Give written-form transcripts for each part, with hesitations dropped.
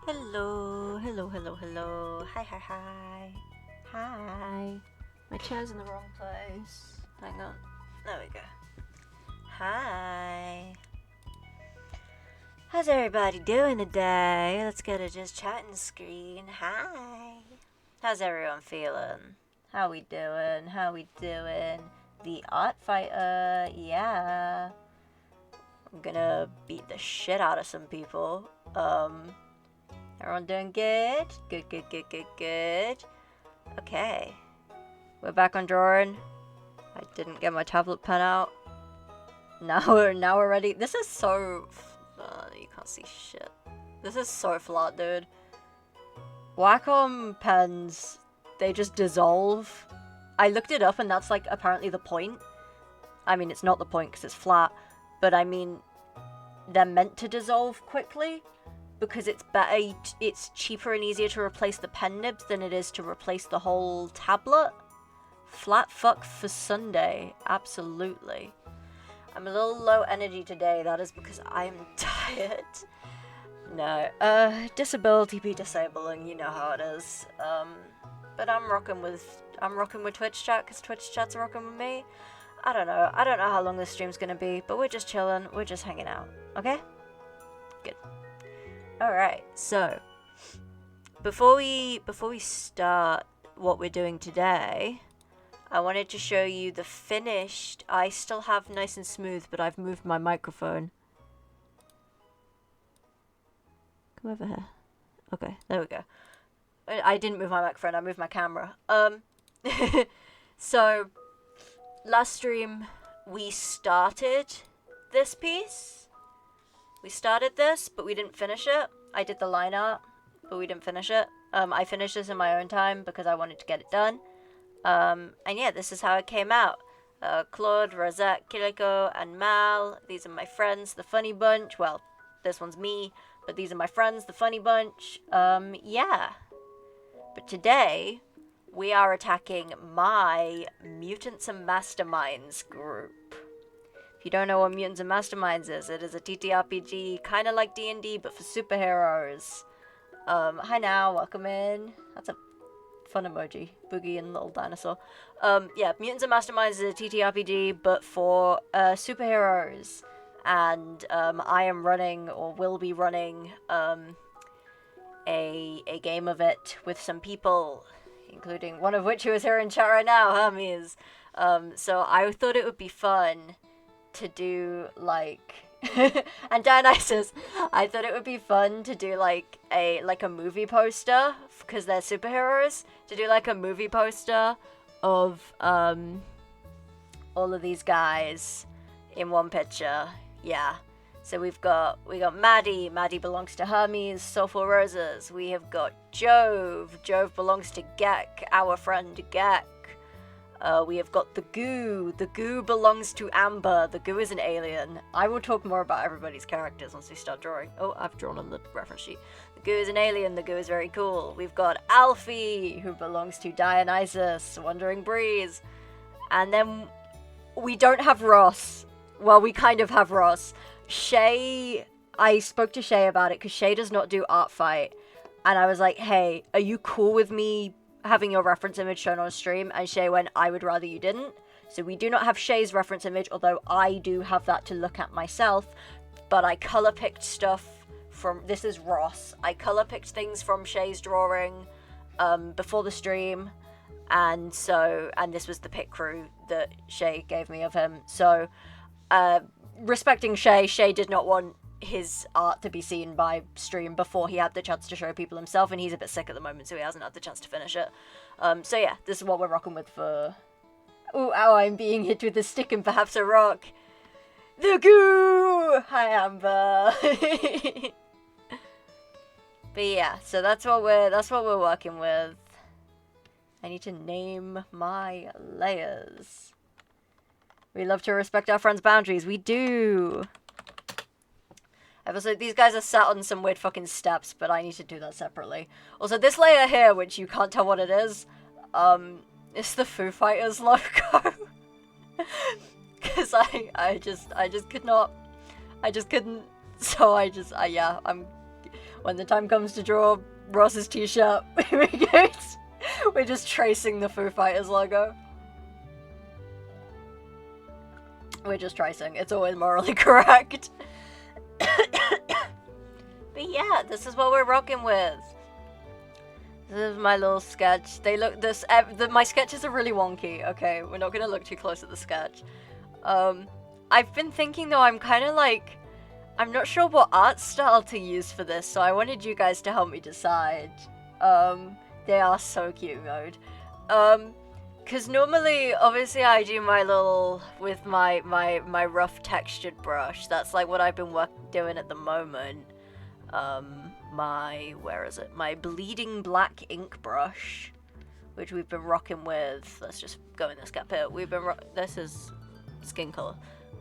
Hello, hello, hello, hello. Hi, hi, hi. Hi. My chair's in the wrong place. Hang on. There we go. Hi. How's everybody doing today? Let's go to just chatting screen. Hi. How's everyone feeling? How we doing? How we doing? The art fighter, yeah. I'm gonna beat the shit out of some people. Everyone doing good? Good, good, good, good, good. Okay. We're back on drawing. I didn't get my tablet pen out. Now we're ready. This is so... you can't see shit. This is so flat, dude. Wacom pens, they just dissolve. I looked it up and that's like apparently the point. I mean, it's not the point because it's flat. But I mean, they're meant to dissolve quickly. Because it's cheaper and easier to replace the pen nibs than it is to replace the whole tablet. Flat fuck for Sunday, absolutely. I'm a little low energy today, that is because I'm tired. No, disability be disabling, you know how it is. But I'm rocking with Twitch chat, because Twitch chat's rocking with me. I don't know how long this stream's gonna be, but we're just chilling, we're just hanging out, okay? Good. Alright, so before we start what we're doing today, I wanted to show you the finished. I still have nice and smooth, but I've moved my microphone. Come over here. Okay, there we go. I didn't move my microphone, I moved my camera. So last stream we started this piece. We started this, but we didn't finish it. I did the line art, but we didn't finish it. I finished this in my own time because I wanted to get it done. And yeah, this is how it came out. Claude, Rosette, Kiriko, and Mal. These are my friends, the Funny Bunch. Well, this one's me, but these are my friends, the Funny Bunch. Yeah. But today, we are attacking my Mutants and Masterminds group. If you don't know what Mutants and Masterminds is, it is a TTRPG, kind of like D&D, but for superheroes. Hi now, welcome in. That's a fun emoji. Boogie and little dinosaur. Yeah, Mutants and Masterminds is a TTRPG, but for superheroes. And I am running, or will be running, a game of it with some people, including one of which who is here in chat right now, Hermes. So I thought it would be fun to do like and Dionysus, I thought it would be fun to do like a movie poster, because they're superheroes, to do like a movie poster of all of these guys in one picture. Yeah. So we got Maddie. Maddie belongs to Hermes, Soulful Roses. We have got Jove. Jove belongs to Gek, our friend Gek. We have got the Goo. The Goo belongs to Amber. The Goo is an alien. I will talk more about everybody's characters once we start drawing. Oh, I've drawn on the reference sheet. The Goo is an alien. The Goo is very cool. We've got Alfie, who belongs to Dionysus, Wandering Breeze. And then we don't have Ross. Well, we kind of have Ross. Shay, I spoke to Shay about it, because Shay does not do ARTFIGHT. And I was like, hey, are you cool with me having your reference image shown on stream? And Shay went, I would rather you didn't. So we do not have Shay's reference image, although I do have that to look at myself. But I color picked stuff from, this is Ross. I color picked things from Shay's drawing before the stream. And this was the pick crew that Shay gave me of him. So respecting Shay, Shay did not want his art to be seen by stream before he had the chance to show people himself, and he's a bit sick at the moment, so he hasn't had the chance to finish it. So yeah, this is what we're rocking with for... Ooh, ow, I'm being hit with a stick and perhaps a rock. The Goo! Hi, Amber. But yeah, so that's what we're working with. I need to name my layers. We love to respect our friends' boundaries. We do. Also, these guys are sat on some weird fucking steps, but I need to do that separately. Also, this layer here, which you can't tell what it is the Foo Fighters logo. Because I just couldn't. So yeah, when the time comes to draw Ross's t-shirt, we're just tracing the Foo Fighters logo. We're just tracing. It's always morally correct. But yeah, this is what we're rocking with. This is my little sketch. They look my sketches are really wonky. Okay, we're not gonna look too close at the sketch. I've been thinking though, I'm kind of like, I'm not sure what art style to use for this, so I wanted you guys to help me decide. They are so cute mode. Cause normally, obviously I do my little, with my rough textured brush. That's like what I've been doing at the moment. Where is it? My bleeding black ink brush, which we've been rocking with. Let's just go in this gap here. This is skin color.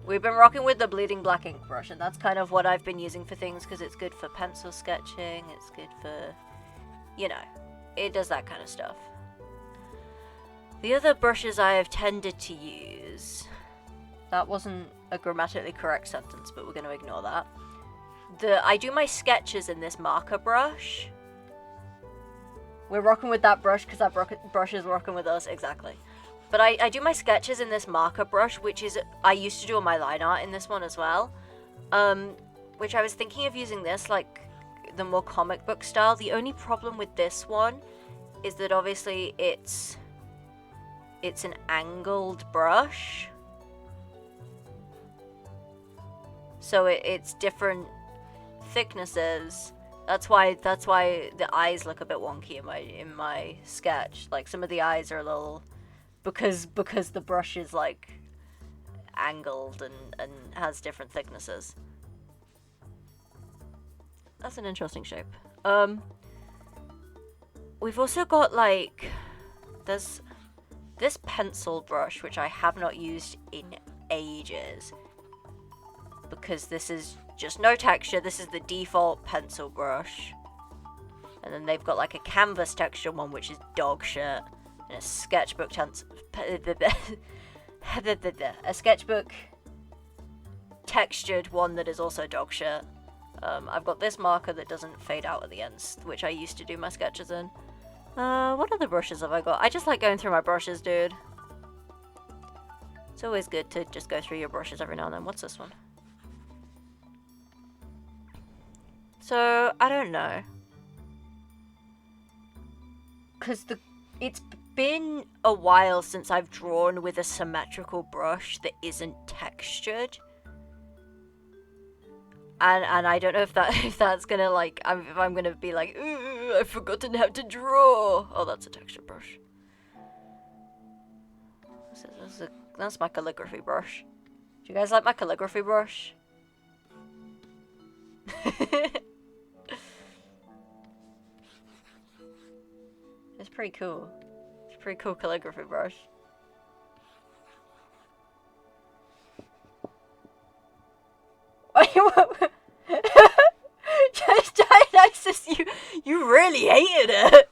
We've been rocking with the bleeding black ink brush, and that's kind of what I've been using for things because it's good for pencil sketching. It's good for, you know, it does that kind of stuff. The other brushes I have tended to use, that wasn't a grammatically correct sentence, but we're going to ignore that. I do my sketches in this marker brush. We're rocking with that brush because that brush is rocking with us, exactly. But I do my sketches in this marker brush, which is, I used to do all my line art in this one as well. Which I was thinking of using this, like, the more comic book style. The only problem with this one is that obviously it's an angled brush. So it's different thicknesses. That's why the eyes look a bit wonky in my sketch. Like some of the eyes are a little, because the brush is like angled and has different thicknesses. That's an interesting shape. We've also got like, there's this pencil brush which I have not used in ages because this is just no texture. This is the default pencil brush, and then they've got like a canvas texture one which is dog shit, and a sketchbook a sketchbook textured one that is also dog shit. I've got this marker that doesn't fade out at the ends, which I used to do my sketches in. What other brushes have I got? I just like going through my brushes, dude. It's always good to just go through your brushes every now and then. What's this one? So, I don't know. Because it's been a while since I've drawn with a symmetrical brush that isn't textured. And I don't know if that's gonna like, if I'm gonna be like, ooh, I've forgotten how to draw. Oh, that's a texture brush. That's my calligraphy brush. Do you guys like my calligraphy brush? It's pretty cool. It's a pretty cool calligraphy brush. Dionysus, you really hated it.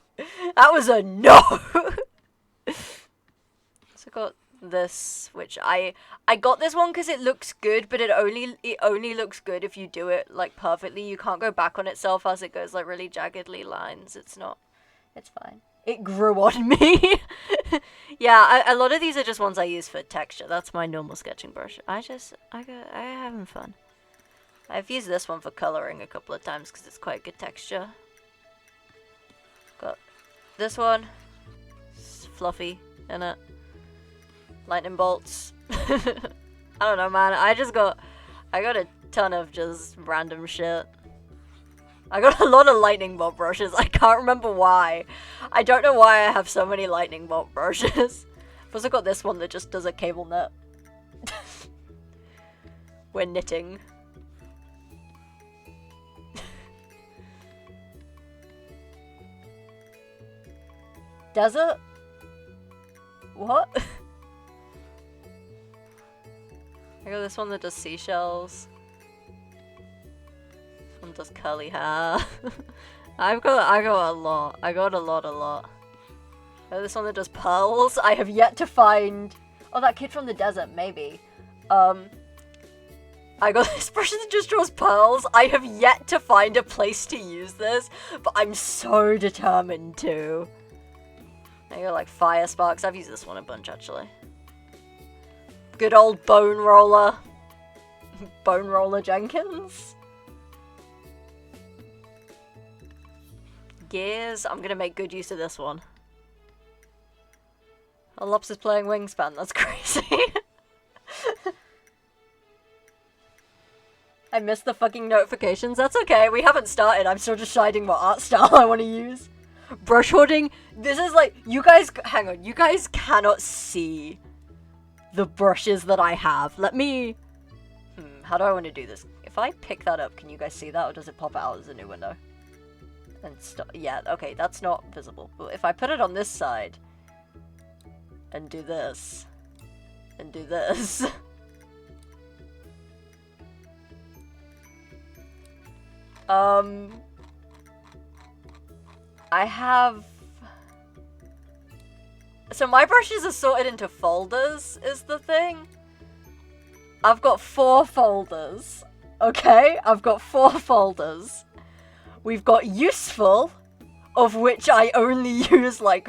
That was a no. So I got this, which I got this one because it looks good, but it only looks good if you do it like perfectly. You can't go back on itself as it goes like really jaggedly lines. It's fine. It grew on me. Yeah, a lot of these are just ones I use for texture. That's my normal sketching brush. I having fun. I've used this one for coloring a couple of times because it's quite good texture. Got this one. It's fluffy, isn't it? Lightning bolts. I don't know, man. I got a ton of just random shit. I got a lot of lightning bolt brushes. I can't remember why. I don't know why I have so many lightning bolt brushes. I've also got this one that just does a cable knit. We're knitting. Desert? What? I got this one that does seashells. This one does curly hair. I got a lot. I got a lot. I got this one that does pearls. I have yet to find... Oh, that kid from the desert, maybe. I got this brush that just draws pearls. I have yet to find a place to use this, but I'm so determined to. I got like fire sparks. I've used this one a bunch actually. Good old bone roller. Bone roller Jenkins. Gears. I'm gonna make good use of this one. Oh, Lops is playing Wingspan. That's crazy. I missed the fucking notifications. That's okay. We haven't started. I'm still deciding what art style I want to use. Brush hoarding. This is like, you guys, hang on. You guys cannot see the brushes that I have. Let me, how do I want to do this? If I pick that up, can you guys see that, or does it pop out as a new window? And yeah, okay, that's not visible. But if I put it on this side, and do this, and do this. I have... So my brushes are sorted into folders, is the thing. I've got 4 folders. Okay? I've got 4 folders. We've got useful, of which I only use, like...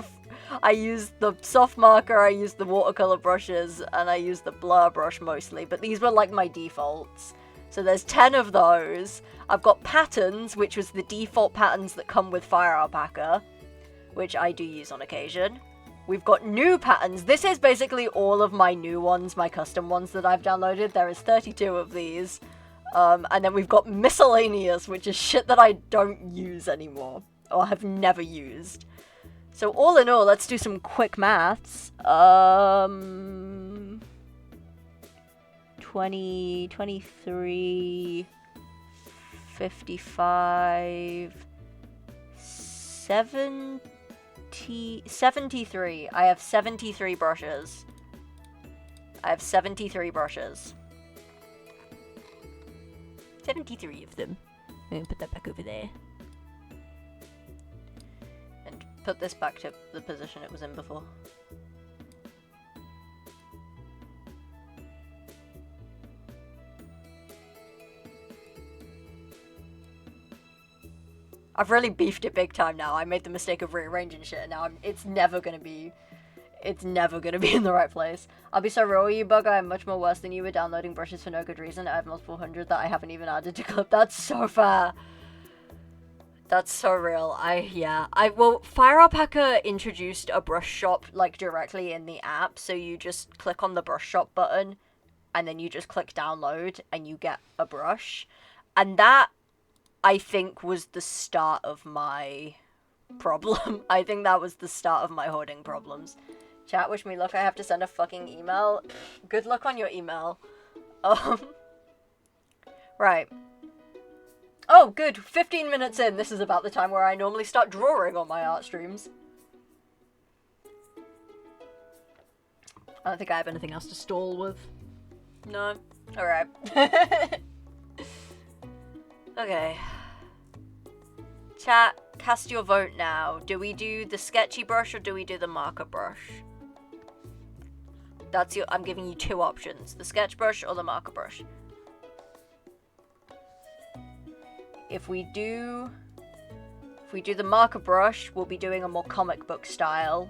I use the soft marker, I use the watercolor brushes, and I use the blur brush mostly. But these were, like, my defaults. So there's 10 of those. I've got patterns, which was the default patterns that come with Fire Alpaca, which I do use on occasion. We've got new patterns. This is basically all of my new ones, my custom ones that I've downloaded. There is 32 of these. And then we've got miscellaneous, which is shit that I don't use anymore, or have never used. So all in all, let's do some quick maths. 20, 23, 55, 73. I have 73 brushes. I have 73 brushes. 73 of them. I'm gonna put that back over there. And put this back to the position it was in before. I've really beefed it big time now. I made the mistake of rearranging shit, and now it's never gonna be in the right place. I'll be so real with you, Bug. I'm much more worse than you with downloading brushes for no good reason. I have multiple hundred that I haven't even added to clip. That's so fair. That's so real. Well, Fire Alpaca introduced a brush shop, like, directly in the app, so you just click on the brush shop button, and then you just click download, and you get a brush. And that, I think, was the start of my problem. I think that was the start of my hoarding problems. Chat, wish me luck. I have to send a fucking email. Good luck on your email. Right. Oh, good. 15 minutes in. This is about the time where I normally start drawing on my art streams. I don't think I have anything else to stall with. No? Alright. Okay. Chat, cast your vote now. Do we do the sketchy brush or do we do the marker brush? I'm giving you 2 options. The sketch brush or the marker brush. If we do the marker brush, we'll be doing a more comic book style.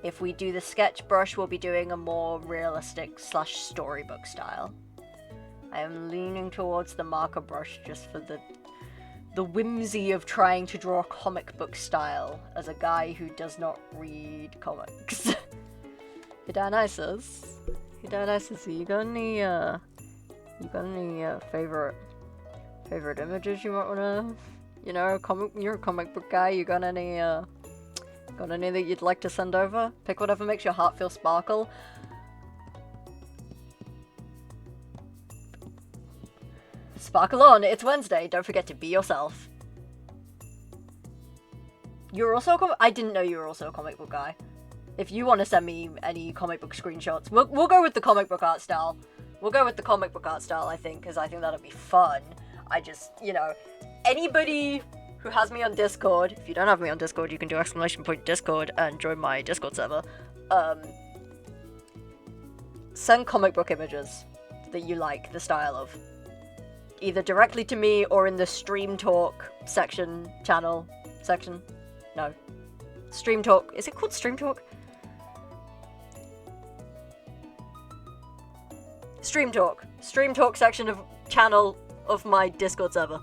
If we do the sketch brush, we'll be doing a more realistic / storybook style. I am leaning towards the marker brush just for the whimsy of trying to draw a comic book style as a guy who does not read comics. Hey Dionysus. Hey Dionysus, you got any favorite images you might wanna, you're a comic book guy, you got any that you'd like to send over? Pick whatever makes your heart feel sparkle. Sparkle on, it's Wednesday, don't forget to be yourself. You're also I didn't know you were also a comic book guy. If you want to send me any comic book screenshots, we'll go with the comic book art style. We'll go with the comic book art style, I think, because I think that'll be fun. I just, anybody who has me on Discord, if you don't have me on Discord, you can do !Discord and join my Discord server. Send comic book images. that you like the style of. Either directly to me or in the Stream Talk section, channel, section? No. Stream Talk. Is it called Stream Talk? Stream Talk. Stream Talk section of channel of my Discord server.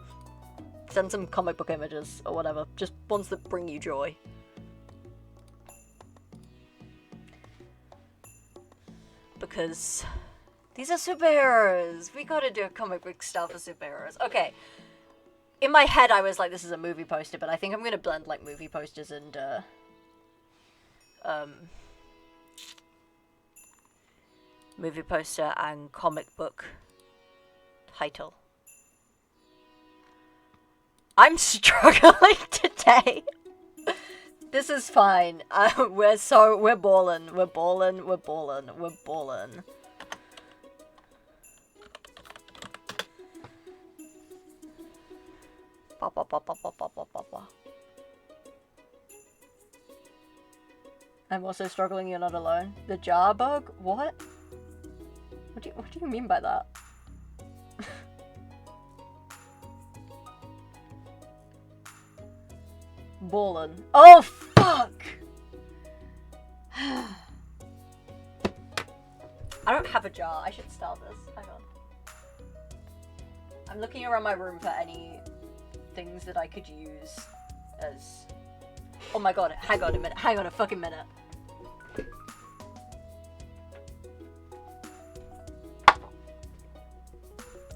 Send some comic book images or whatever. Just ones that bring you joy. Because these are superheroes. We gotta do a comic book style for superheroes. Okay. In my head I was like, this is a movie poster, but I think I'm gonna blend like movie posters and movie poster and comic book title. I'm struggling today. This is fine. We're ballin'. We're ballin'. We're ballin'. We're ballin'. Ba ba ba ba ba ba ba ba ba. I'm also struggling. You're not alone. The jar bug? What? What do you mean by that? Ballin'. Oh fuck! I don't have a jar. I should start this. Hang on. I'm looking around my room for any things that I could use as... Oh my god, hang on a minute. Hang on a fucking minute.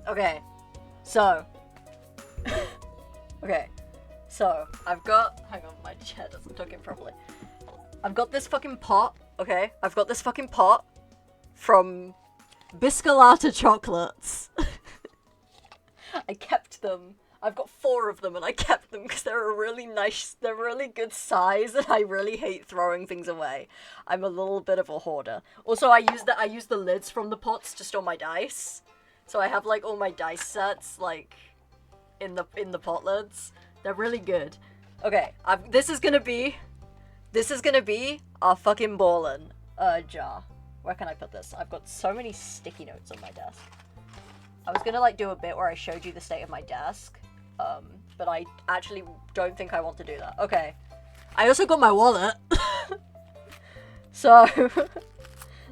Okay. So. Okay. So, I've got... Hang on, my chair doesn't tuck in properly. I've got this fucking pot, okay? I've got this fucking pot from Biscolata Chocolates. I kept them. I've got 4 of them and I kept them because they're a really nice, they're really good size and I really hate throwing things away. I'm a little bit of a hoarder. Also, I use the lids from the pots to store my dice. So I have like all my dice sets like in the pot lids. They're really good. Okay, this is gonna be our fucking ballin' jar. Where can I put this? I've got so many sticky notes on my desk. I was gonna like do a bit where I showed you the state of my desk, but I actually don't think I want to do that. Okay, I also got my wallet. So,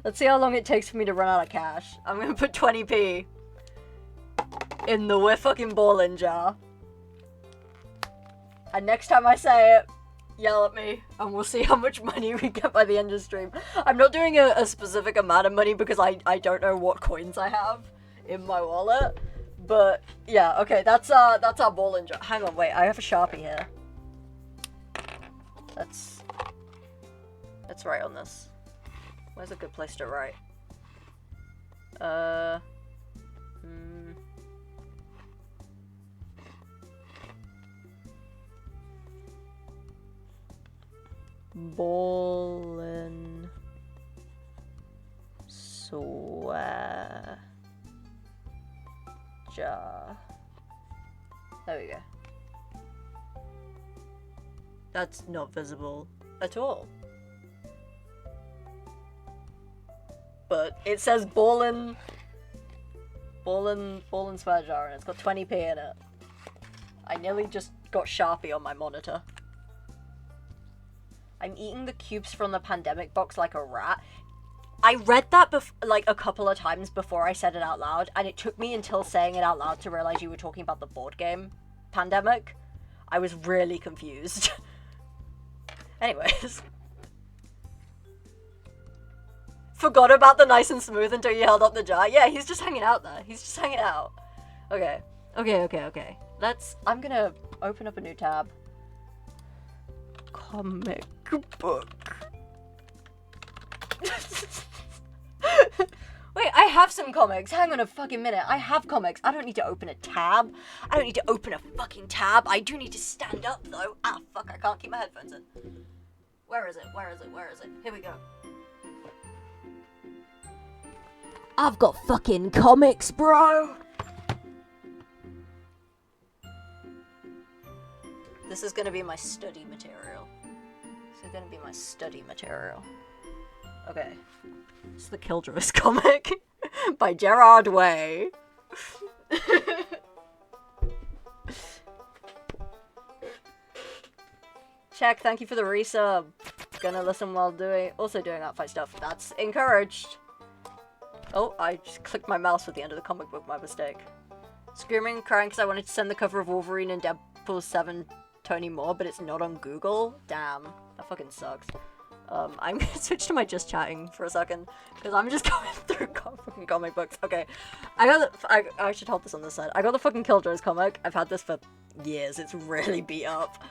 let's see how long it takes for me to run out of cash. I'm gonna put 20p in the we're fucking ballin' jar. And next time I say it, yell at me, and we'll see how much money we get by the end of the stream. I'm not doing a specific amount of money because I don't know what coins I have in my wallet. But, yeah, okay, that's our ballin' jar. Hang on, wait, I have a Sharpie here. Let's write on this. Where's a good place to write? Ballin' swear jar. There we go. That's not visible at all. But it says ballin' swear jar and it's got 20p in it. I nearly just got Sharpie on my monitor. I'm eating the cubes from the pandemic box like a rat. I read that like a couple of times before I said it out loud, and it took me until saying it out loud to realize you were talking about the board game Pandemic. I was really confused. Anyways. Forgot about the nice and smooth until you held up the jar. Yeah, he's just hanging out there. He's just hanging out. Okay. Okay. I'm gonna open up a new tab. Comic book. Wait, I have some comics. Hang on a fucking minute. I have comics. I don't need to open a tab. I don't need to open a fucking tab. I do need to stand up though. Ah, fuck, I can't keep my headphones in. Where is it? Here we go. I've got fucking comics, bro. This is gonna be my study material. Okay. It's the Killjoys comic. By Gerard Way. Check, thank you for the resub. Gonna listen while also doing ARTFIGHT stuff. That's encouraged. Oh, I just clicked my mouse with the end of the comic book, my mistake. Screaming and crying because I wanted to send the cover of Wolverine and Deadpool 7 Tony Moore, but it's not on Google. Damn, that fucking sucks. I'm gonna switch to my just chatting for a second, because I'm just going through fucking comic books. Okay, I should hold this on this side. I got the fucking Killjoys comic. I've had this for years. It's really beat up.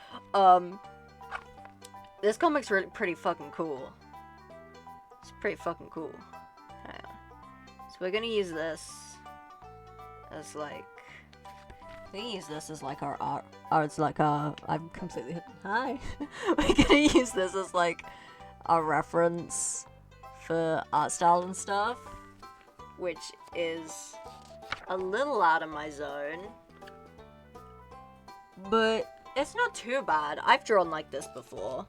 This comic's really pretty fucking cool. It's pretty fucking cool. Hang on. So we're gonna use this as like... We use this as like our art... I'm completely hidden. Hi! We're gonna use this as like our reference for art style and stuff, which is a little out of my zone, but it's not too bad. I've drawn like this before.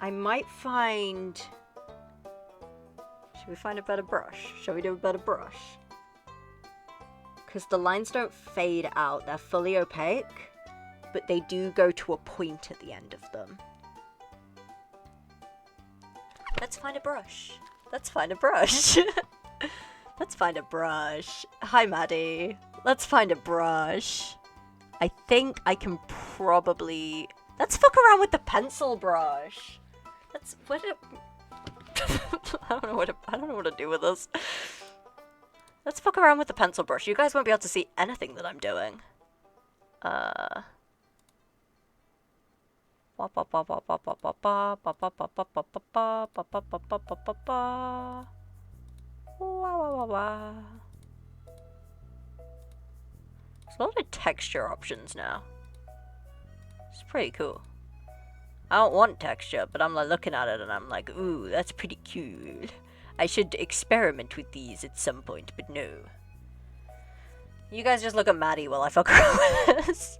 I might find... Should we find a better brush? Shall we do a better brush? Because the lines don't fade out, they're fully opaque, but they do go to a point at the end of them. Let's find a brush. Let's find a brush. Let's find a brush. Hi, Maddie. Let's find a brush. I think I can probably... Let's fuck around with the pencil brush. Let's... What I don't know what to do with this. Let's fuck around with the pencil brush. You guys won't be able to see anything that I'm doing. There's a lot of texture options now. It's pretty cool. I don't want texture, but I'm like looking at it and I'm like, ooh, that's pretty cool. I should experiment with these at some point, but no. You guys just look at Maddie while I fuck around with this.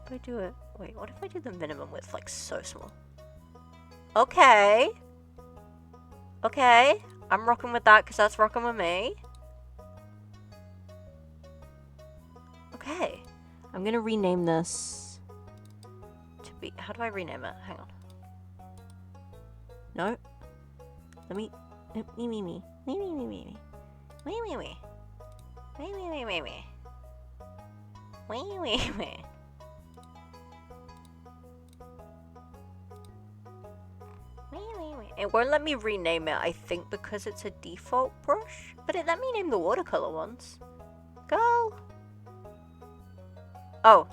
If I do it... Wait, what if I do the minimum width, like, so small? Okay. Okay. I'm rocking with that, because that's rocking with me. Okay. I'm gonna rename this to be... How do I rename it? Hang on. No. Let me... Me. Me. It won't let me rename it, I think, because it's a default brush. But it let me name the watercolor ones. Go! Oh.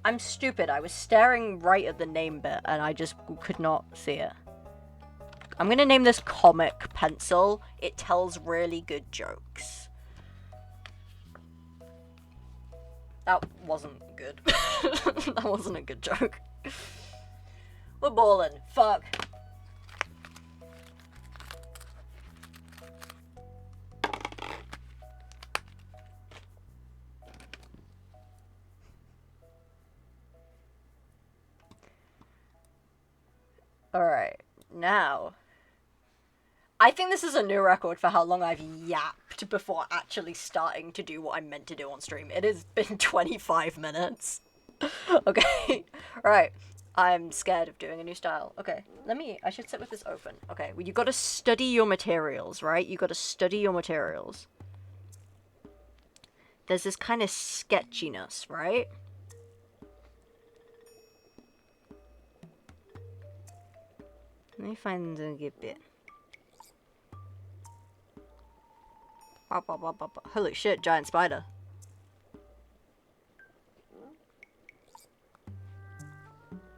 I'm stupid. I was staring right at the name bit, and I just could not see it. I'm gonna name this Comic Pencil. It tells really good jokes. That wasn't good. That wasn't a good joke. We're ballin'. Fuck. Alright, now... I think this is a new record for how long I've yapped before actually starting to do what I'm meant to do on stream. It has been 25 minutes. Okay, right. I'm scared of doing a new style. Okay, I should sit with this open. Okay, well, you gotta study your materials, right? You gotta study your materials. There's this kind of sketchiness, right? Let me find a good bit. Holy shit, giant spider.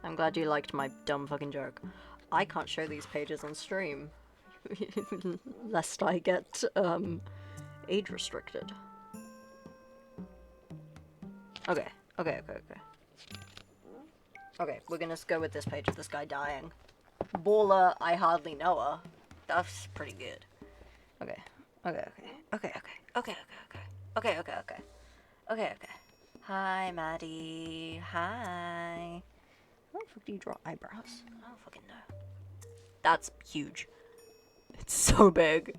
I'm glad you liked my dumb fucking joke. I can't show these pages on stream. Lest I get, age restricted. Okay. Okay, we're gonna go with this page of this guy dying. Baller, I hardly know her. That's pretty good. Okay. Okay. Hi, Maddie. Hi. How the fuck do you draw eyebrows? I don't fucking know. That's huge. It's so big.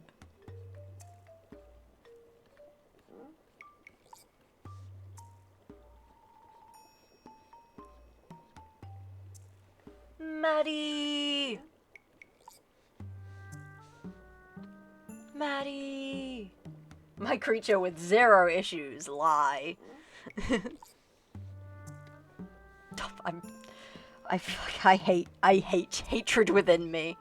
Maddie! Maddie! My creature with 0 issues, lie. I hate hatred within me.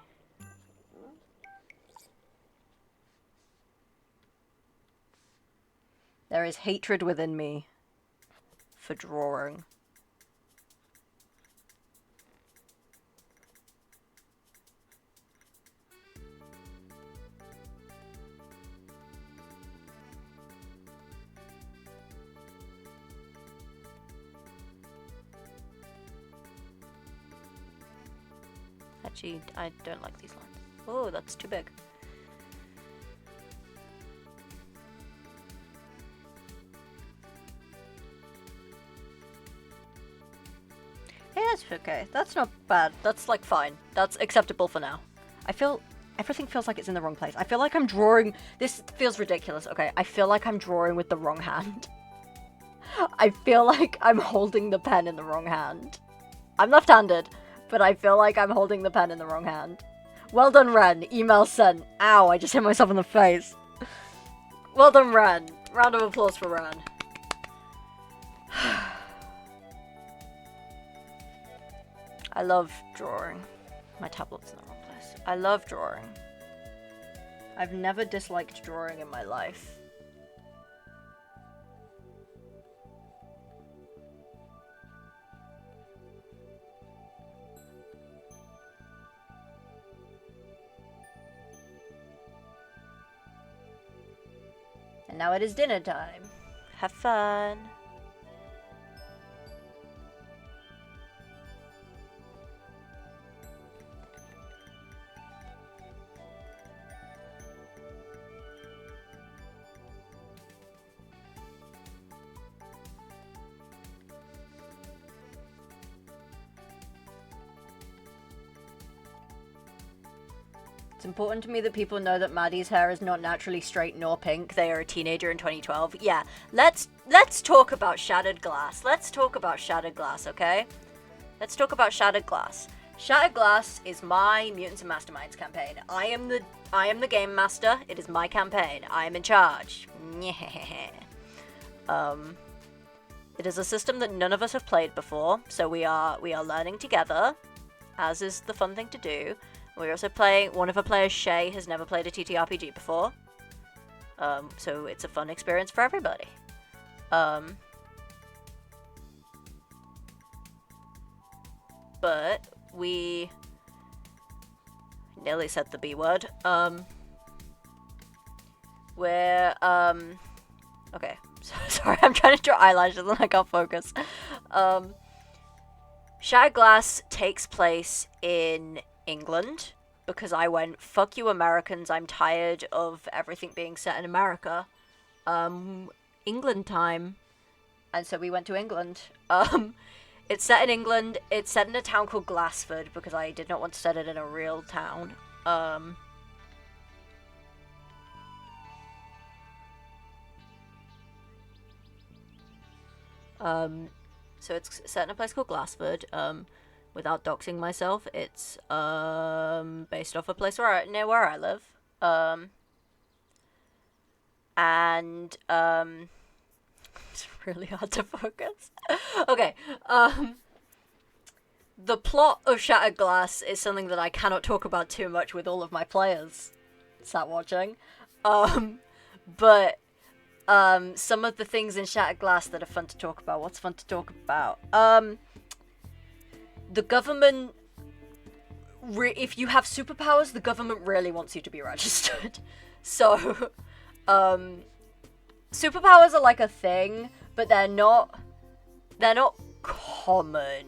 There is hatred within me for drawing. Actually, I don't like these lines. Oh, that's too big. Hey, that's okay. That's not bad. That's, like, fine. That's acceptable for now. I feel... everything feels like it's in the wrong place. I feel like I'm drawing... This feels ridiculous. Okay, I feel like I'm drawing with the wrong hand. I feel like I'm holding the pen in the wrong hand. I'm left-handed, but I feel like I'm holding the pen in the wrong hand. Well done, Ren. Email sent. Ow, I just hit myself in the face. Well done, Ren. Round of applause for Ren. I love drawing. My tablet's in the wrong place. I love drawing. I've never disliked drawing in my life. And now it is dinner time. Have fun. It's important to me that people know that Maddie's hair is not naturally straight nor pink. They are a teenager in 2012. Yeah, let's talk about Shattered Glass. Let's talk about Shattered Glass, okay? Let's talk about Shattered Glass. Shattered Glass is my Mutants and Masterminds campaign. I am the game master. It is my campaign. I am in charge. It is a system that none of us have played before, so we are learning together, as is the fun thing to do. We're also playing, one of our players, Shay, has never played a TTRPG before. So it's a fun experience for everybody. But we nearly said the B word. Okay. Sorry, I'm trying to draw eyelashes and I can't focus. Shattered Glass takes place in England, because I went, fuck you Americans, I'm tired of everything being set in America. England time. And so we went to England. It's set in England, it's set in a town called Glassford, because I did not want to set it in a real town. So it's set in a place called Glassford. Without doxing myself, it's based off a place near where I live. And it's really hard to focus. Okay. The plot of Shattered Glass is something that I cannot talk about too much with all of my players sat watching. But some of the things in Shattered Glass that are fun to talk about. What's fun to talk about? The government, if you have superpowers, the government really wants you to be registered. So, superpowers are like a thing, but they're not common,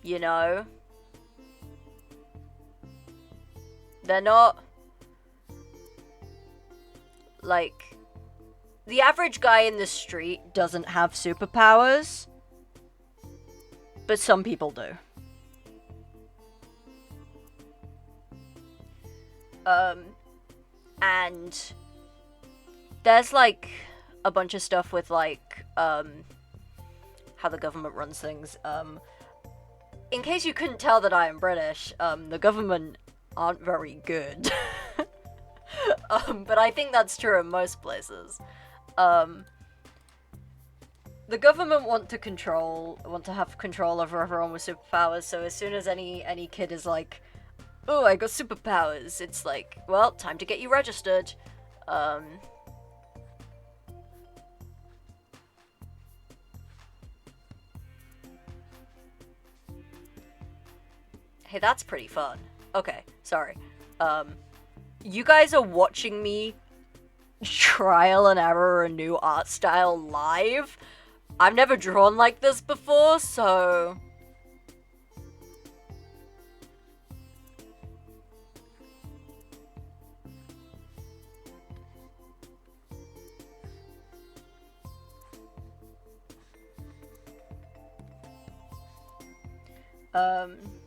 you know? They're not, like, the average guy in the street doesn't have superpowers. But some people do. And there's like a bunch of stuff with like how the government runs things. In case you couldn't tell that I am British, the government aren't very good. But I think that's true in most places. The government want to have control over everyone with superpowers, so as soon as any kid is like, oh, I got superpowers, it's like, well, time to get you registered. Hey, that's pretty fun. Okay, sorry. You guys are watching me trial and error a new art style live. I've never drawn like this before, so...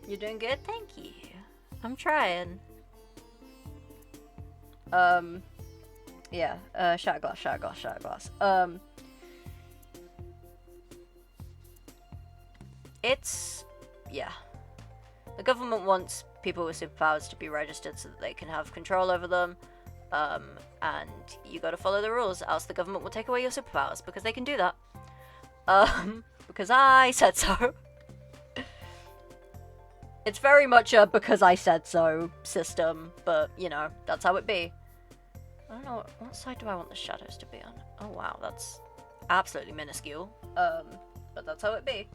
You're doing good? Thank you. I'm trying. Yeah, shot glass. It's... yeah. The government wants people with superpowers to be registered so that they can have control over them, and you gotta follow the rules, else the government will take away your superpowers, because they can do that. Because I said so. It's very much a because I said so system, but, you know, that's how it be. I don't know, what side do I want the shadows to be on? Oh wow, that's absolutely minuscule. But that's how it be.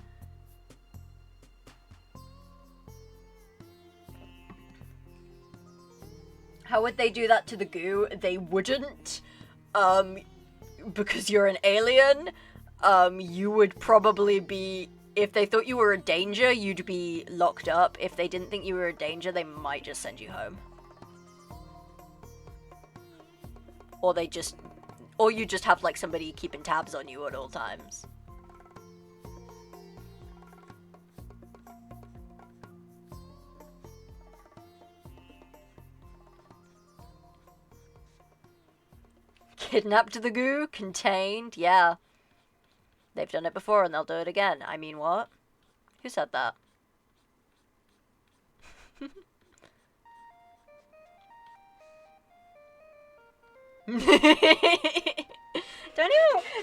How would they do that to the goo? They wouldn't. Because you're an alien. You would probably be... if they thought you were a danger, you'd be locked up. If they didn't think you were a danger, they might just send you home. Or they just... or you just have, like, somebody keeping tabs on you at all times. Kidnapped the goo? Contained? Yeah. They've done it before and they'll do it again. I mean, what? Who said that? Don't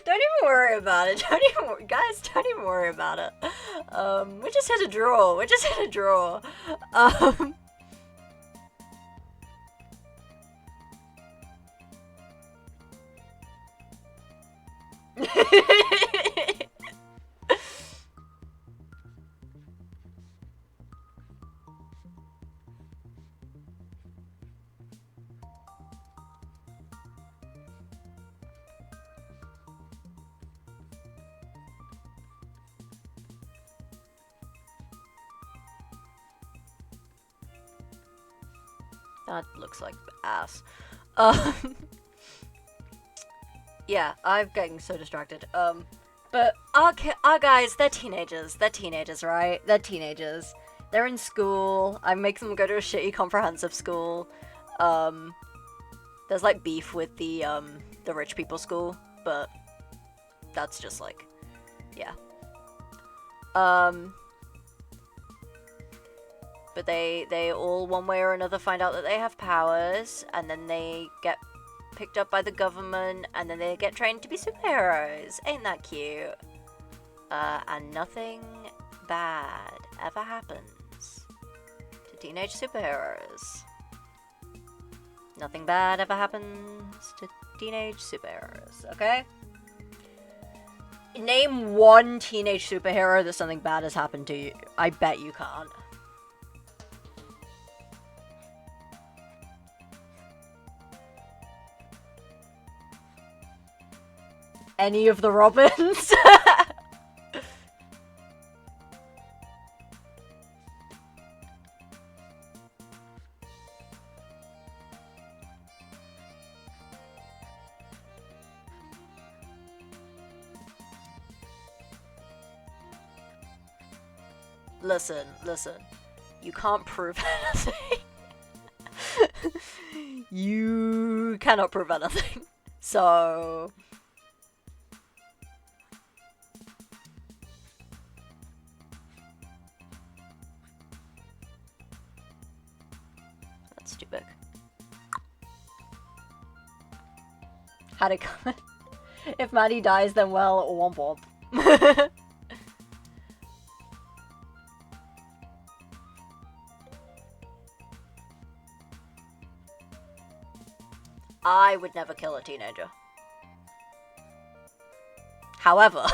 even worry about it. Guys, don't even worry about it. We just had a draw. We just had a draw. That looks like ass. Yeah, I'm getting so distracted. But our guys, they're teenagers. They're teenagers, right? They're teenagers. They're in school. I make them go to a shitty comprehensive school. There's like beef with the rich people school, but that's just like, yeah. But they all, one way or another, find out that they have powers, and then they get picked up by the government, and then they get trained to be superheroes. Ain't that cute? And nothing bad ever happens to teenage superheroes. Nothing bad ever happens to teenage superheroes, okay? Name one teenage superhero that something bad has happened to you. I bet you can't. Any of the Robins? Listen. You can't prove anything. you cannot prove anything. So... That's too big. Had it come. If Maddie dies, then well, womp womp. I would never kill a teenager. However...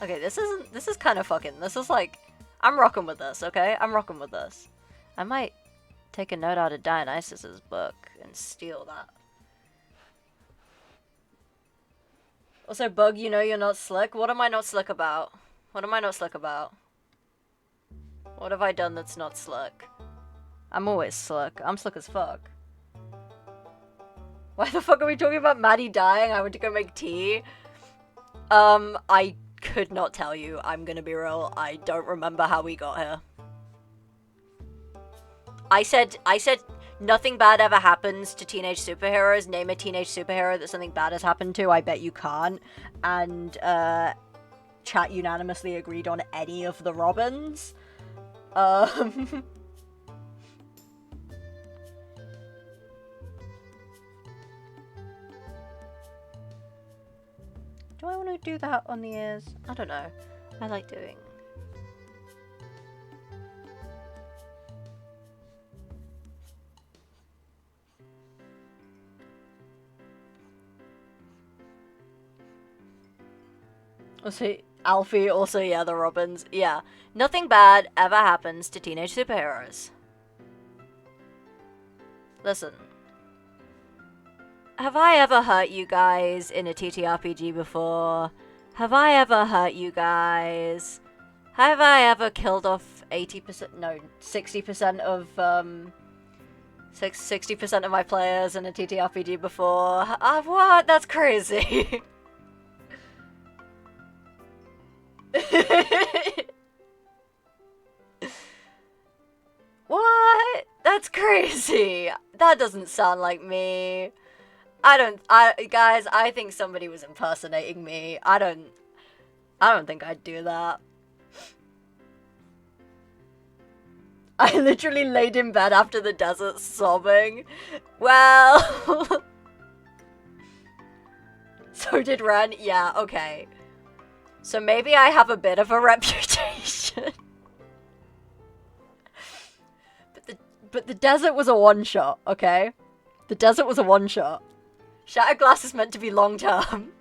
Okay, this is kind of fucking, this is like, I'm rocking with this, okay? I'm rocking with this. I might take a note out of Dionysus's book and steal that. Also, Bug, you know you're not slick? What am I not slick about? What am I not slick about? What have I done that's not slick? I'm always slick. I'm slick as fuck. Why the fuck are we talking about Maddie dying? I went to go make tea. I could not tell you. I'm gonna be real. I don't remember how we got here. I said nothing bad ever happens to teenage superheroes. Name a teenage superhero that something bad has happened to. I bet you can't. And chat unanimously agreed on any of the Robins. Do I want to do that on the ears? I don't know. I like doing... Also, Alfie, also, yeah, the Robins. Yeah. Nothing bad ever happens to teenage superheroes. Listen. Have I ever hurt you guys in a TTRPG before? Have I ever hurt you guys? Have I ever killed off 80%, no, 60% of, 60% of my players in a TTRPG before? What? That's crazy. What? That's crazy. That doesn't sound like me. Guys, I think somebody was impersonating me. I don't think I'd do that. I literally laid in bed after the desert sobbing. Well... So did Ren? Yeah, okay. So maybe I have a bit of a reputation. But the desert was a one-shot, okay? The desert was a one-shot. Shattered Glass is meant to be long-term.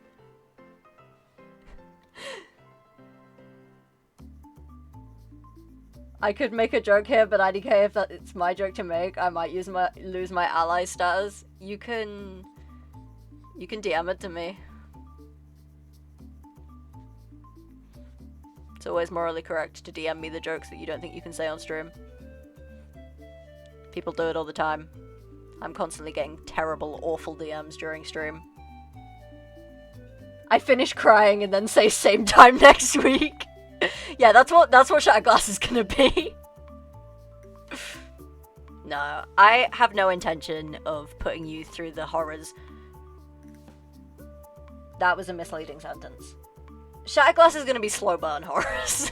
I could make a joke here, but IDK, if it's my joke to make, I might lose my ally status. You can DM it to me. It's always morally correct to DM me the jokes that you don't think you can say on stream. People do it all the time. I'm constantly getting terrible, awful DMs during stream. I finish crying and then say same time next week. Yeah, that's what Shattered Glass is gonna be. No, I have no intention of putting you through the horrors. That was a misleading sentence. Shattered Glass is gonna be slow burn horrors.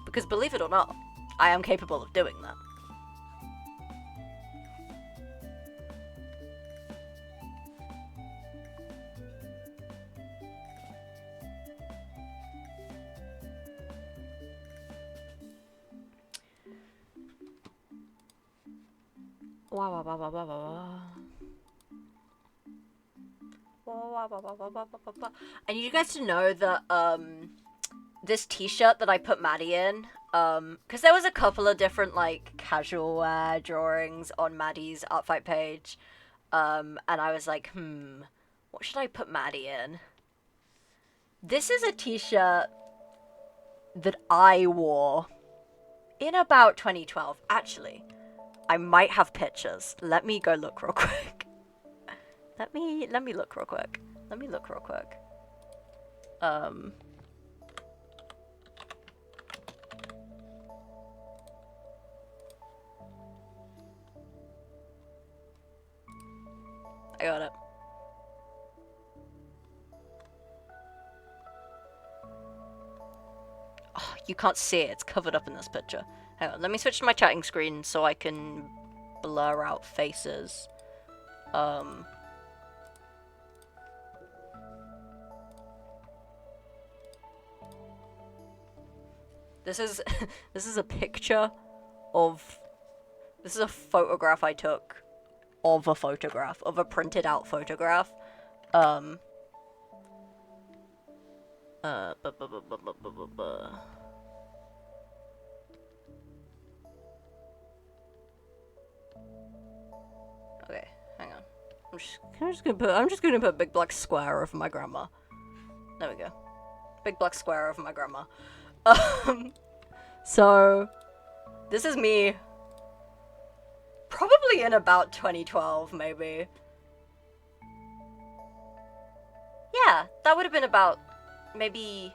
Because believe it or not, I am capable of doing that. I need you guys to know that this t-shirt that I put Maddie in, because there was a couple of different like casual wear drawings on Maddie's ARTFIGHT page, and I was like, what should I put Maddie in? This is a t-shirt that I wore in about 2012. Actually, I might have pictures. Let me go look real quick. Let me look real quick. Let me look real quick. I got it. Oh, you can't see it. It's covered up in this picture. Hang on. Let me switch to my chatting screen so I can blur out faces. This is this is a picture of. This is a photograph I took of a photograph, of a printed out photograph. Okay, hang on. I'm just gonna put a big black square over my grandma. There we go. Big black square over my grandma. So this is me. Probably in about 2012, maybe. Yeah, that would have been about maybe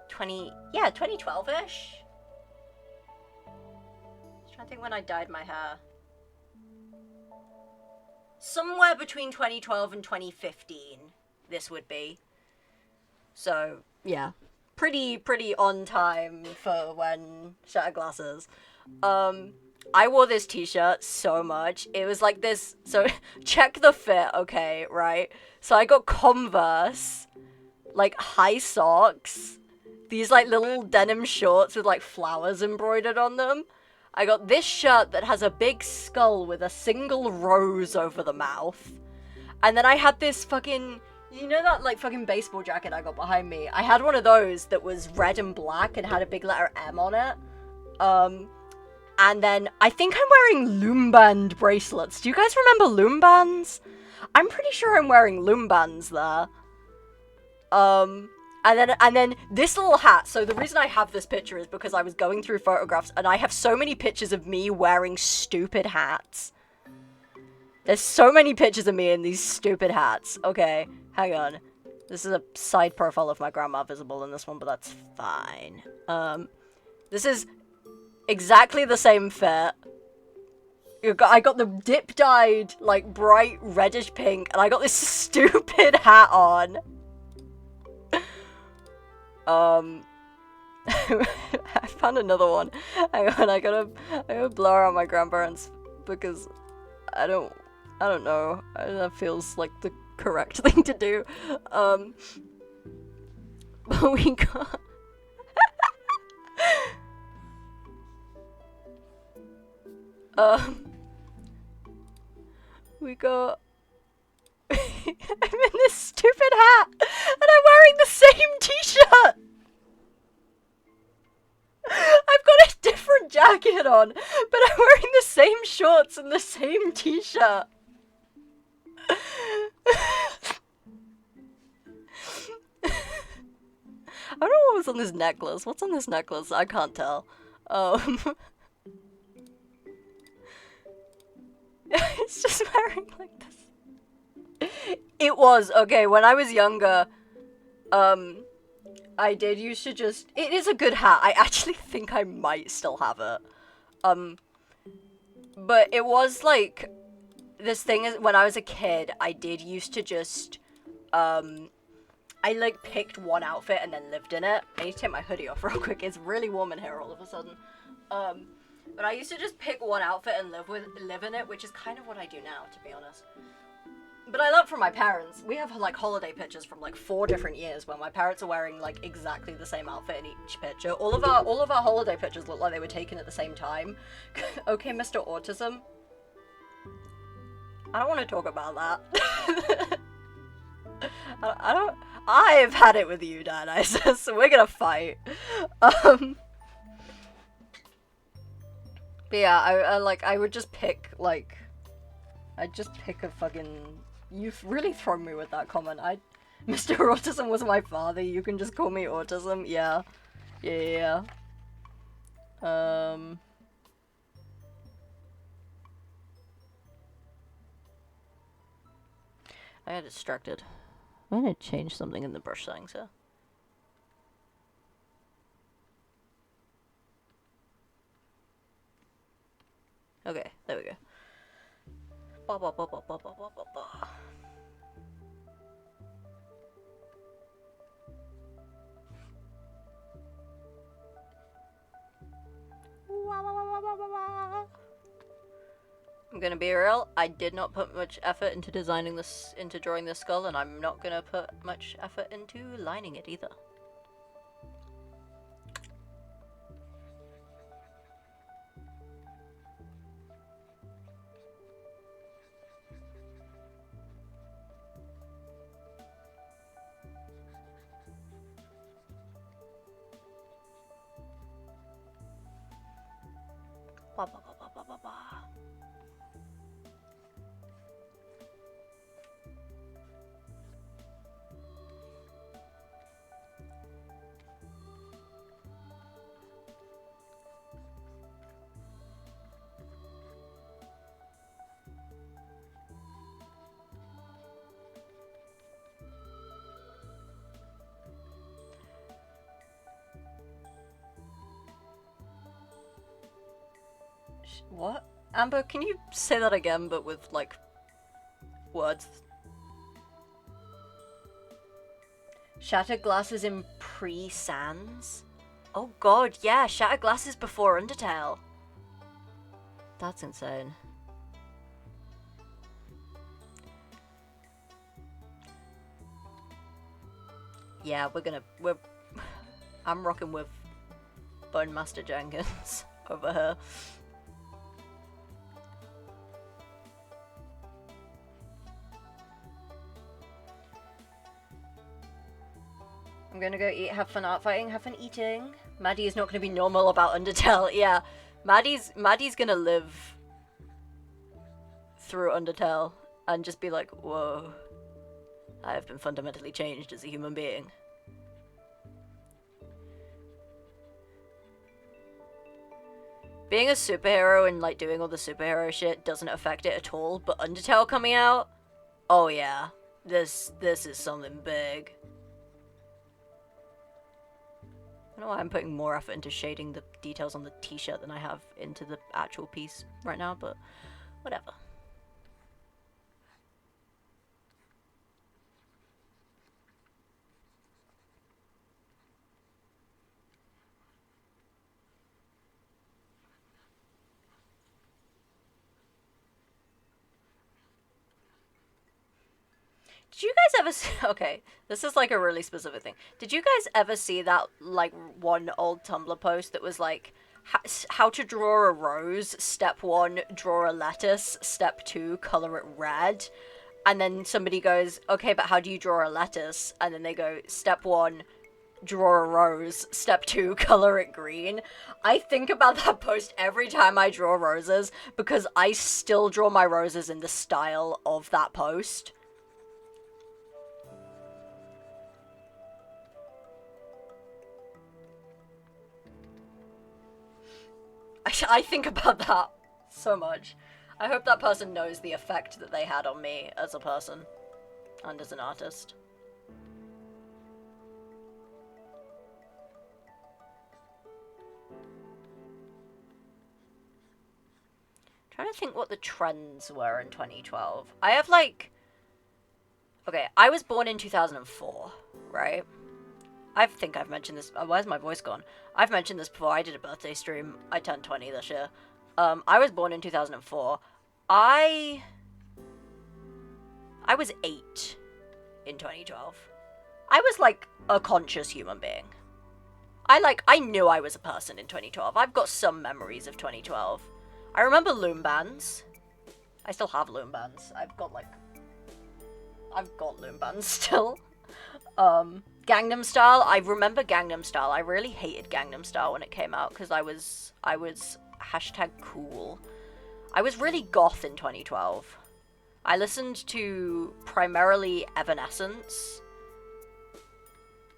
2012-ish. Just trying to think when I dyed my hair. Somewhere between 2012 and 2015, this would be. So, yeah. Pretty on time for when shattered glasses. I wore this t-shirt so much. It was like this, so check the fit, okay, right? So I got Converse, like high socks, these like little denim shorts with like flowers embroidered on them. I got this shirt that has a big skull with a single rose over the mouth. And then I had this fucking, you know that like fucking baseball jacket I got behind me? I had one of those that was red and black and had a big letter M on it. And then I think I'm wearing Loomband bracelets. Do you guys remember Loombands? I'm pretty sure I'm wearing Loombands there. And then this little hat. So the reason I have this picture is because I was going through photographs and I have so many pictures of me wearing stupid hats. There's so many pictures of me in these stupid hats. Okay, hang on. This is a side profile of my grandma visible in this one, but that's fine. This is exactly the same fit. I got the dip-dyed, like, bright reddish pink, and I got this stupid hat on. I found another one. Hang on, I gotta blur out my grandparents because I don't know. That feels like the correct thing to do. But we got we got I'm in this stupid hat and I'm wearing the same t-shirt. I've got a different jacket on, but I'm wearing the same shorts and the same t-shirt. I don't know what was on this necklace. What's on this necklace? I can't tell. It's just wearing like this. It was, okay, when I was younger, I did used to just, it is a good hat. I actually think I might still have it. But it was like, this thing is, when I was a kid, I did used to just, I like picked one outfit and then lived in it. I need to take my hoodie off real quick. It's really warm in here all of a sudden. But I used to just pick one outfit and live in it, which is kind of what I do now, to be honest. But I learned from my parents. We have like holiday pictures from like 4 different years where my parents are wearing like exactly the same outfit in each picture. All of our holiday pictures look like they were taken at the same time. Okay, Mr. Autism. I don't want to talk about that. I've had it with you, Dad, so we're gonna fight. But yeah, I would just pick, like, I'd just pick a fucking, you've really thrown me with that comment. Mr. Autism was my father, you can just call me Autism, yeah. Yeah. I got distracted. I'm gonna change something in the brush settings here. Okay, there we go. Ba ba ba ba ba ba ba ba ba. I'm gonna be real, I did not put much effort into drawing this skull, and I'm not gonna put much effort into lining it either. Ba ba ba ba ba ba ba. What? Amber, can you say that again, but with, like, words? Shattered glasses in pre-Sans? Oh god, yeah, shattered glasses before Undertale. That's insane. Yeah, I'm rocking with Bone Master Jenkins over here. I'm gonna go eat, have fun art fighting, have fun eating. Maddie is not gonna be normal about Undertale. Yeah, Maddie's gonna live through Undertale and just be like, whoa, I have been fundamentally changed as a human being. Being a superhero and, like, doing all the superhero shit doesn't affect it at all, but Undertale coming out? Oh yeah, this is something big. I don't know why I'm putting more effort into shading the details on the t-shirt than I have into the actual piece right now, but whatever. Did you guys ever see, okay, this is like a really specific thing. Did you guys ever see that, like, one old Tumblr post that was like, how to draw a rose, step 1, draw a lettuce, step 2, color it red, and then somebody goes, okay, but how do you draw a lettuce? And then they go, step 1, draw a rose, step 2, color it green. I think about that post every time I draw roses, because I still draw my roses in the style of that post. I think about that so much. I hope that person knows the effect that they had on me as a person and as an artist. Trying to think what the trends were in 2012. I have, like... Okay, I was born in 2004, right? I think I've mentioned this. Where's my voice gone? I've mentioned this before. I did a birthday stream. I turned 20 this year. I was born in 2004. I was 8 in 2012. I was, like, a conscious human being. I knew I was a person in 2012. I've got some memories of 2012. I remember loom bands. I still have loom bands. I've got loom bands still. Gangnam Style, I remember Gangnam Style. I really hated Gangnam Style when it came out because I was #cool. I was really goth in 2012. I listened to primarily Evanescence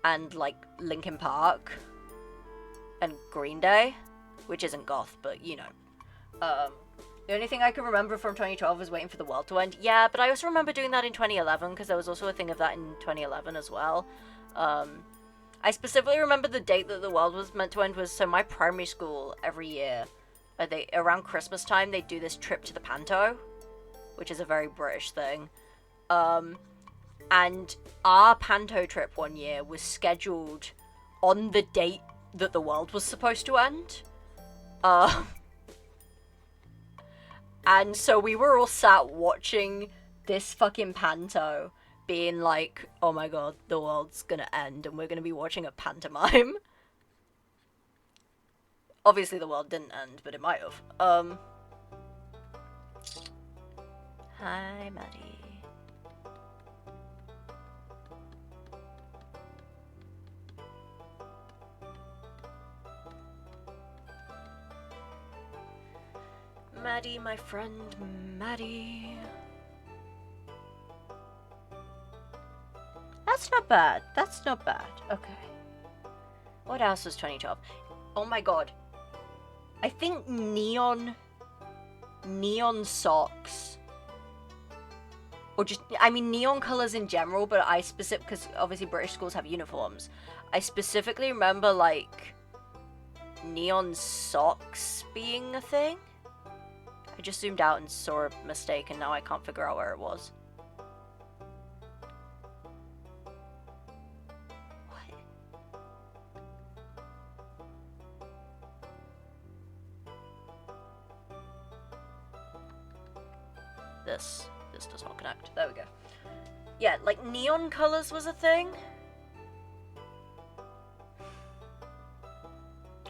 and, like, Linkin Park and Green Day, which isn't goth, but you know. The only thing I can remember from 2012 was waiting for the world to end. Yeah, but I also remember doing that in 2011, because there was also a thing of that in 2011 as well. I specifically remember the date that the world was meant to end was, so my primary school, every year, around Christmas time, they do this trip to the Panto, which is a very British thing. And our Panto trip one year was scheduled on the date that the world was supposed to end. And so we were all sat watching this fucking Panto, being like, oh my god, the world's gonna end and we're gonna be watching a pantomime. Obviously the world didn't end, but it might have. Hi, Maddie. Maddie, my friend, Maddie. That's not bad. That's not bad. Okay. What else was 2012? Oh my god. I think neon socks. Or just, I mean, neon colors in general, but because obviously British schools have uniforms. I specifically remember, like, neon socks being a thing. I just zoomed out and saw a mistake, and now I can't figure out where it was. What? This does not connect. There we go. Yeah, like, neon colors was a thing.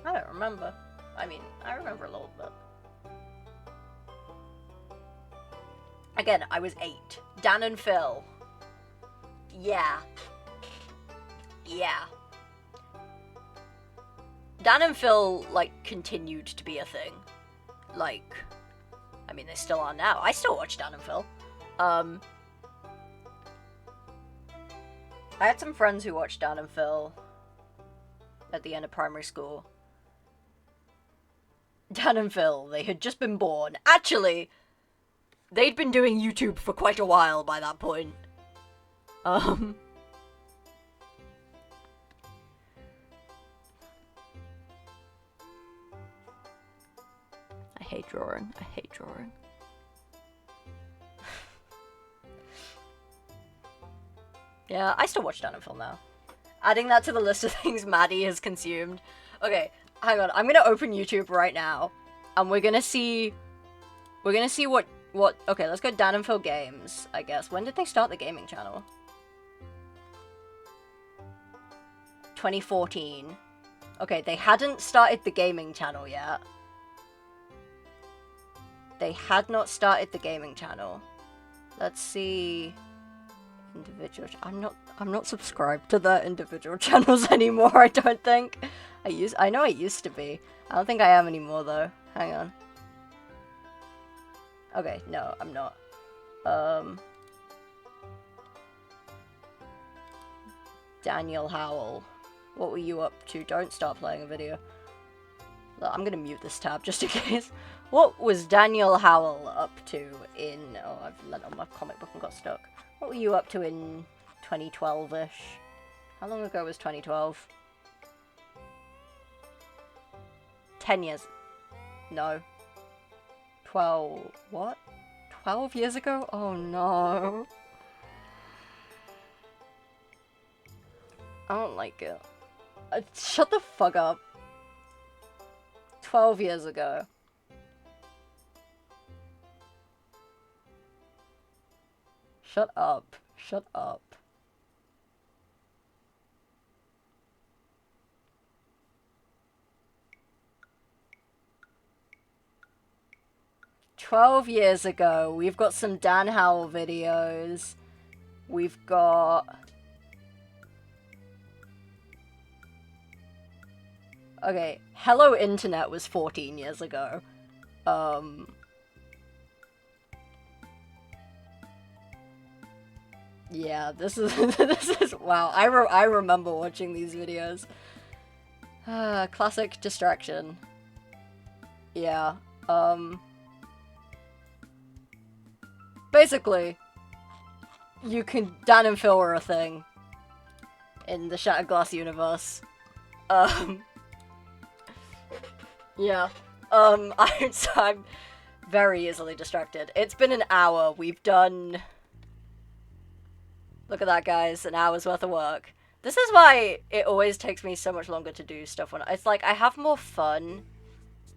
I don't remember. I mean, I remember a little bit. Again, I was 8. Dan and Phil. Yeah. Yeah. Dan and Phil, like, continued to be a thing. Like, I mean, they still are now. I still watch Dan and Phil. I had some friends who watched Dan and Phil at the end of primary school. Dan and Phil, they had just been born. Actually, they'd been doing YouTube for quite a while by that point. I hate drawing. I hate drawing. Yeah, I still watch Dan and Phil now. Adding that to the list of things Maddie has consumed. Okay, hang on. I'm gonna open YouTube right now, and we're gonna see what. Okay, let's go Dan and Phil Games, I guess. When did they start the gaming channel? 2014. Okay, they hadn't started the gaming channel yet. They had not started the gaming channel. Let's see. Individual. I'm not subscribed to their individual channels anymore, I don't think. I know I used to be. I don't think I am anymore though. Hang on. Okay, no, I'm not. Daniel Howell. What were you up to? Don't start playing a video. I'm gonna mute this tab just in case. What was Daniel Howell up to in... Oh, I've let on my comic book and got stuck. What were you up to in 2012-ish? How long ago was 2012? 10 years. No. 12... What? 12 years ago? Oh no. I don't like it. Shut the fuck up. 12 years ago. Shut up. Shut up. "12 years ago, we've got some Dan Howell videos. We've got... Okay, Hello Internet was 14 years ago. Yeah, this is wow. I remember watching these videos. Classic distraction. Yeah. basically, you can... Dan and Phil were a thing in the Shattered Glass universe. Yeah. I'm very easily distracted. It's been an hour. We've done... Look at that, guys. An hour's worth of work. This is why it always takes me so much longer to do stuff when... It's like, I have more fun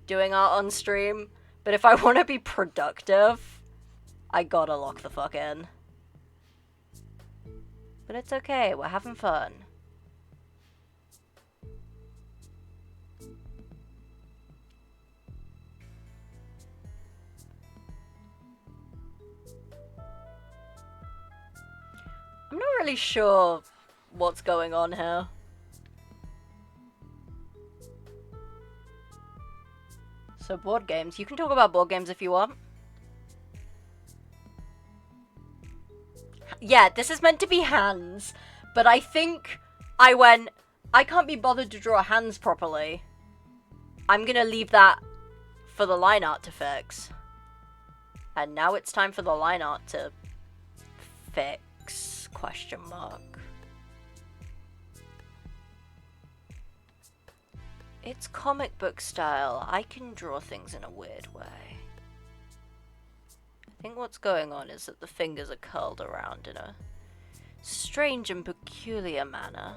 doing art on stream, but if I want to be productive, I gotta lock the fuck in. But it's okay. We're having fun. I'm not really sure what's going on here. So board games. You can talk about board games if you want. Yeah, this is meant to be hands, but I think I went, I can't be bothered to draw hands properly. I'm gonna leave that for the line art to fix. And now it's time for the line art to fix, question mark. It's comic book style. I can draw things in a weird way. I think what's going on is that the fingers are curled around in a strange and peculiar manner.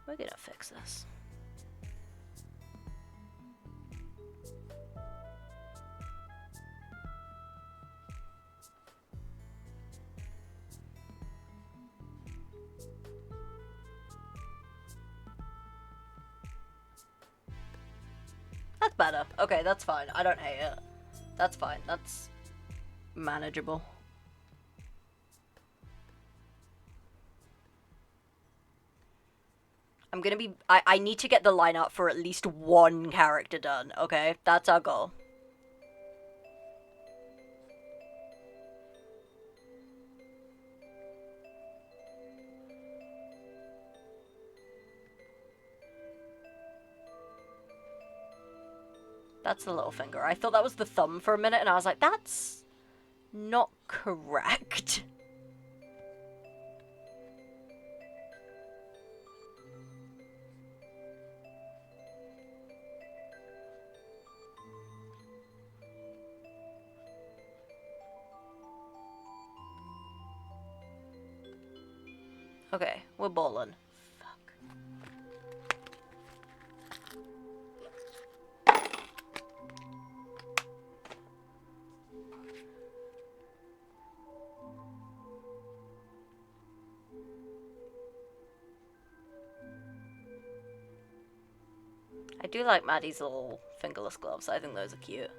We're gonna fix this. That's better. Okay, that's fine. I don't hate it. That's fine. That's manageable. I'm gonna be... I need to get the line art for at least one character done, okay? That's our goal. That's the little finger. I thought that was the thumb for a minute, and I was like, that's not correct. Okay, we're ballin'. Fuck. I do like Maddie's little fingerless gloves. I think those are cute.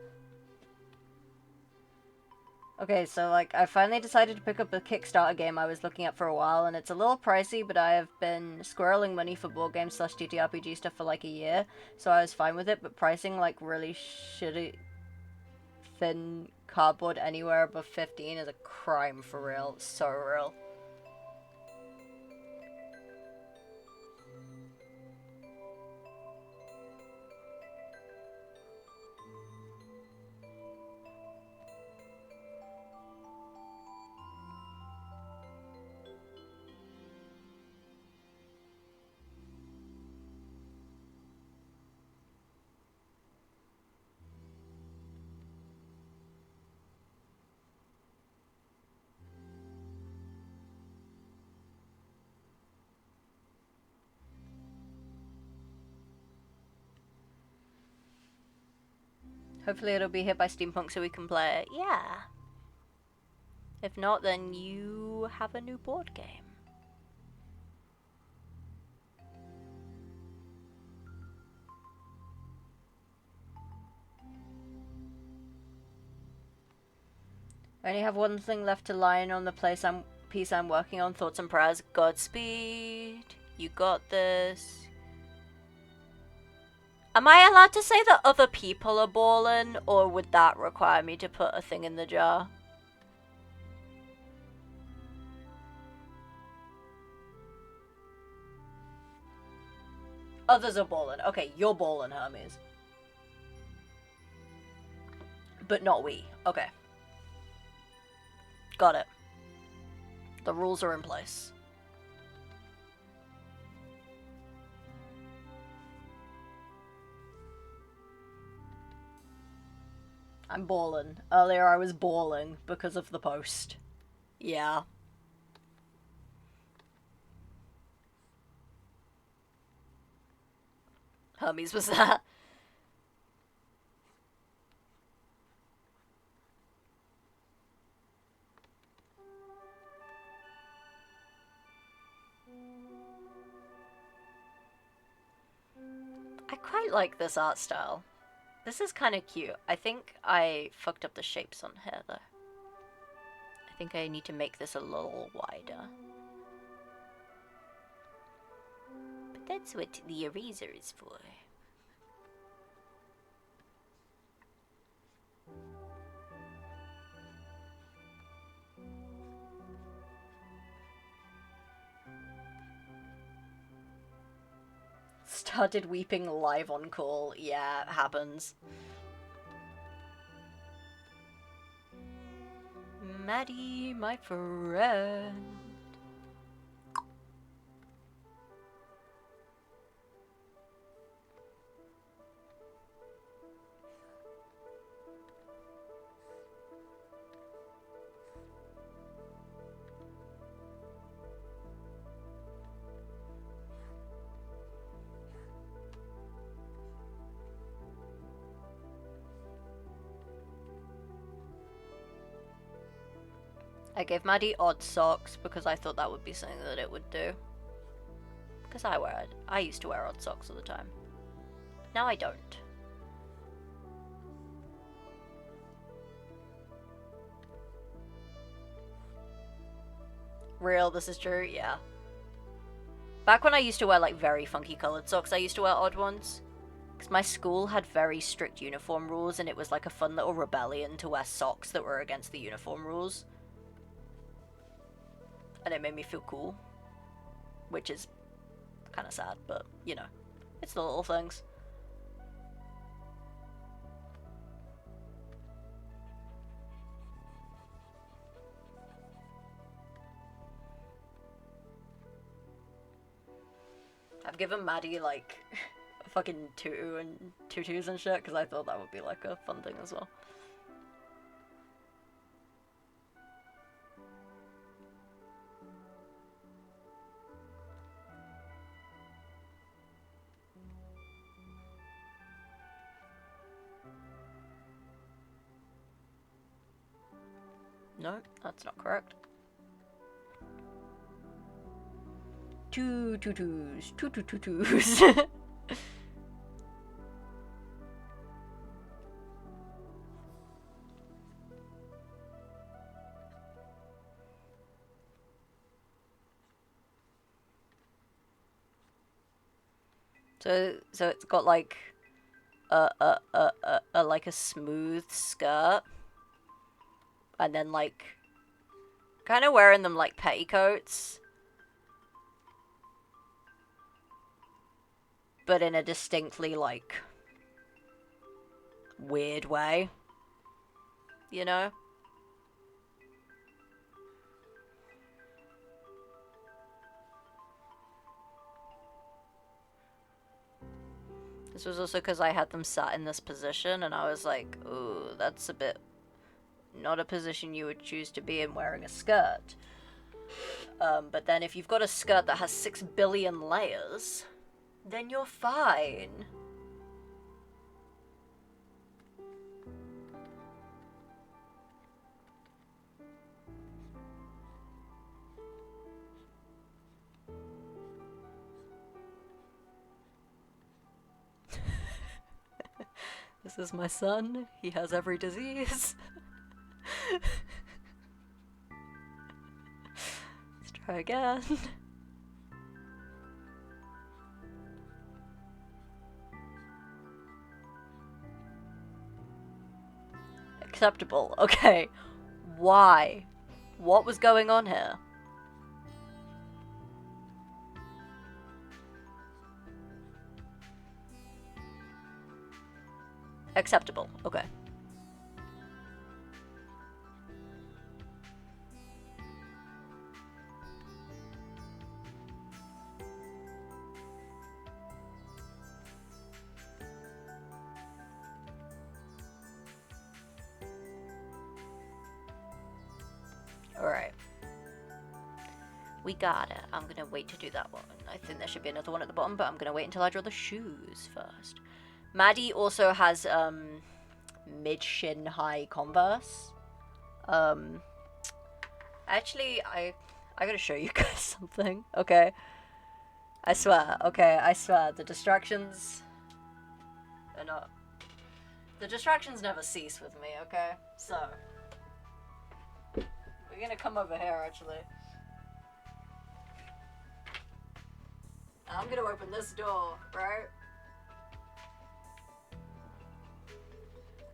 Okay, so, like, I finally decided to pick up a Kickstarter game I was looking at for a while, and it's a little pricey, but I have been squirreling money for board games / TTRPG stuff for, like, a year, so I was fine with it, but pricing, like, really shitty thin cardboard anywhere above 15 is a crime for real. It's so real. Hopefully it'll be hit by Steampunk so we can play it. Yeah. If not, then you have a new board game. I only have one thing left to line on the piece I'm working on. Thoughts and prayers. Godspeed. You got this. Am I allowed to say that other people are ballin', or would that require me to put a thing in the jar? Others are balling. Okay, you're balling, Hermes. But not we. Okay. Got it. The rules are in place. I'm balling. Earlier I was balling because of the post. Yeah. Hermes was that. I quite like this art style. This is kind of cute. I think I fucked up the shapes on here, though. I think I need to make this a little wider. But that's what the eraser is for. Started weeping live on call. Yeah, it happens. Maddie, my friend. I gave Maddie odd socks because I thought that would be something that it would do. Because I used to wear odd socks all the time. Now I don't. Real, this is true, yeah. Back when I used to wear like very funky coloured socks, I used to wear odd ones. Because my school had very strict uniform rules and it was like a fun little rebellion to wear socks that were against the uniform rules. And it made me feel cool. Which is kind of sad, but, you know, it's the little things. I've given Maddie, like, a fucking tutu and tutus and shit, because I thought that would be, like, a fun thing as well. No, that's not correct. Two tutus. Two tutus. So it's got like like a smooth skirt, and then like kind of wearing them like petticoats, but in a distinctly like weird way, you know? This was also because I had them sat in this position, and I was like, ooh, that's a bit not a position you would choose to be in wearing a skirt. But then if you've got a skirt that has 6 billion layers, then you're fine. This is my son. He has every disease. Let's try again. Acceptable. Okay. Why? What was going on here? Acceptable. Okay. Alright. We got it. I'm gonna wait to do that one. I think there should be another one at the bottom, but I'm gonna wait until I draw the shoes first. Maddie also has, mid-shin high Converse. Actually, I gotta show you guys something, okay? I swear, okay, I swear, the distractions are not... The distractions never cease with me, okay? So... We're gonna come over here, actually. I'm gonna open this door, right?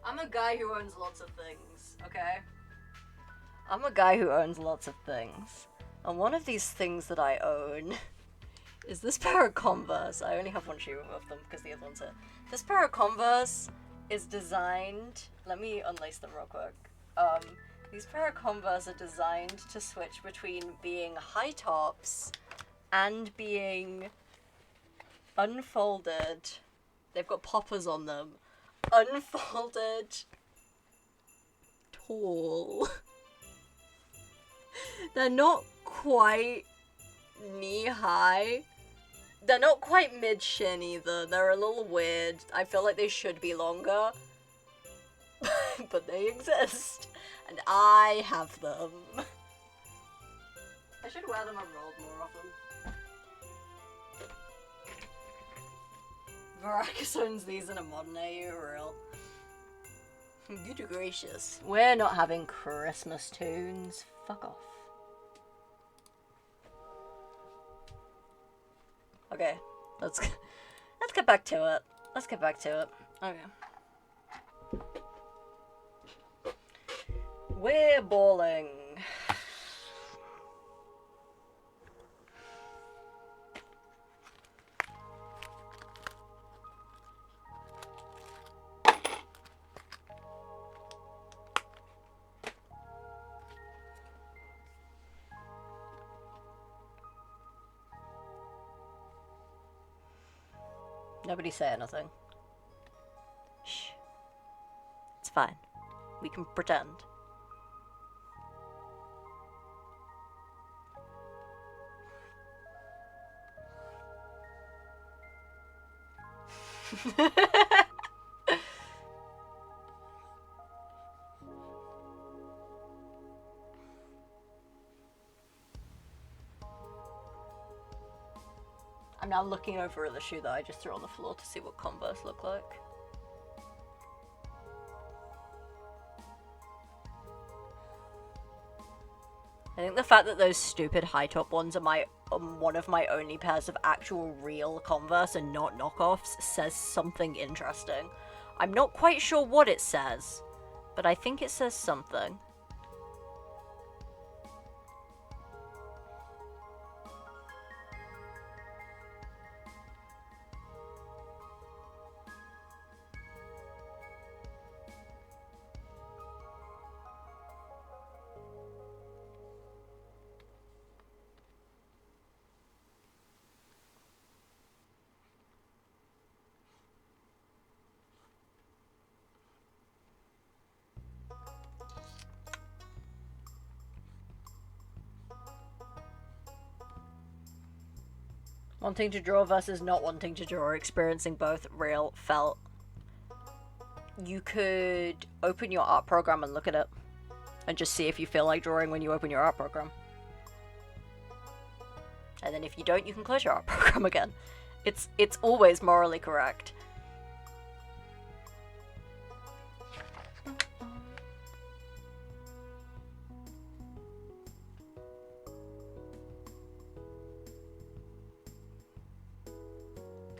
I'm a guy who owns lots of things, okay? I'm a guy who owns lots of things. And one of these things that I own is this pair of Converse. I only have one shoe of them because the other one's here. This pair of Converse is designed... Let me unlace them real quick. These pair of Converse are designed to switch between being high tops and being unfolded. They've got poppers on them. Unfolded. Tall. They're not quite knee-high. They're not quite mid-shin either. They're a little weird. I feel like they should be longer. But they exist. And I have them. I should wear them unrolled more often. Varacus owns these in a modern AU, real. Good gracious. We're not having Christmas tunes. Fuck off. Okay, let's get back to it. Let's get back to it. Okay. We're balling. Nobody say anything. Shh. It's fine. We can pretend. I'm now looking over at the shoe that I just threw on the floor to see what Converse look like. I think the fact that those stupid high top ones are one of my only pairs of actual real Converse and not knockoffs says something interesting. I'm not quite sure what it says, but I think it says something. Wanting to draw versus not wanting to draw, experiencing both, real, felt. You could open your art program and look at it. And just see if you feel like drawing when you open your art program. And then if you don't, you can close your art program again. It's always morally correct.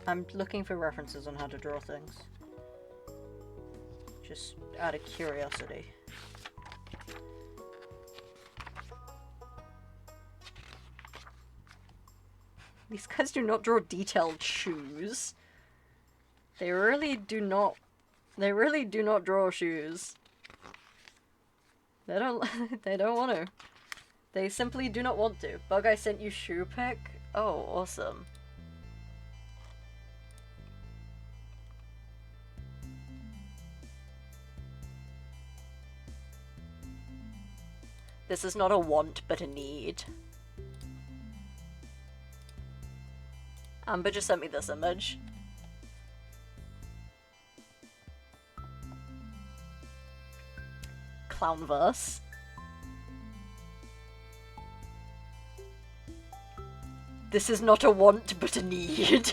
I'm looking for references on how to draw things. Just out of curiosity. These guys do not draw detailed shoes. They really do not They really do not draw shoes. They don't they don't want to. They simply do not want to. Bug, I sent you shoe pic? Oh, awesome. This is not a want, but a need. Amber just sent me this image. Clownverse. This is not a want, but a need.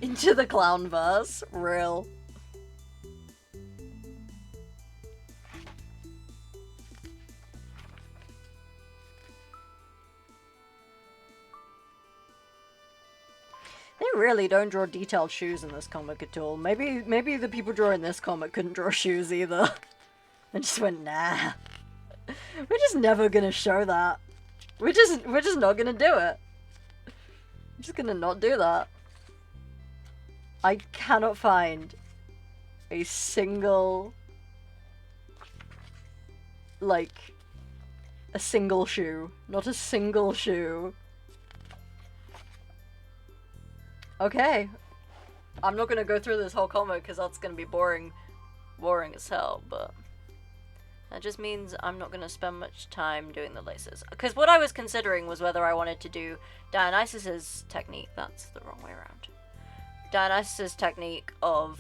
Into the clownverse. Real. They really don't draw detailed shoes in this comic at all. Maybe the people drawing this comic couldn't draw shoes either. And just went, nah. We're just never gonna show that. We're just not gonna do it. We're just gonna not do that. I cannot find a single, like, a single shoe. Not a single shoe. Okay. I'm not gonna go through this whole comic because that's gonna be boring as hell, but that just means I'm not gonna spend much time doing the laces. Because what I was considering was whether I wanted to do Dionysus's technique. That's the wrong way around. Dionysus's technique of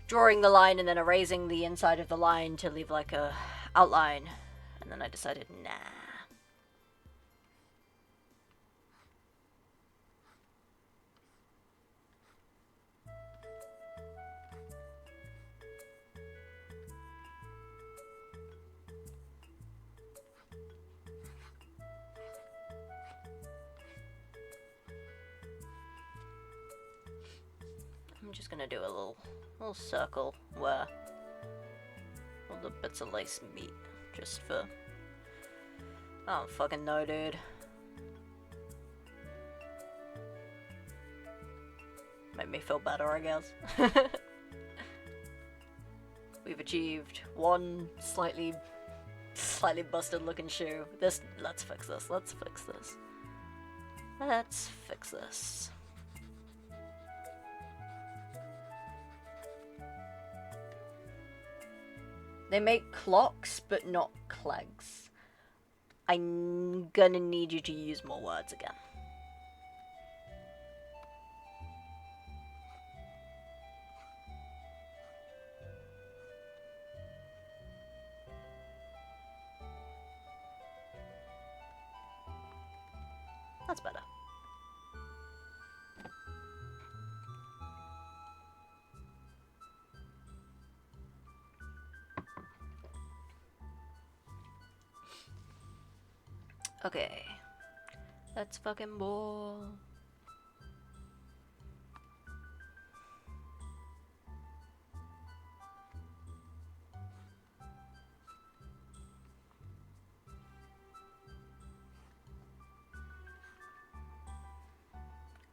drawing the line and then erasing the inside of the line to leave like a outline, and then I decided nah. I'm just gonna do a little circle where all the bits of lace meet, just for... I don't fucking know, dude. Make me feel better, I guess. We've achieved one slightly busted looking shoe. Let's fix this. Let's fix this. Let's fix this. They make clocks, but not clegs. I'm gonna need you to use more words again. That's better. Okay, let's fucking ball.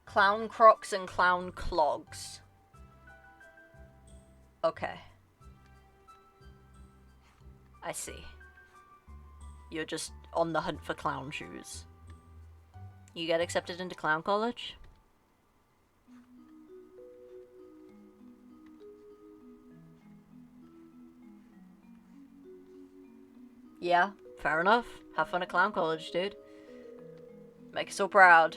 Clown crocs and clown clogs. Okay. I see. You're just on the hunt for clown shoes. You get accepted into clown college? Yeah, fair enough. Have fun at clown college, dude. Make us all proud.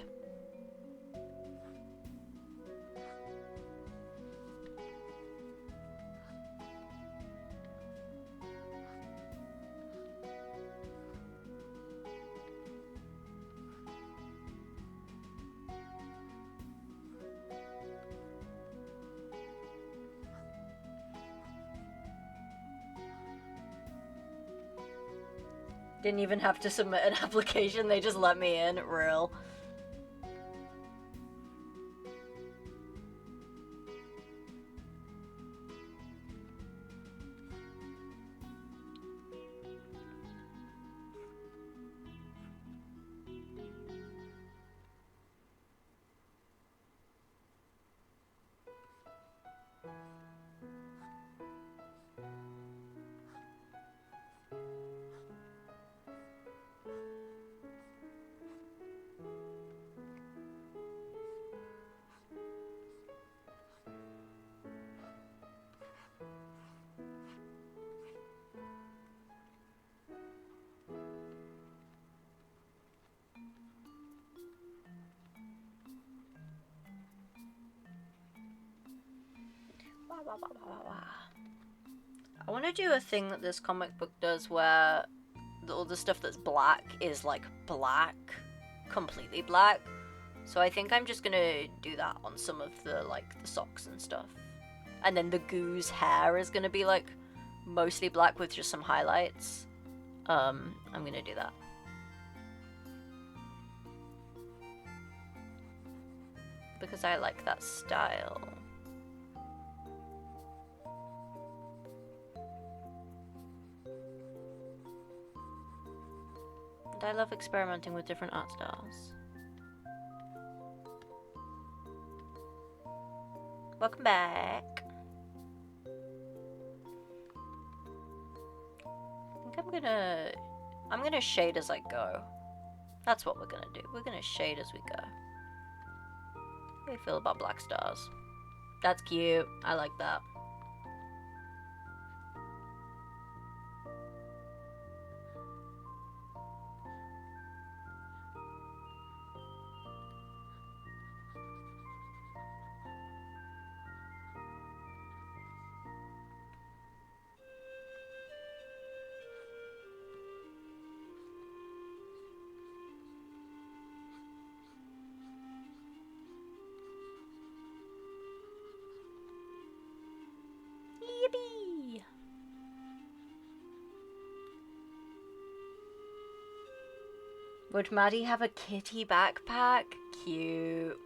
Didn't even have to submit an application, they just let me in. Real. I want to do a thing that this comic book does where all the stuff that's black is like black, completely black. So I think I'm just gonna do that on some of the like the socks and stuff. And then the Goo's hair is gonna be like mostly black with just some highlights. I'm gonna do that. Because I like that style. And I love experimenting with different art styles. Welcome back. I think I'm gonna shade as I go. That's what we're gonna do. We're gonna shade as we go. How do you feel about black stars? That's cute. I like that. Yippee! Would Maddie have a kitty backpack? Cute.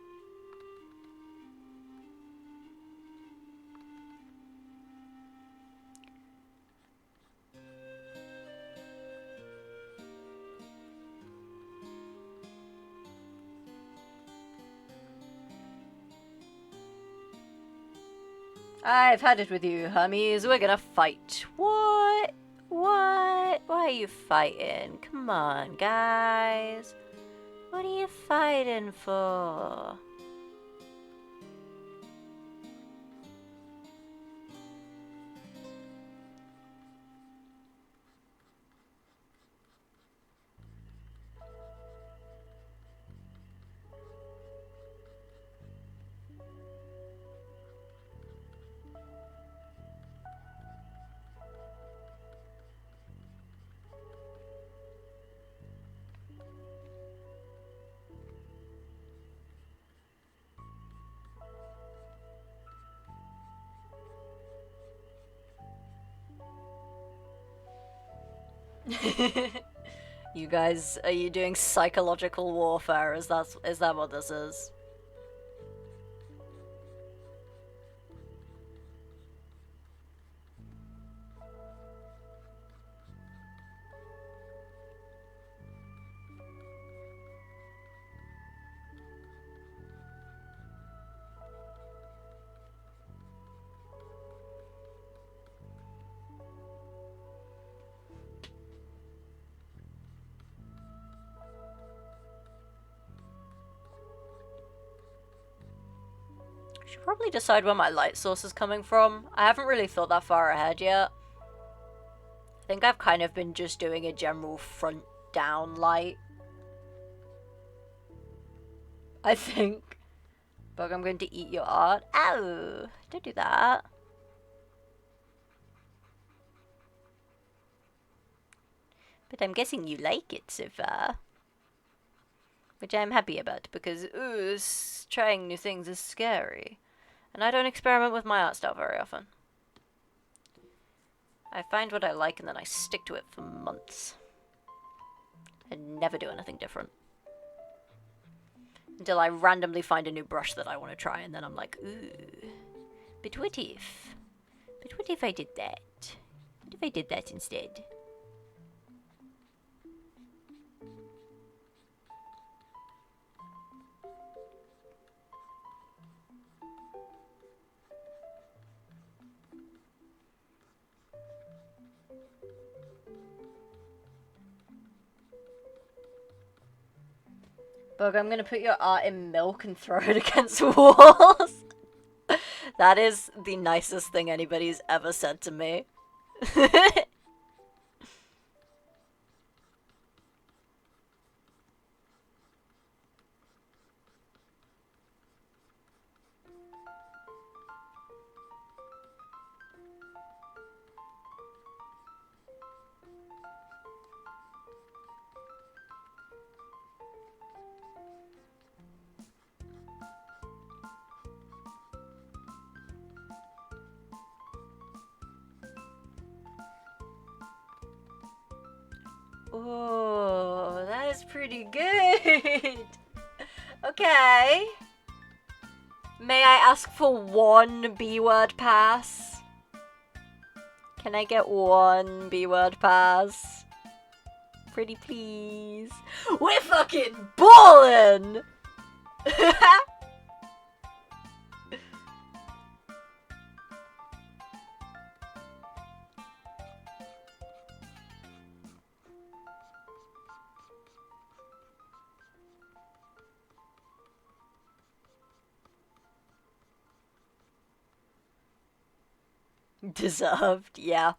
I've had it with you, hummies. We're gonna fight. What? What? Why are you fighting? Come on, guys. What are you fighting for? You guys, are you doing psychological warfare? Is that what this is? Should probably decide where my light source is coming from. I haven't really thought that far ahead yet. I think I've kind of been just doing a general front down light. I think. But I'm going to eat your art. Ow! Don't do that. But I'm guessing you like it so far. Which I'm happy about, because, trying new things is scary. And I don't experiment with my art style very often. I find what I like and then I stick to it for months. And never do anything different. Until I randomly find a new brush that I want to try, and then I'm like, ooh. But what if? But what if I did that? What if I did that instead? Bug, I'm gonna put your art in milk and throw it against walls. That is the nicest thing anybody's ever said to me. Oh, that is pretty good. Okay. May I ask for one B-word pass? Can I get one B-word pass? Pretty please. We're fucking ballin'! Deserved, yeah.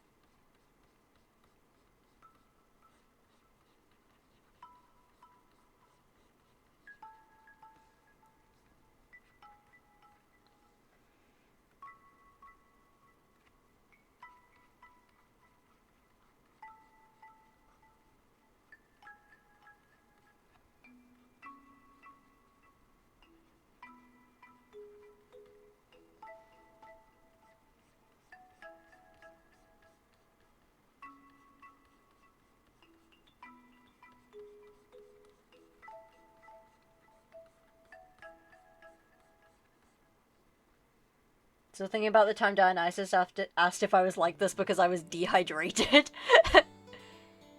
So thinking about the time Dionysus asked if I was like this because I was dehydrated.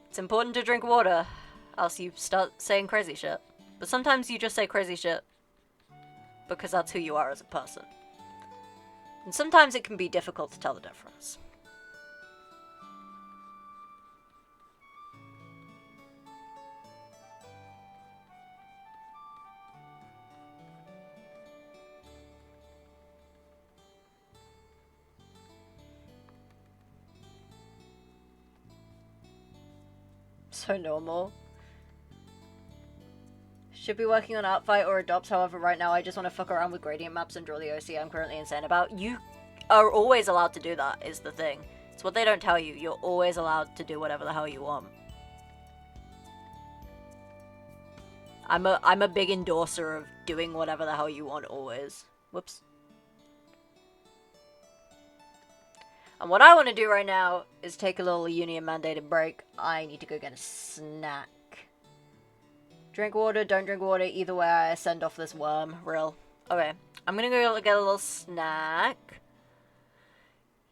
It's important to drink water, else you start saying crazy shit. But sometimes you just say crazy shit because that's who you are as a person. And sometimes it can be difficult to tell the difference. So normal. Should be working on ARTFIGHT or Adopts, however right now I just want to fuck around with gradient maps and draw the OC I'm currently insane about. You are always allowed to do that, is the thing. It's what they don't tell you. You're always allowed to do whatever the hell you want. I'm a big endorser of doing whatever the hell you want always. Whoops. And what I want to do right now is take a little union mandated break. I need to go get a snack. Drink water, don't drink water, either way I send off this worm. Real. Okay, I'm gonna go get a little snack.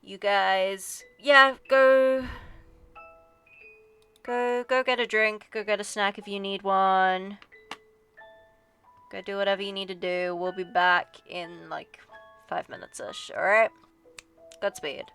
You guys, yeah, go get a drink, go get a snack if you need one. Go do whatever you need to do. We'll be back in like 5 minutes-ish, alright? Godspeed.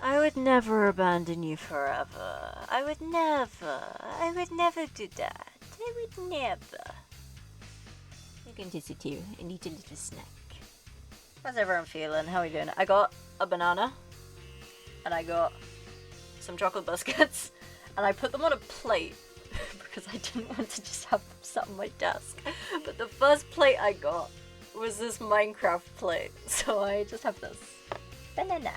I would never abandon you forever. I would never do that. I would never. You can just sit here and eat a little snack. How's everyone feeling? How are we doing? I got a banana, and I got some chocolate biscuits, and I put them on a plate because I didn't want to just have them sat on my desk. But the first plate I got was this Minecraft plate, so I just have this banana.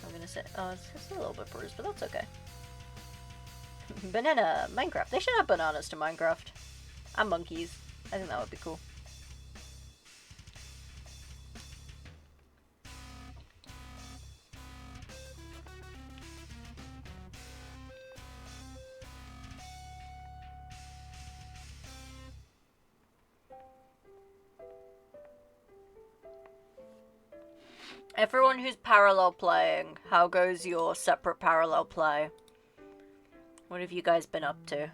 I'm gonna say, oh, it's just a little bit bruised, but that's okay. Banana, Minecraft. They should have bananas to Minecraft. And monkeys. I think that would be cool. Everyone who's parallel playing, how goes your separate parallel play? What have you guys been up to?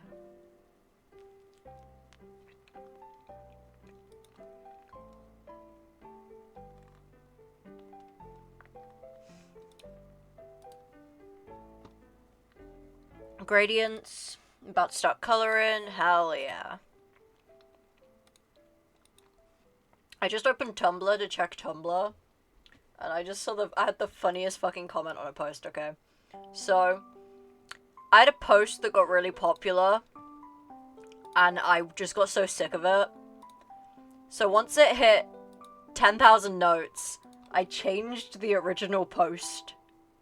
Gradients, about to start coloring, hell yeah. I just opened Tumblr to check Tumblr. And I just saw I had the funniest fucking comment on a post, okay? So, I had a post that got really popular, and I just got so sick of it. So once it hit 10,000 notes, I changed the original post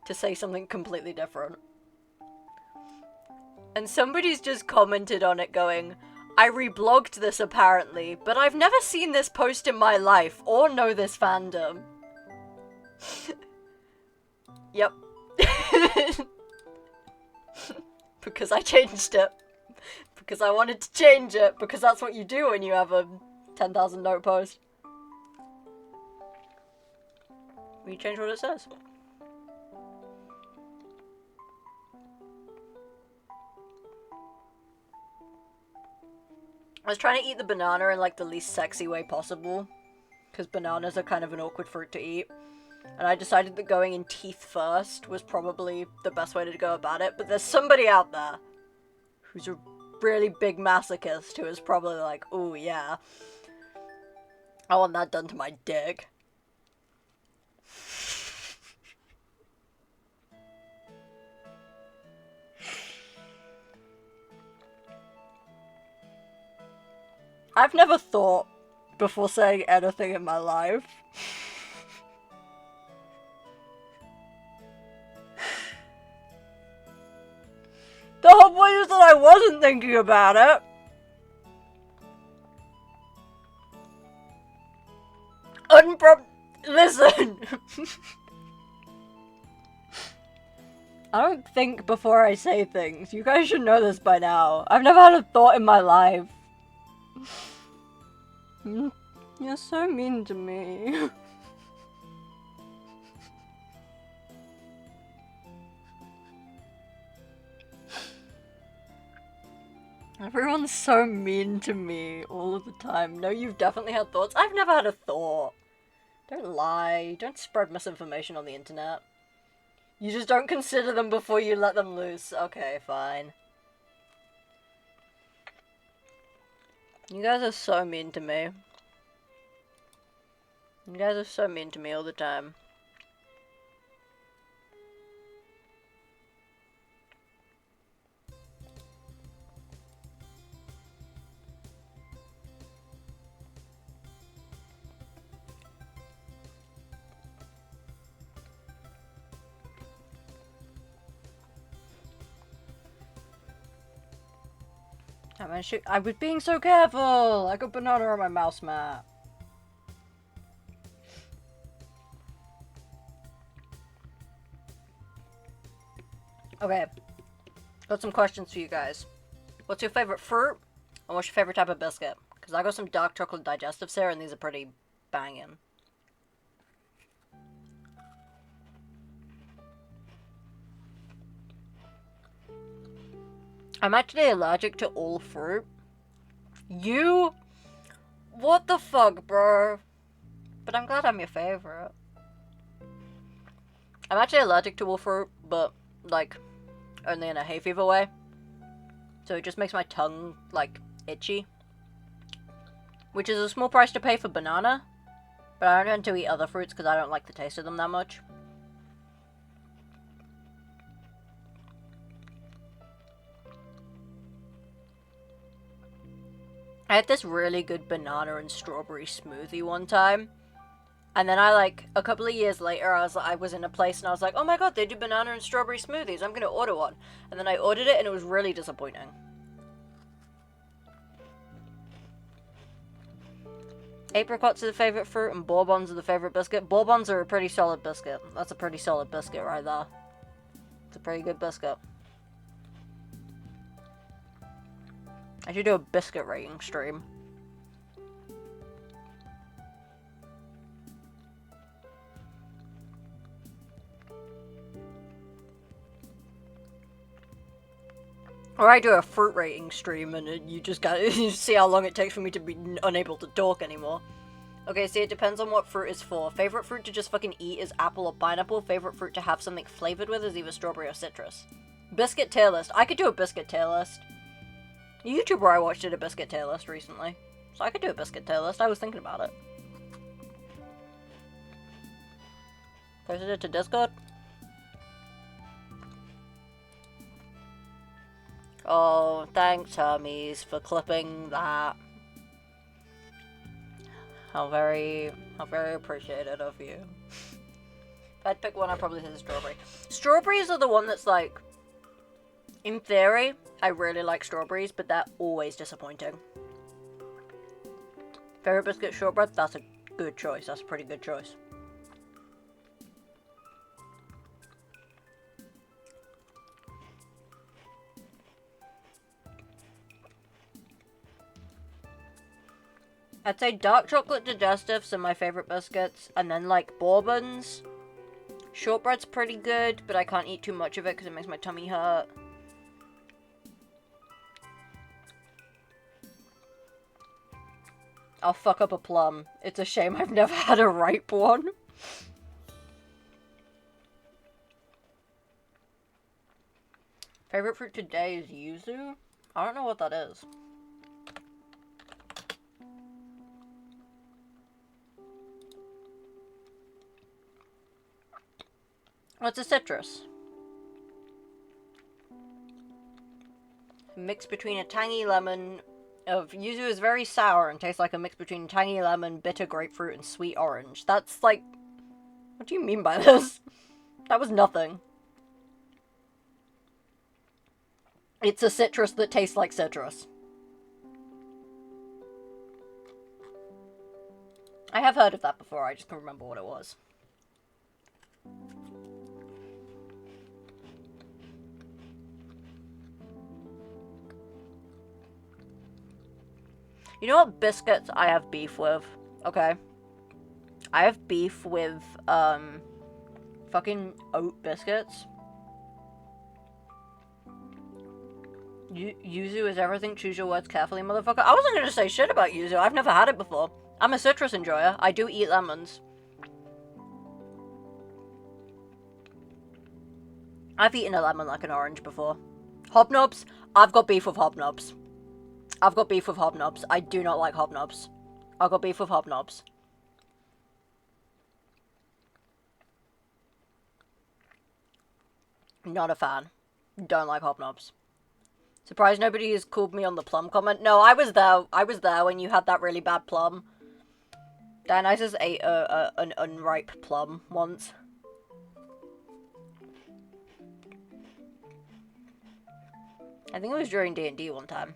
to say something completely different. And somebody's just commented on it going, I reblogged this apparently, but I've never seen this post in my life, or know this fandom. Yep. Because I changed it. Because I wanted to change it. Because that's what you do when you have a 10,000 note post. You change what it says. I was trying to eat the banana in like the least sexy way possible. Because bananas are kind of an awkward fruit to eat. And I decided that going in teeth first was probably the best way to go about it. But there's somebody out there who's a really big masochist who is probably like, oh yeah, I want that done to my dick. I've never thought before saying anything in my life. The whole point is that I wasn't thinking about it. Listen. I don't think before I say things. You guys should know this by now. I've never had a thought in my life. You're so mean to me. Everyone's so mean to me all of the time. No, you've definitely had thoughts. I've never had a thought. Don't lie. Don't spread misinformation on the internet. You just don't consider them before you let them loose. Okay, fine. You guys are so mean to me. You guys are so mean to me all the time. I was being so careful! I got banana on my mouse mat. Okay. Got some questions for you guys. What's your favorite fruit? And what's your favorite type of biscuit? Because I got some dark chocolate digestives here, and these are pretty banging. I'm actually allergic to all fruit. You? What the fuck, bro? But I'm glad I'm your favorite. I'm actually allergic to all fruit, but, like, only in a hay fever way. So it just makes my tongue, like, itchy. Which is a small price to pay for banana. But I don't tend to eat other fruits because I don't like the taste of them that much. I had this really good banana and strawberry smoothie one time. And then a couple of years later, I was in a place and I was like, oh my god, they do banana and strawberry smoothies. I'm gonna order one. And then I ordered it and it was really disappointing. Apricots are the favorite fruit and bourbons are the favorite biscuit. Bourbons are a pretty solid biscuit. That's a pretty solid biscuit right there. It's a pretty good biscuit. I should do a biscuit rating stream. Or I do a fruit rating stream and you just gotta see how long it takes for me to be unable to talk anymore. Okay, see, it depends on what fruit is for. Favorite fruit to just fucking eat is apple or pineapple. Favorite fruit to have something flavored with is either strawberry or citrus. Biscuit tier list. I could do a biscuit tier list. A YouTuber I watched did a biscuit tier list recently. So I could do a biscuit tier list. I was thinking about it. Posted it to Discord. Oh, thanks, Hermes, for clipping that. How very appreciated of you. If I'd pick one, I'd probably say the strawberry. Strawberries are the one that's like, in theory, I really like strawberries, but they're always disappointing. Favorite biscuit shortbread? That's a good choice. That's a pretty good choice. I'd say dark chocolate digestives are my favorite biscuits, and then like bourbons. Shortbread's pretty good, but I can't eat too much of it because it makes my tummy hurt. I'll fuck up a plum. It's a shame I've never had a ripe one. Favorite fruit today is yuzu? I don't know what that is. What's a citrus? A mix between a tangy lemon of yuzu is very sour and tastes like a mix between tangy lemon, bitter grapefruit, and sweet orange. That's like... What do you mean by this? That was nothing. It's a citrus that tastes like citrus. I have heard of that before, I just can't remember what it was. You know what biscuits I have beef with? Okay. I have beef with, fucking oat biscuits. Yuzu is everything, choose your words carefully, motherfucker. I wasn't gonna say shit about yuzu, I've never had it before. I'm a citrus enjoyer, I do eat lemons. I've eaten a lemon like an orange before. Hobnobs? I've got beef with hobnobs. I've got beef with hobnobs. I do not like hobnobs. I've got beef with hobnobs. Not a fan. Don't like hobnobs. Surprised nobody has called me on the plum comment. No, I was there. I was there when you had that really bad plum. Dionysus ate an unripe plum once. I think it was during D&D one time.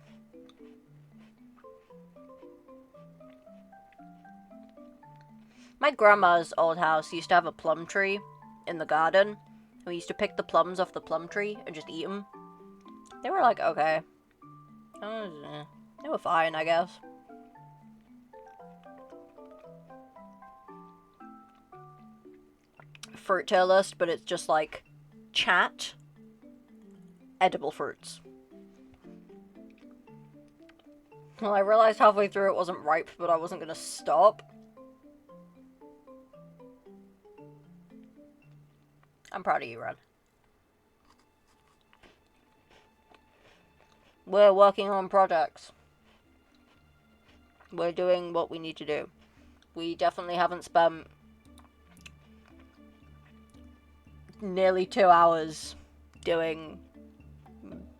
My grandma's old house used to have a plum tree in the garden. We used to pick the plums off the plum tree and just eat them. They were like, okay. They were fine, I guess. Fruit tier list, but it's just like chat, edible fruits. Well, I realized halfway through it wasn't ripe, but I wasn't gonna stop. I'm proud of you, Ren. We're working on projects. We're doing what we need to do. We definitely haven't spent nearly 2 hours doing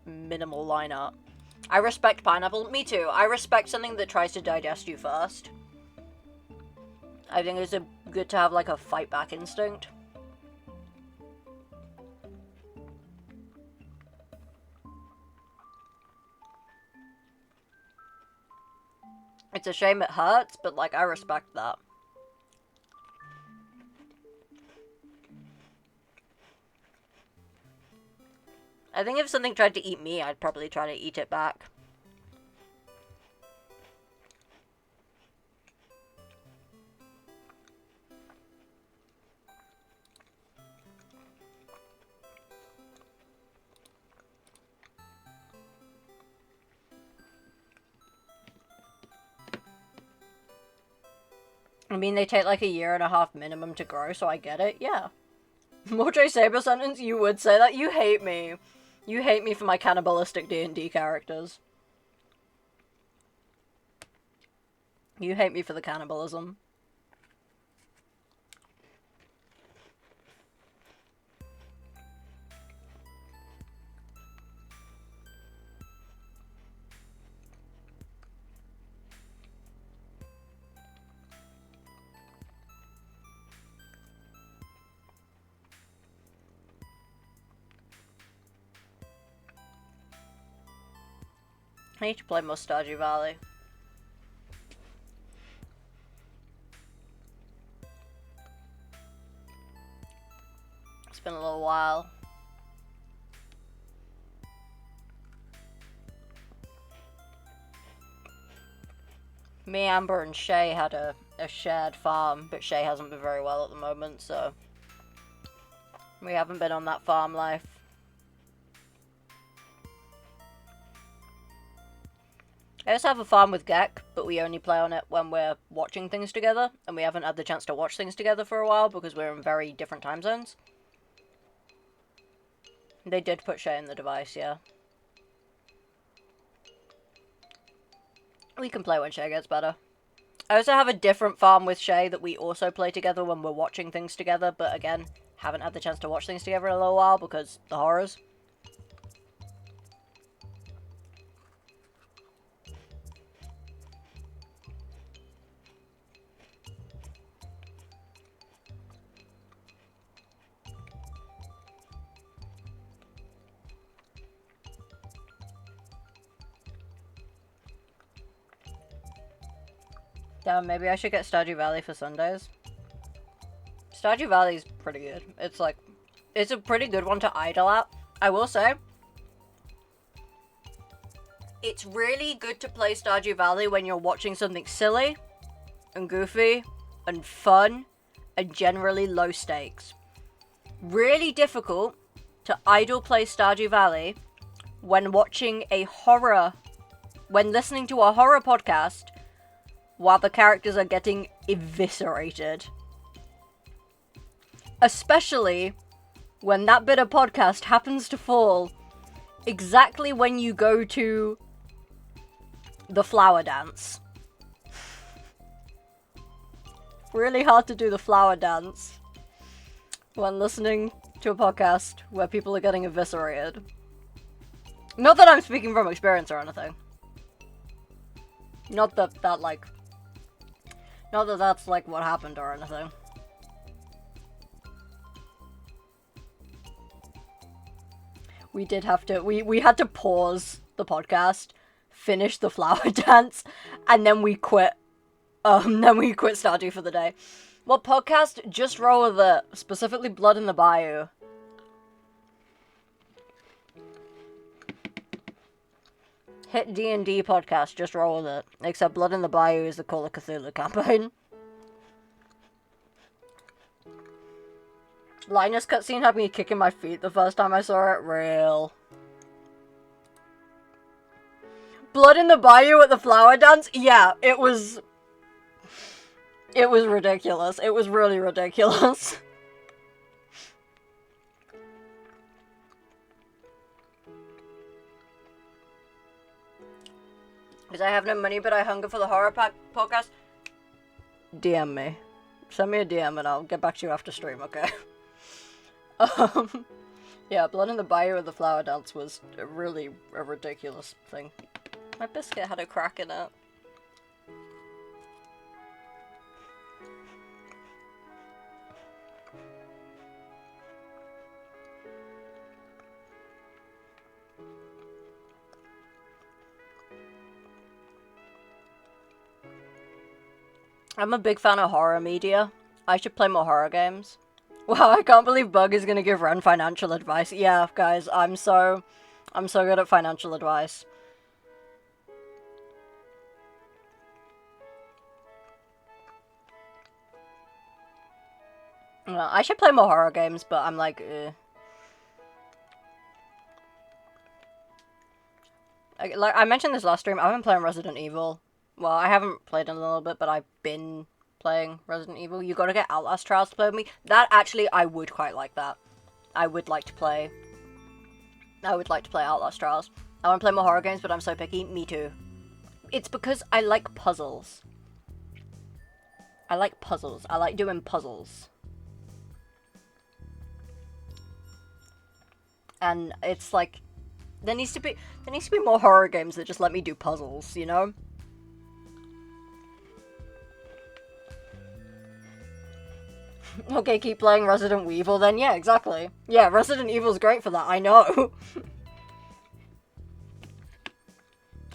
minimal line art. I respect pineapple. Me too. I respect something that tries to digest you first. I think it's good to have like a fight back instinct. It's a shame it hurts, but like I respect that. I think if something tried to eat me, I'd probably try to eat it back. I mean, they take like 1.5 years minimum to grow, so I get it, yeah. Mojo Saber sentence, you would say that? You hate me. You hate me for my cannibalistic D&D characters. You hate me for the cannibalism. I need to play more Stardew Valley. It's been a little while. Me, Amber, and Shay had a shared farm, but Shay hasn't been very well at the moment, so we haven't been on that farm life. I also have a farm with Gek, but we only play on it when we're watching things together, and we haven't had the chance to watch things together for a while because we're in very different time zones. They did put Shay in the device, yeah. We can play when Shay gets better. I also have a different farm with Shay that we also play together when we're watching things together, but again, haven't had the chance to watch things together in a little while because the horrors. Damn, maybe I should get Stardew Valley for Sundays. Stardew Valley's pretty good. It's like, it's a pretty good one to idle at. I will say, it's really good to play Stardew Valley when you're watching something silly and goofy and fun and generally low stakes. Really difficult to idle play Stardew Valley when watching a horror, when listening to a horror podcast while the characters are getting eviscerated. Especially when that bit of podcast happens to fall exactly when you go to the flower dance. Really hard to do the flower dance when listening to a podcast where people are getting eviscerated. Not that I'm speaking from experience or anything. Not that that's like what happened or anything. We did have to, we had to pause the podcast, finish the flower dance, and then we quit. Then we quit Stardew for the day. What podcast? Just roll with it. Specifically Blood in the Bayou. Hit D&D podcast, just roll with it. Except Blood in the Bayou is the Call of Cthulhu campaign. Linus cutscene had me kicking my feet the first time I saw it. Real. Blood in the Bayou at the flower dance? Yeah, it was ridiculous. It was really ridiculous. Because I have no money, but I hunger for the horror podcast. DM me. Send me a DM and I'll get back to you after stream, okay? Yeah, Blood in the Bayou of the flower dance was really a ridiculous thing. My biscuit had a crack in it. I'm a big fan of horror media. I should play more horror games. Wow, I can't believe Bug is gonna give Ren financial advice. Yeah, guys, I'm so good at financial advice. Well, I should play more horror games, but I'm like, like I mentioned this last stream, I've been playing Resident Evil. Well, I haven't played in a little bit, but I've been playing Resident Evil. You gotta get Outlast Trials to play with me. That, actually, I would quite like that. I would like to play Outlast Trials. I want to play more horror games, but I'm so picky. Me too. It's because I like puzzles. I like puzzles. I like doing puzzles. And it's like, there needs to be more horror games that just let me do puzzles, you know? Okay, keep playing Resident Evil then. Yeah, exactly. Yeah, Resident Evil's great for that, I know.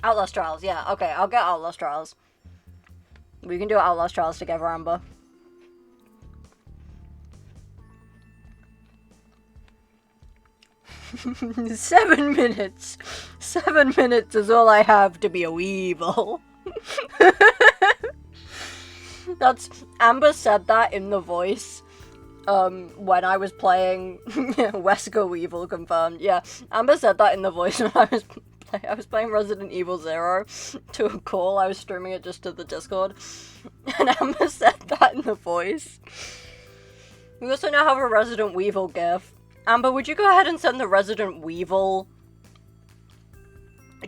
Outlast Trials, yeah. Okay, I'll get Outlast Trials. We can do Outlast Trials together, Amber. Seven minutes. 7 minutes is all I have to be a weevil. That's, Amber said that in the voice, when I was playing, Wesker Weevil confirmed, yeah, Amber said that in the voice when I was playing Resident Evil 0 to a call. I was streaming it just to the Discord, and Amber said that in the voice. We also now have a Resident Weevil gif. Amber, would you go ahead and send the Resident Weevil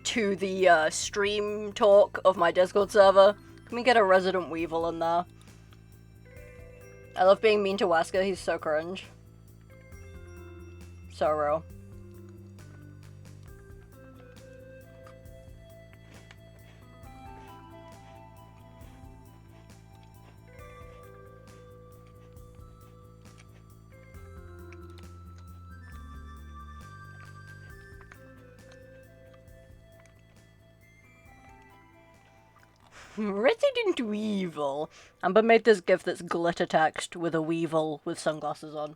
to the, stream talk of my Discord server? Can we get a Resident Weevil in there? I love being mean to Wesker, he's so cringe. So real. Resident Weevil. Amber made this gif that's glitter text with a weevil with sunglasses on.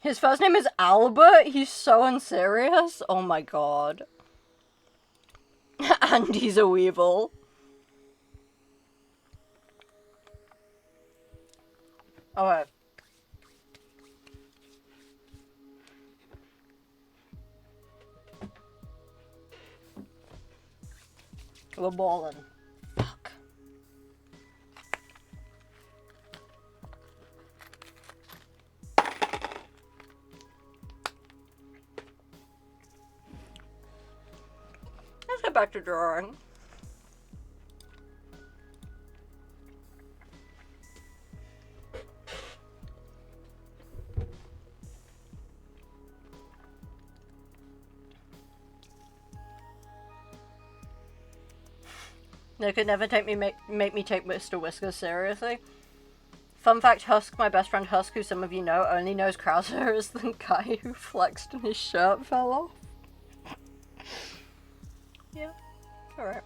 His first name is Albert? He's so unserious? Oh my god. And he's a weevil. Okay. We're balling. Fuck. get back to drawing. They could never make me take Mr. Whiskers seriously. Fun fact, Husk, my best friend Husk, who some of you know, only knows Krauser as the guy who flexed and his shirt fell off. Yeah, alright.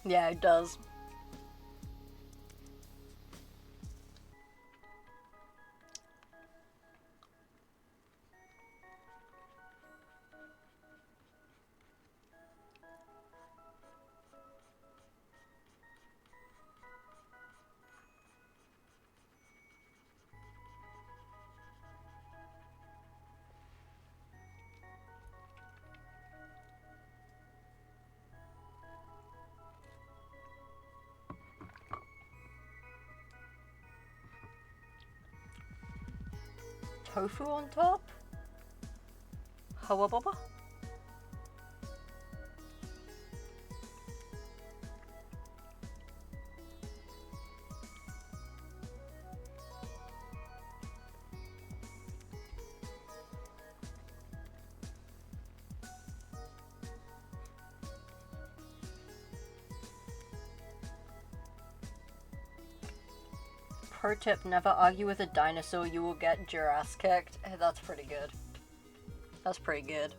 Yeah, it does. Tofu on top? Hawababa? Pro tip, never argue with a dinosaur, you will get your ass kicked. That's pretty good. That's pretty good.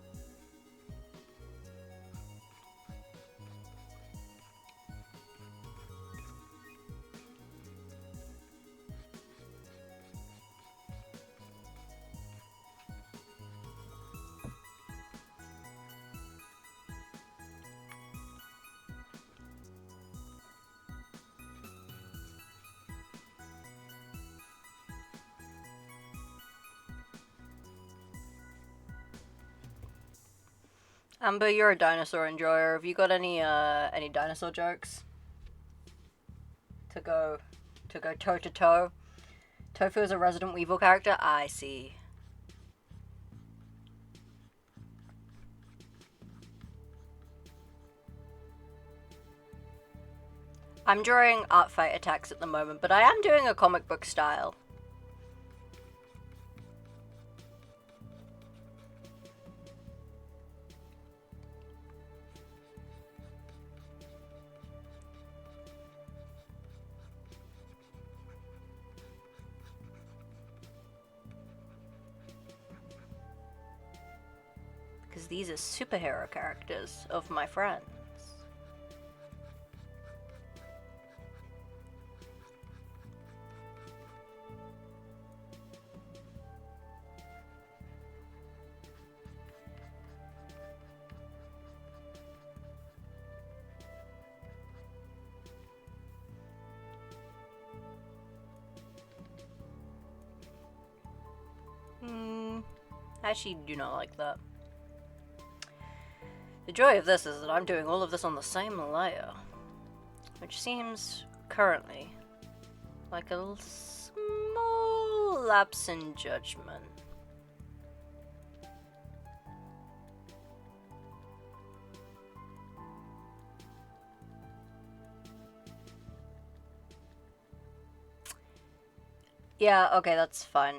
Amber, you're a dinosaur enjoyer. Have you got any dinosaur jokes? To go toe to toe? Tofu is a Resident Evil character? I see. I'm drawing ARTFIGHT attacks at the moment, but I am doing a comic book style. Because these are superhero characters of my friends. I actually do not like that. The joy of this is that I'm doing all of this on the same layer, which seems currently like a small lapse in judgment. Yeah, okay, that's fine.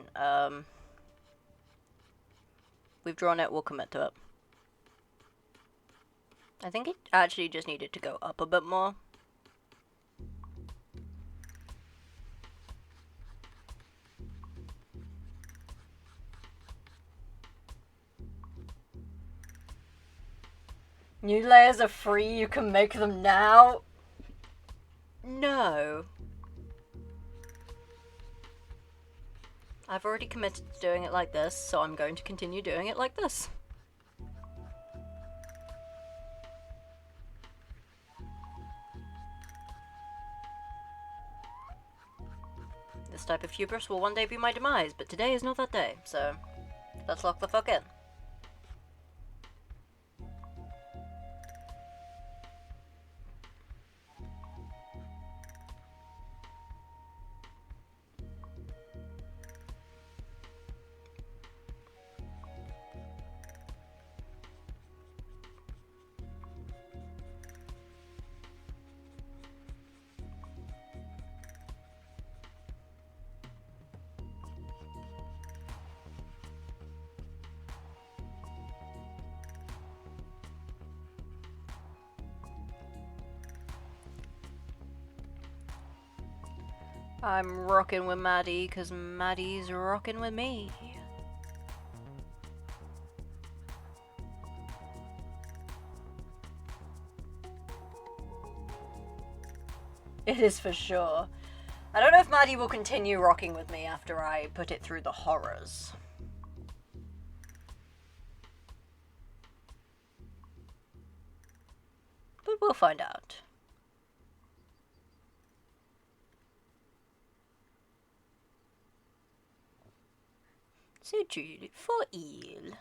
We've drawn it, we'll commit to it. I think it actually just needed to go up a bit more. New layers are free, you can make them now. No. I've already committed to doing it like this, so I'm going to continue doing it like this. This type of hubris will one day be my demise, but today is not that day, so let's lock the fuck in. I'm rocking with Maddie because Maddie's rocking with me. It is for sure. I don't know if Maddie will continue rocking with me after I put it through the horrors. But we'll find out. C'est Jules for eel.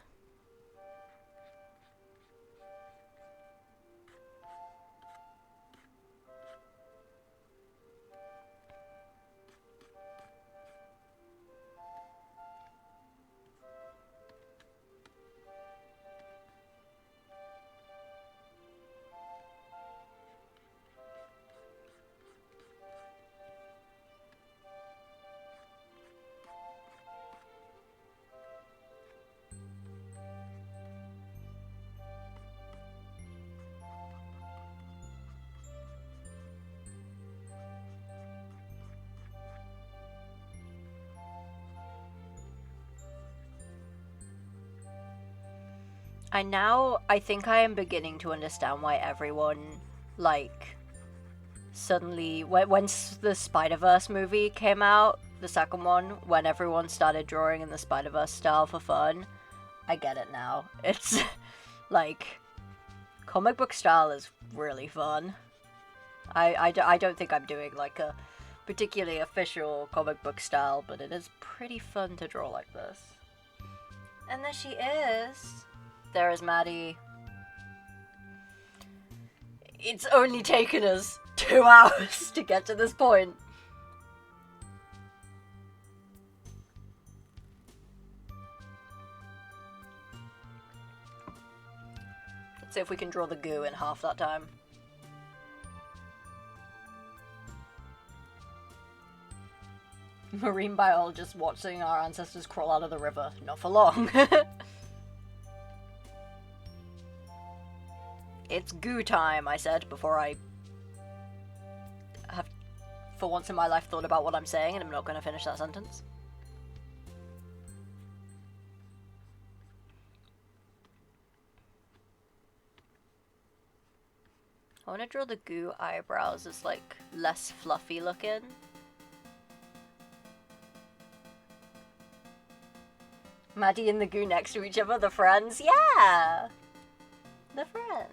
I think I am beginning to understand why everyone, like, suddenly, when the Spider-Verse movie came out, the second one, when everyone started drawing in the Spider-Verse style for fun, I get it now. It's, like, comic book style is really fun. I don't think I'm doing, like, a particularly official comic book style, but it is pretty fun to draw like this. And there she is. There is Maddie. It's only taken us 2 hours to get to this point. Let's see if we can draw the goo in half that time. Marine biologist watching our ancestors crawl out of the river. Not for long. It's goo time, I said, before I have, for once in my life, thought about what I'm saying, and I'm not going to finish that sentence. I want to draw the goo eyebrows as, like, less fluffy looking. Maddie and the goo next to each other, the friends? Yeah! The friends.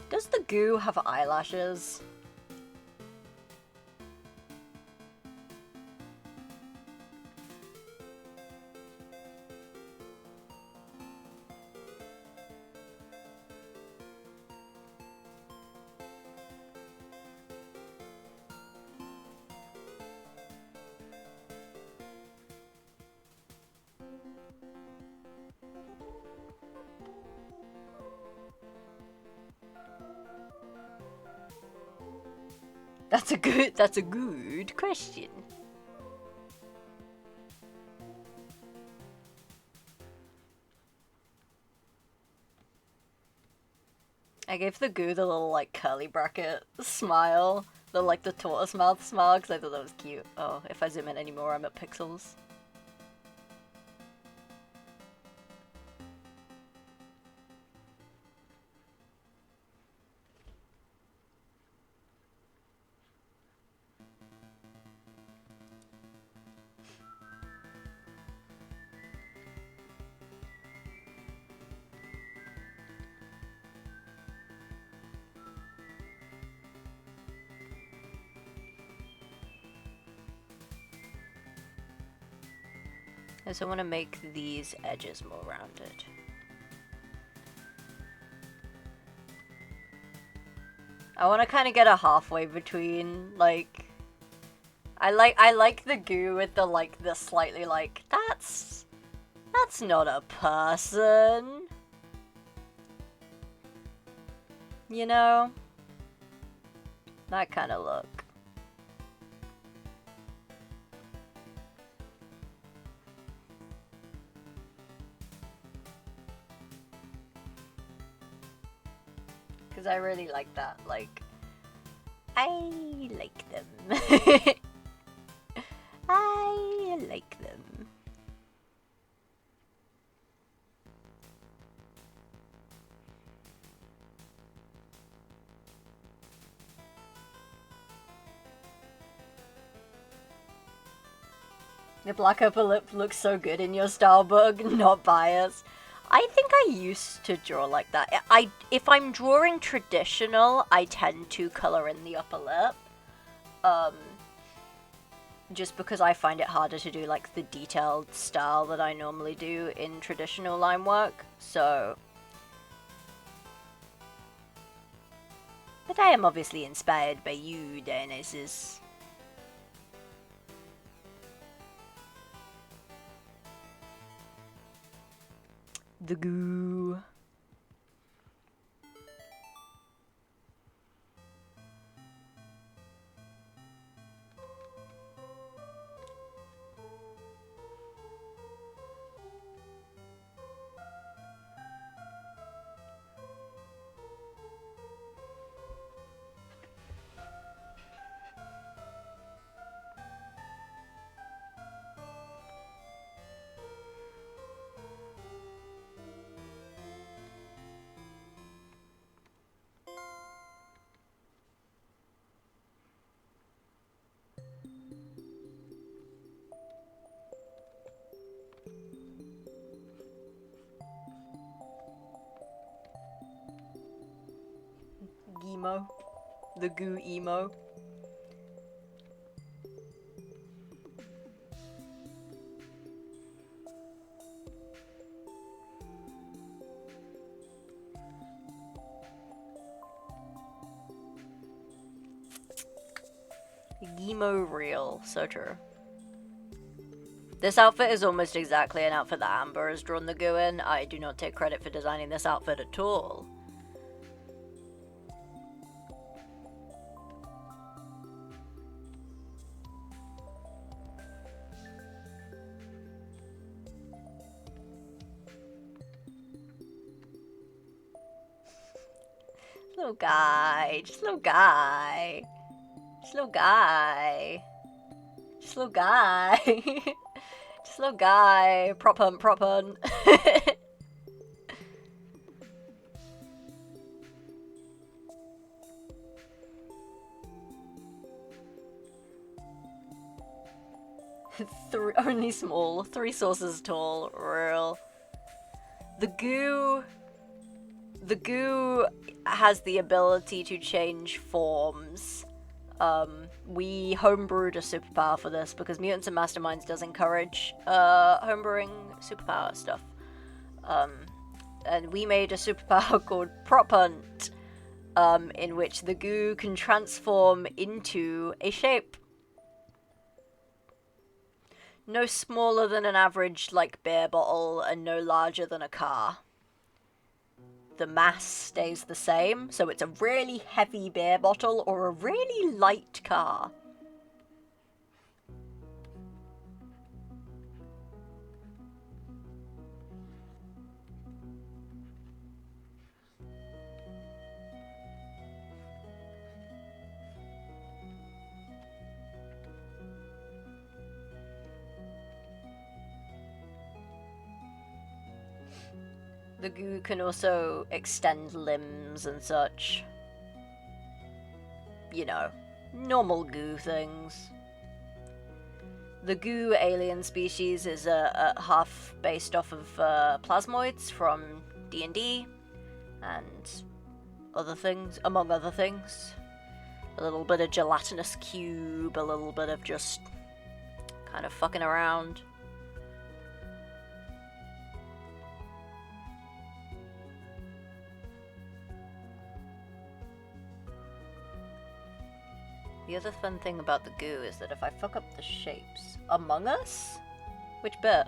Does the goo have eyelashes? That's a good question. I gave the goo the little, like, curly bracket smile. The tortoise mouth smile, because I thought that was cute. Oh, if I zoom in anymore, I'm at pixels. I also want to make these edges more rounded. I want to kind of get a halfway between, like... I like the goo with the like the slightly like that's not a person. You know? That kind of look. Because I really like that. Like, I like them. I like them. The black upper lip looks so good in your style book, not biased. I think I used to draw like that. If I'm drawing traditional, I tend to color in the upper lip. Just because I find it harder to do like the detailed style that I normally do in traditional line work, so... But I am obviously inspired by you, Dionysus. The goo. Emo. The goo emo. Emo real, so true. This outfit is almost exactly an outfit that Amber has drawn the goo in. I do not take credit for designing this outfit at all. Little guy, just little guy. Just little guy. Just little guy. Just little guy. Prop hunt, prop hunt. Only small. 3 sources tall. Real. The goo has the ability to change forms. We homebrewed a superpower for this because Mutants and Masterminds does encourage homebrewing superpower stuff. And we made a superpower called Prop Hunt, in which the goo can transform into a shape. No smaller than an average, like, beer bottle, and no larger than a car. The mass stays the same, so it's a really heavy beer bottle or a really light car. The goo can also extend limbs and such. You know, normal goo things. The goo alien species is a half based off of plasmoids from D&D and other things, among other things. A little bit of gelatinous cube, a little bit of just kind of fucking around. The other fun thing about the goo is that if I fuck up the shapes... Among Us? Which bit?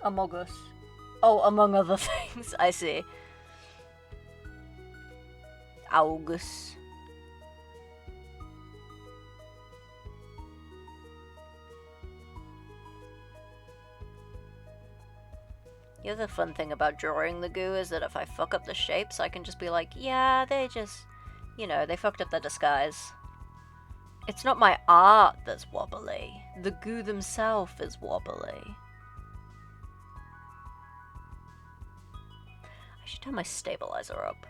Among Us. Oh, among other things. I see. August. The other fun thing about drawing the goo is that if I fuck up the shapes, I can just be like, yeah, they just, you know, they fucked up their disguise. It's not my art that's wobbly. The goo themselves is wobbly. I should turn my stabilizer up.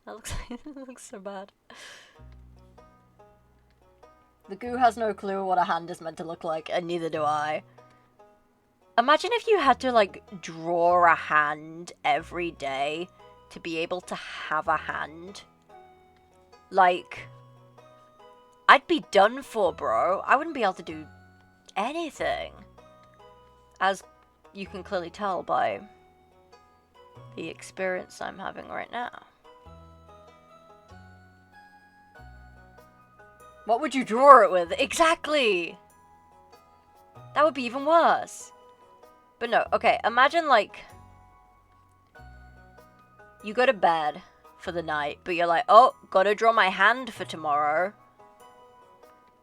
That looks so bad. The goo has no clue what a hand is meant to look like, and neither do I. Imagine if you had to, like, draw a hand every day to be able to have a hand. Like, I'd be done for, bro. I wouldn't be able to do anything. As you can clearly tell by the experience I'm having right now. What would you draw it with? Exactly! That would be even worse. But no, okay, imagine like you go to bed for the night, but you're like, oh, gotta draw my hand for tomorrow.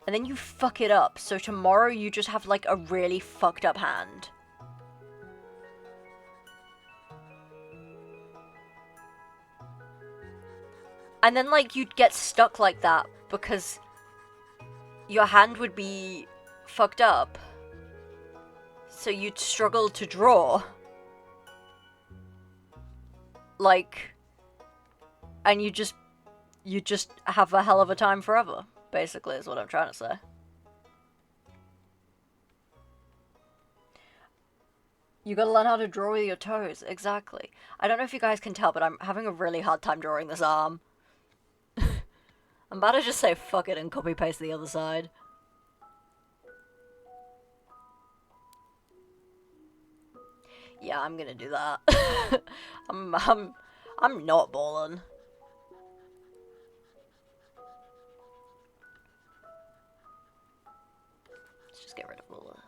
And then you fuck it up, so tomorrow you just have like a really fucked up hand. And then like you'd get stuck like that because your hand would be fucked up. So you'd struggle to draw. Like, and you just have a hell of a time forever, basically, is what I'm trying to say. You gotta learn how to draw with your toes, exactly. I don't know if you guys can tell, but I'm having a really hard time drawing this arm. I'm about to just say fuck it and copy paste the other side. Yeah, I'm gonna do that. I'm not balling. Let's just get rid of all of this.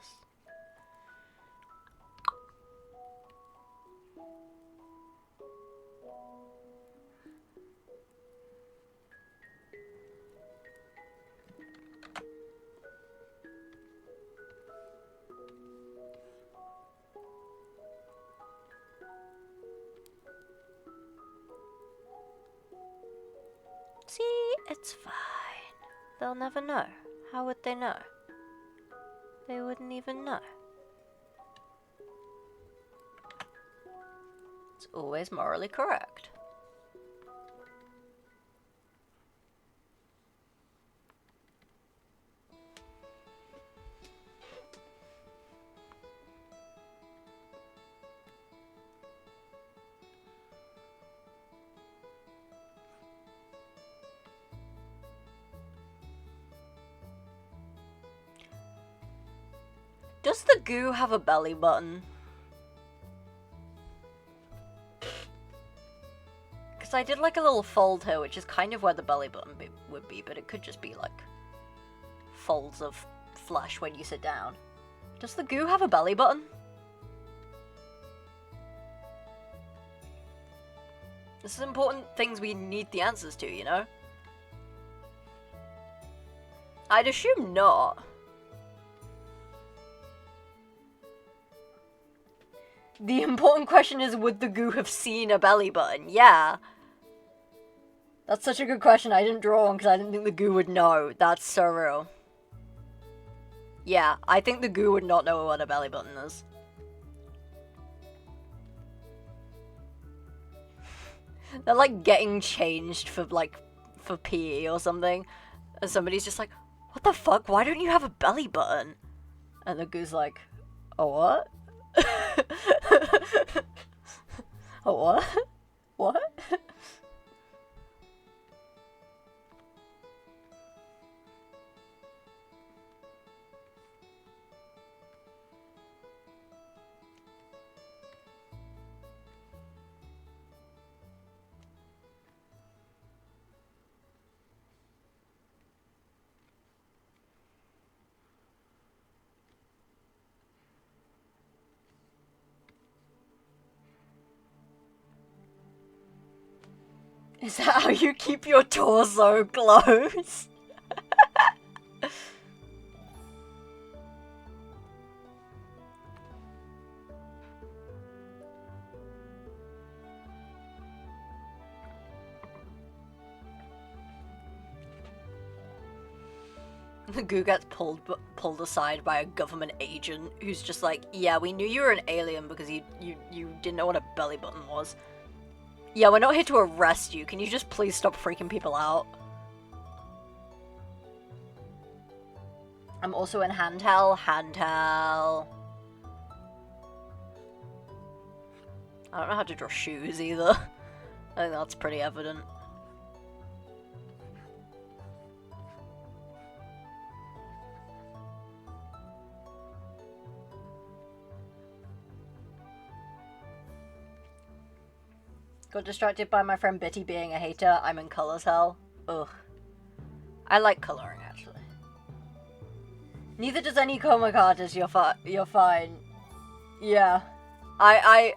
See, it's fine. They'll never know. How would they know? They wouldn't even know. It's always morally correct. Does the goo have a belly button? Because I did like a little fold here, which is kind of where the belly button would be, but it could just be like folds of flesh when you sit down. Does the goo have a belly button? This is important things we need the answers to, you know? I'd assume not. The important question is, would the goo have seen a belly button? Yeah. That's such a good question. I didn't draw one because I didn't think the goo would know. That's so real. Yeah, I think the goo would not know what a belly button is. They're like getting changed for like for PE or something, and somebody's just like, "What the fuck? Why don't you have a belly button?" And the goo's like, "A what? A what? What?" Is that how you keep your torso closed? The goo gets pulled aside by a government agent who's just like, "Yeah, we knew you were an alien because you didn't know what a belly button was. Yeah, we're not here to arrest you. Can you just please stop freaking people out?" I'm also in handheld. I don't know how to draw shoes either. I think that's pretty evident. Got distracted by my friend Bitty being a hater. I'm in colors hell. Ugh. I like coloring, actually. Neither does any comic artist. You're fine. Yeah. I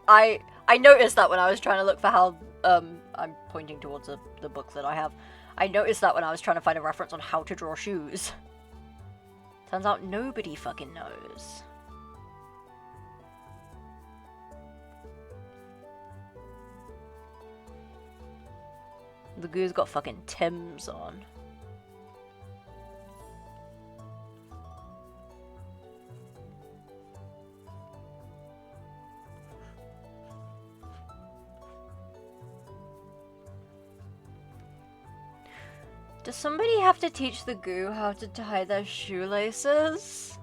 noticed that when I was trying to look for how, I'm pointing towards the book that I have. I noticed that when I was trying to find a reference on how to draw shoes. Turns out nobody fucking knows. The goo's got fucking Timbs on. Does somebody have to teach the goo how to tie their shoelaces?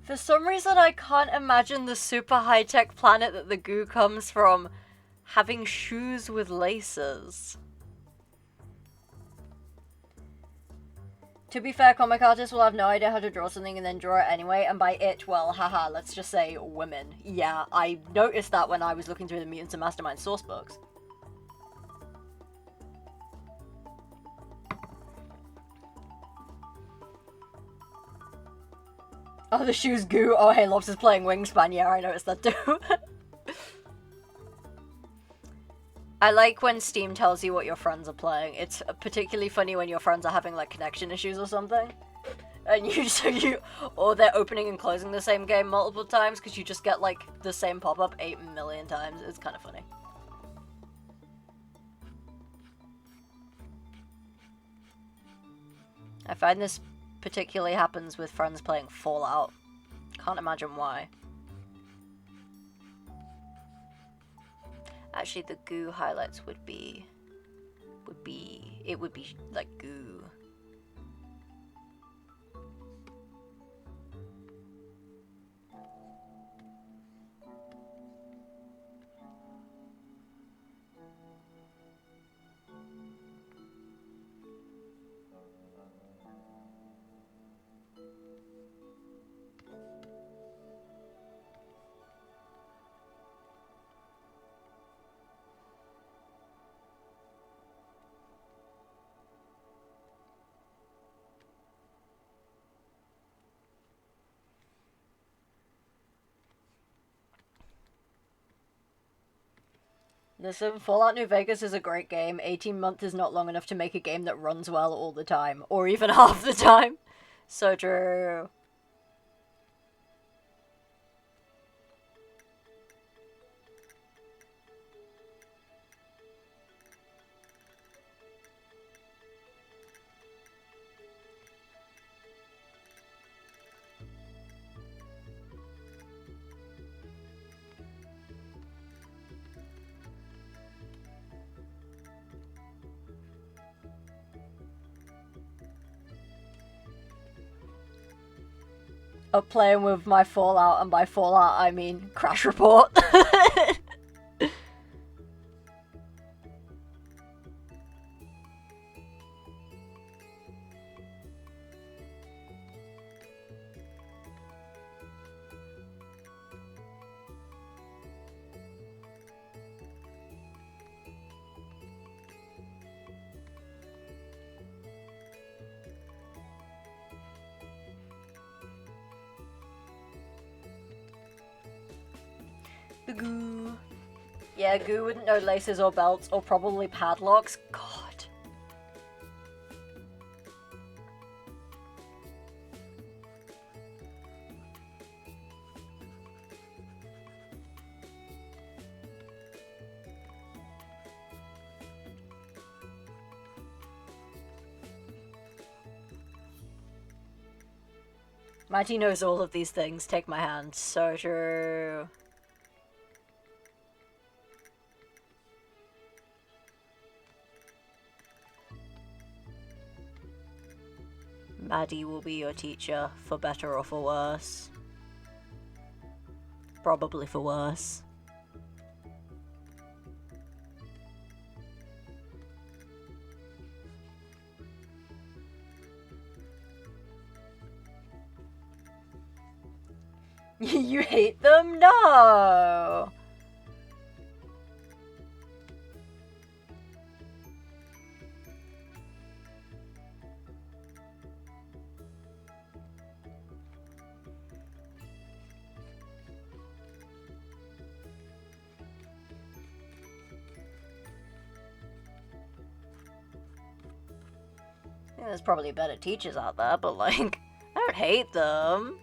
For some reason, I can't imagine the super high-tech planet that the goo comes from having shoes with laces. To be fair, comic artists will have no idea how to draw something and then draw it anyway, and by it, well, haha, let's just say women. Yeah, I noticed that when I was looking through the Mutants and Mastermind sourcebooks. Oh, the shoes goo. Oh, hey, Lobster's playing Wingspan. Yeah, I noticed that too. I like when Steam tells you what your friends are playing. It's particularly funny when your friends are having, like, connection issues or something. And or they're opening and closing the same game multiple times because you just get, like, the same pop-up 8 million times. It's kind of funny. I find this particularly happens with friends playing Fallout. Can't imagine why. Actually, the goo highlights would be like goo. Listen, Fallout New Vegas is a great game. 18 months is not long enough to make a game that runs well all the time. Or even half the time. So true. up playing with my Fallout, and by Fallout I mean Crash Report. The goo. Yeah, goo wouldn't know laces or belts, or probably padlocks. God. Mighty knows all of these things. Take my hand. So true. Maddie will be your teacher, for better or for worse. Probably for worse. You hate them? No! Yeah, there's probably better teachers out there, but like, I don't hate them.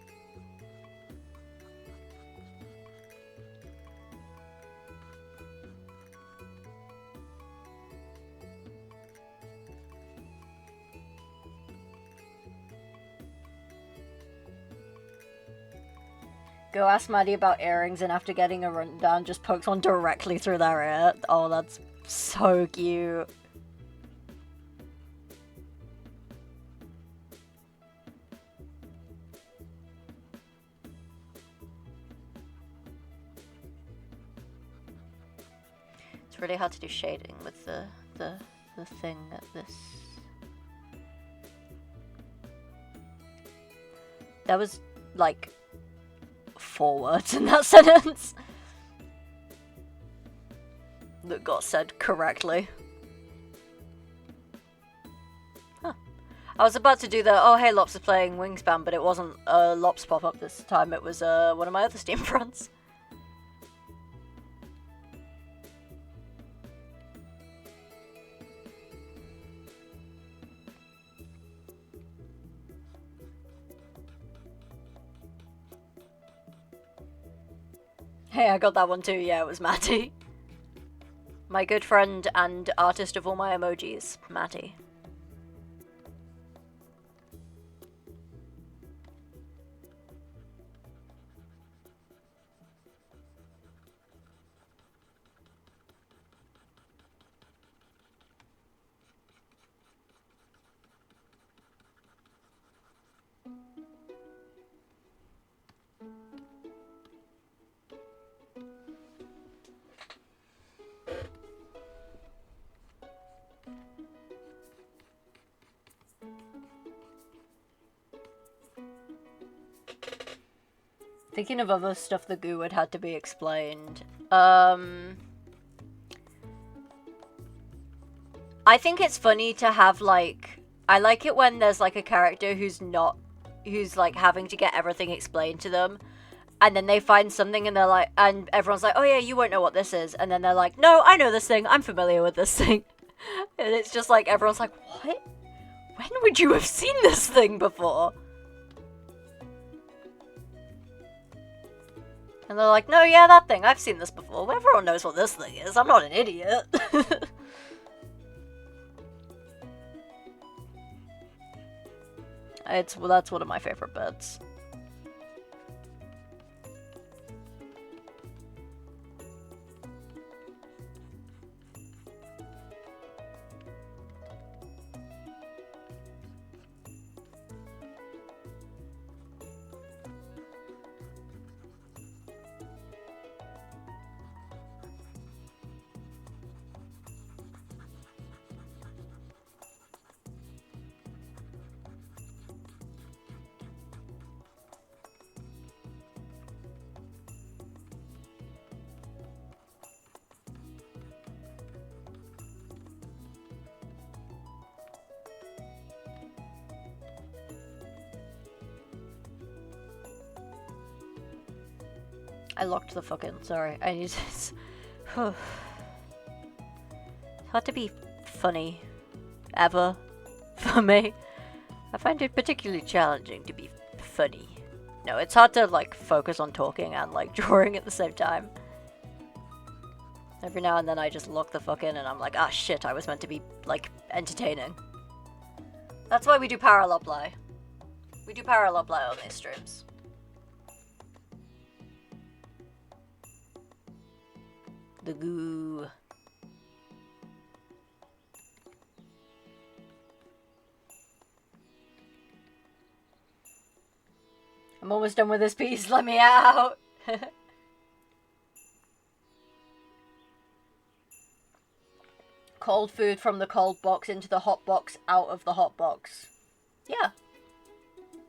Go ask Maddie about earrings, and after getting a rundown, just pokes one directly through their ear. Oh, that's so cute. It's really hard to do shading with the thing at this. That was like 4 words in that sentence that got said correctly. Huh. I was about to do the, oh hey, Lops is playing Wingspan, but it wasn't a Lops pop-up this time, it was one of my other Steam friends. Hey, I got that one too, yeah, it was Matty. My good friend and artist of all my emojis, Matty. Thinking of other stuff the goo would had to be explained. I think it's funny to have, like, I like it when there's like a character who's like having to get everything explained to them, and then they find something and they're like, and everyone's like, oh yeah, you won't know what this is, and then they're like, no, I know this thing, I'm familiar with this thing. And it's just like, everyone's like, what? When would you have seen this thing before? And they're like, no, yeah, that thing, I've seen this before. Everyone knows what this thing is, I'm not an idiot. Well, that's one of my favorite bits. I locked the fucking. Sorry, I need this. It's hard to be funny, ever, for me. I find it particularly challenging to be funny. No, it's hard to, like, focus on talking and, like, drawing at the same time. Every now and then I just lock the fuck in and I'm like, ah shit, I was meant to be, like, entertaining. That's why we do parallel play. We do parallel play on these streams. The goo. I'm almost done with this piece, let me out! Cold food from the cold box into the hot box, out of the hot box. Yeah.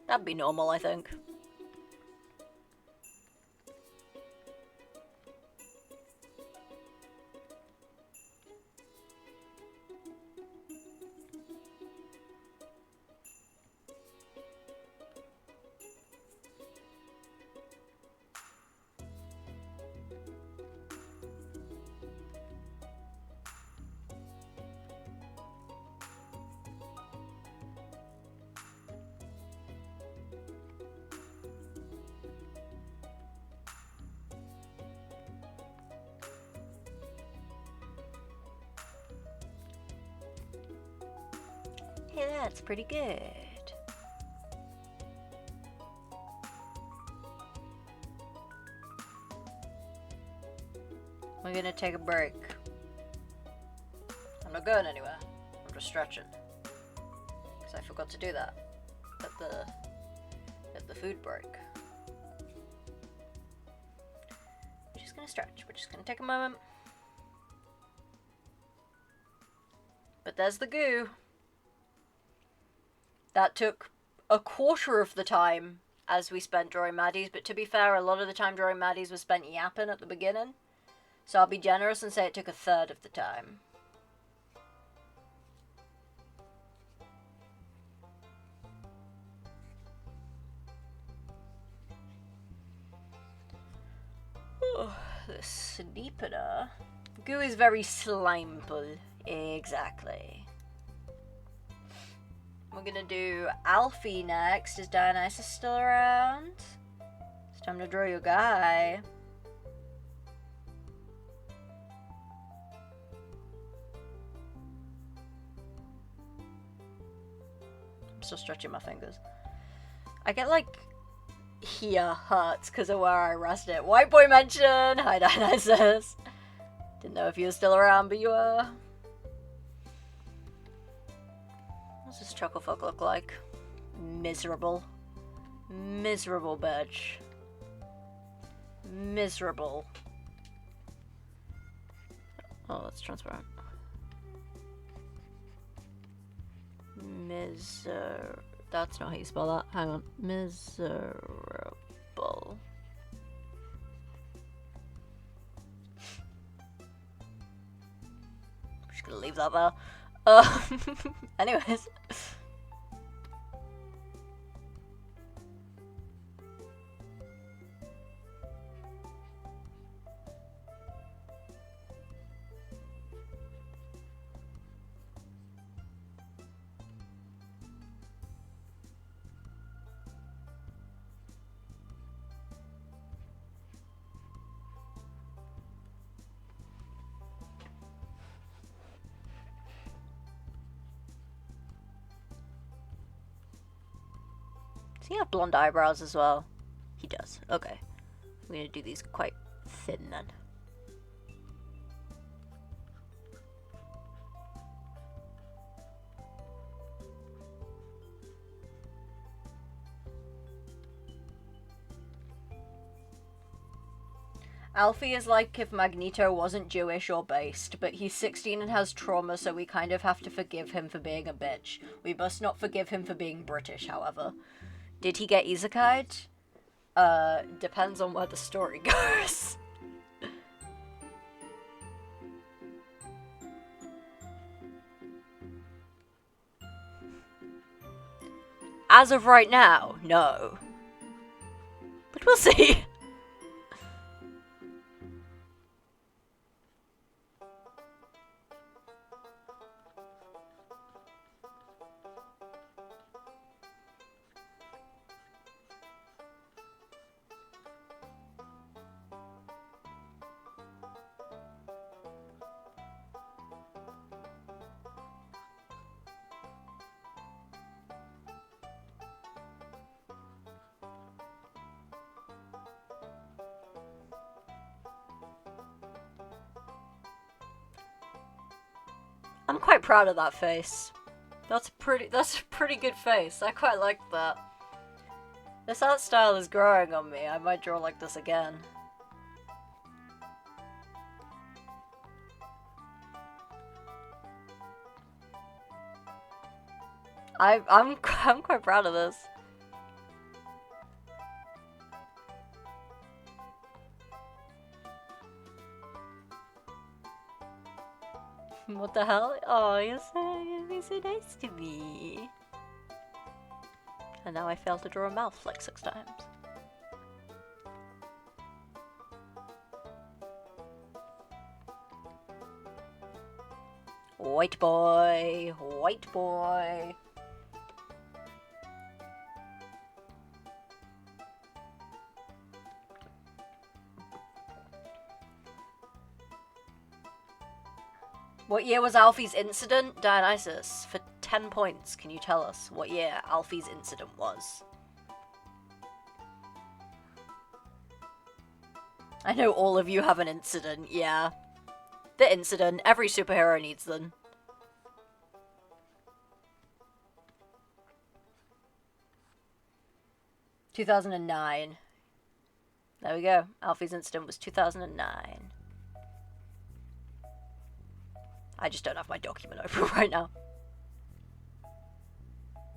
That'd be normal, I think. Hey, that's pretty good. We're gonna take a break. I'm not going anywhere. I'm just stretching. Because I forgot to do that at the food break. We're just gonna stretch. We're just gonna take a moment. But there's the goo. That took a quarter of the time as we spent drawing Maddies, but to be fair, a lot of the time drawing Maddies was spent yapping at the beginning. So I'll be generous and say it took a third of the time. Oh, the sleeper. Goo is very slimeable. Exactly. We're gonna do Alfie next. Is Dionysus still around? It's time to draw your guy. I'm still stretching my fingers. I get like here hurts because of where I rest it. White boy mention! Hi Dionysus. Didn't know if you were still around, but you were. What does this Chucklefuck look like? Miserable. Miserable bitch. Miserable. Oh, that's transparent. That's not how you spell that. Hang on. Miserable. I'm just gonna leave that there. Anyways. Does he have blonde eyebrows as well? He does. Okay. I'm gonna do these quite thin then. Alfie is like if Magneto wasn't Jewish or based, but he's 16 and has trauma, so we kind of have to forgive him for being a bitch. We must not forgive him for being British, however. Did he get isekai'd? Depends on where the story goes. As of right now, no. But we'll see. I'm quite proud of that face. That's a pretty good face. I quite like that. This art style is growing on me. I might draw like this again. I'm quite proud of this. What the hell? Oh, you're so nice to me. And now I failed to draw a mouth like 6 times. White boy, white boy. What year was Alfie's incident? Dionysus, for 10 points, can you tell us what year Alfie's incident was? I know all of you have an incident, yeah. The incident, every superhero needs them. "2009. There we go. Alfie's incident was 2009. I just don't have my document open right now.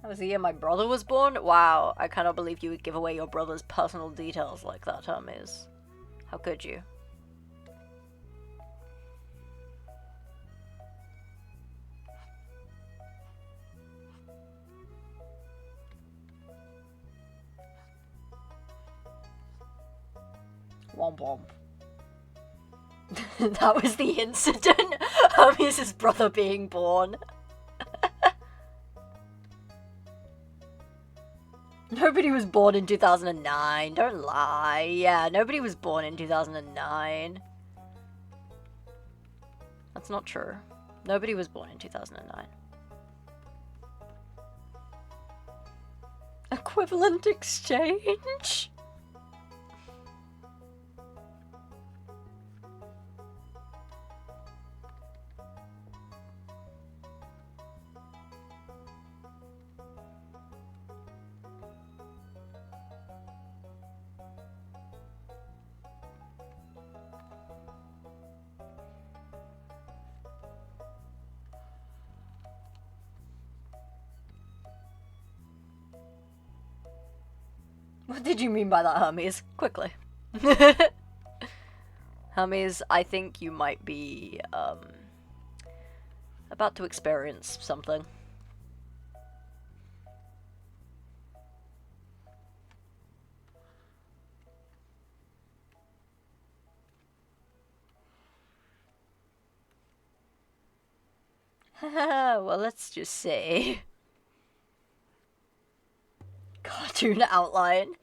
That was the year my brother was born? Wow, I cannot believe you would give away your brother's personal details like that, Hermes. How could you? Womp womp. That was the incident? Hermes' brother being born. Nobody was born in 2009. Don't lie. Yeah, nobody was born in 2009. That's not true. Nobody was born in 2009. Equivalent exchange? What did you mean by that, Hermes? Quickly. Hermes, I think you might be, about to experience something. Well, let's just say... Cartoon outline.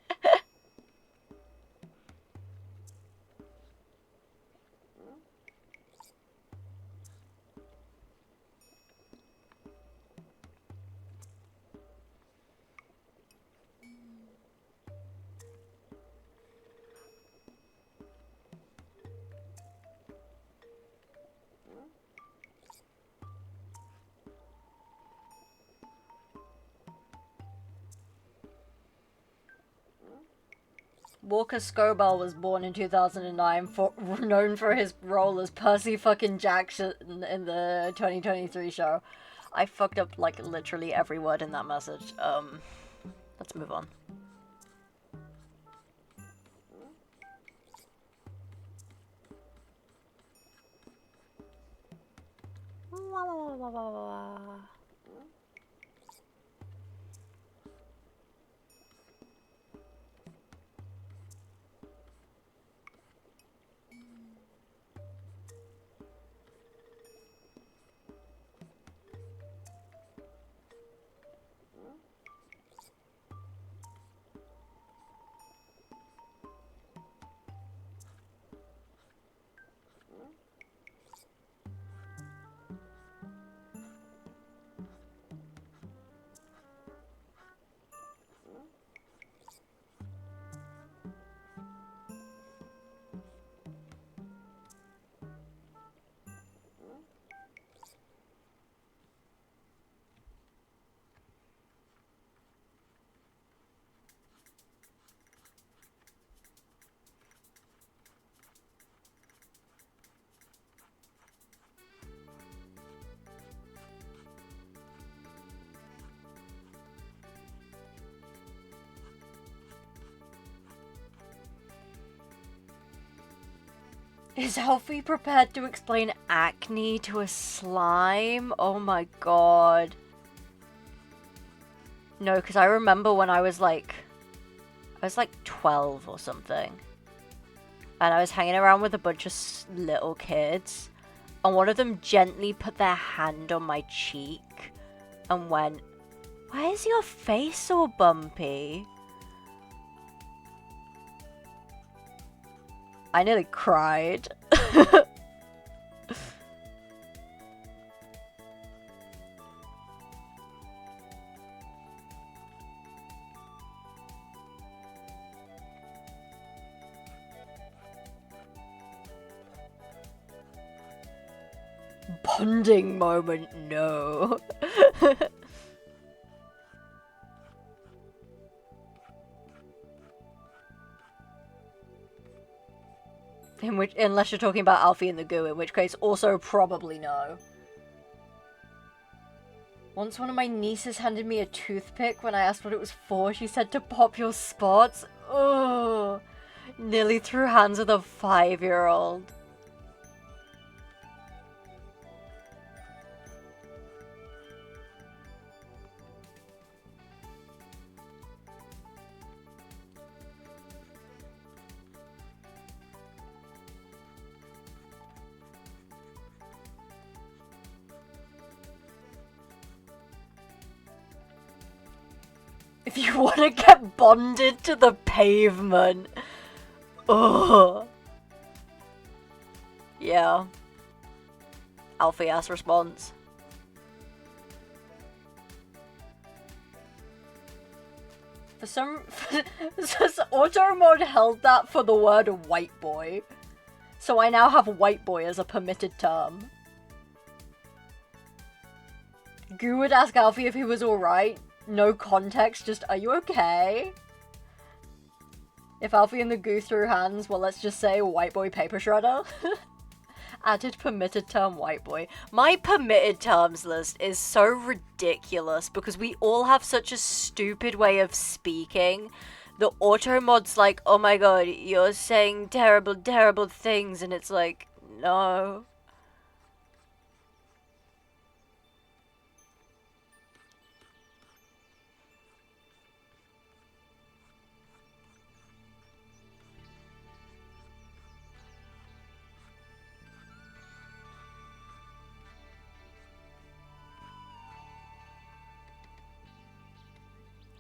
Walker Scobell was born in 2009, known for his role as Percy fucking Jackson in the 2023 show. I fucked up, like, literally every word in that message. Let's move on. Is Alfie prepared to explain acne to a slime? Oh my god. No, because I remember when I was like 12 or something. And I was hanging around with a bunch of little kids. And one of them gently put their hand on my cheek and went, "Why is your face all bumpy?" I nearly cried. Bonding moment, no. Unless you're talking about Alfie and the Goo, in which case also probably no. Once one of my nieces handed me a toothpick when I asked what it was for. She said to pop your spots. Ugh. Nearly threw hands with a 5-year-old. If you want to get bonded to the pavement. Ugh. Yeah. Alfie ass response. For some... Auto mode held that for the word white boy. So I now have white boy as a permitted term. Goo would ask Alfie if he was alright. No context, just, are you okay? If Alfie and the Goo threw hands, well, let's just say white boy paper shredder. Added permitted term white boy. My permitted terms list is so ridiculous because we all have such a stupid way of speaking. The auto mod's like, oh my god, you're saying terrible, terrible things, and it's like, no.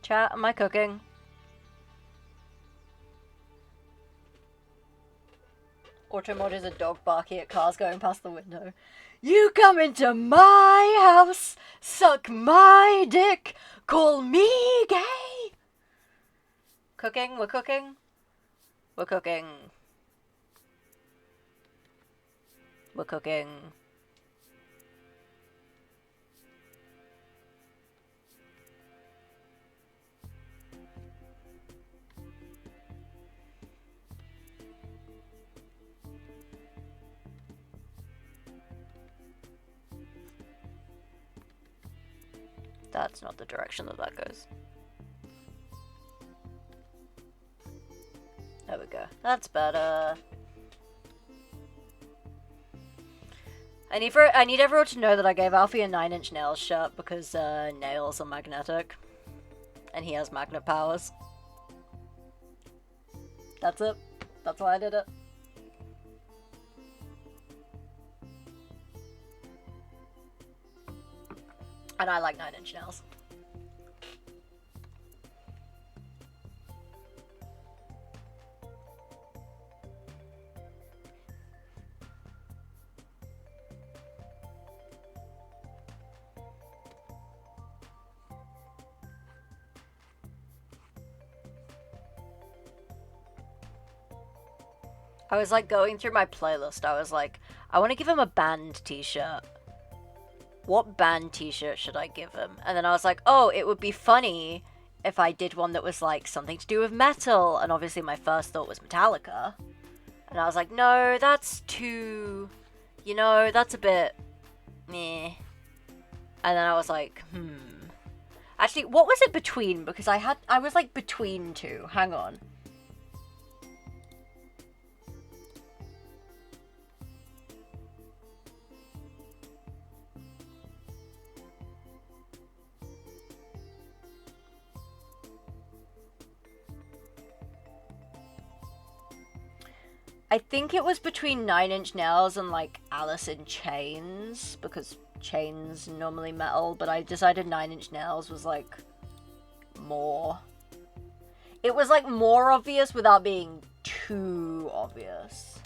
Chat, am I cooking? Automod is a dog barking at cars going past the window. You come into my house, suck my dick, call me gay. Cooking? We're cooking? We're cooking. We're cooking. That's not the direction that goes. There we go. That's better. I need everyone to know that I gave Alfie a 9-inch nails shirt because nails are magnetic. And he has magnet powers. That's it. That's why I did it. And I like 9-inch nails. I was like going through my playlist. I was like, I want to give him a band t-shirt. What band t-shirt should I give him? And then I was like, oh, it would be funny if I did one that was like something to do with metal. And obviously my first thought was Metallica. And I was like, no, that's too, you know, that's a bit meh. And then I was like, Actually, what was it between? Because I was like between two. Hang on. I think it was between 9 Inch Nails and like Alice in Chains, because Chains normally metal, but I decided 9 Inch Nails was like more. It was like more obvious without being too obvious.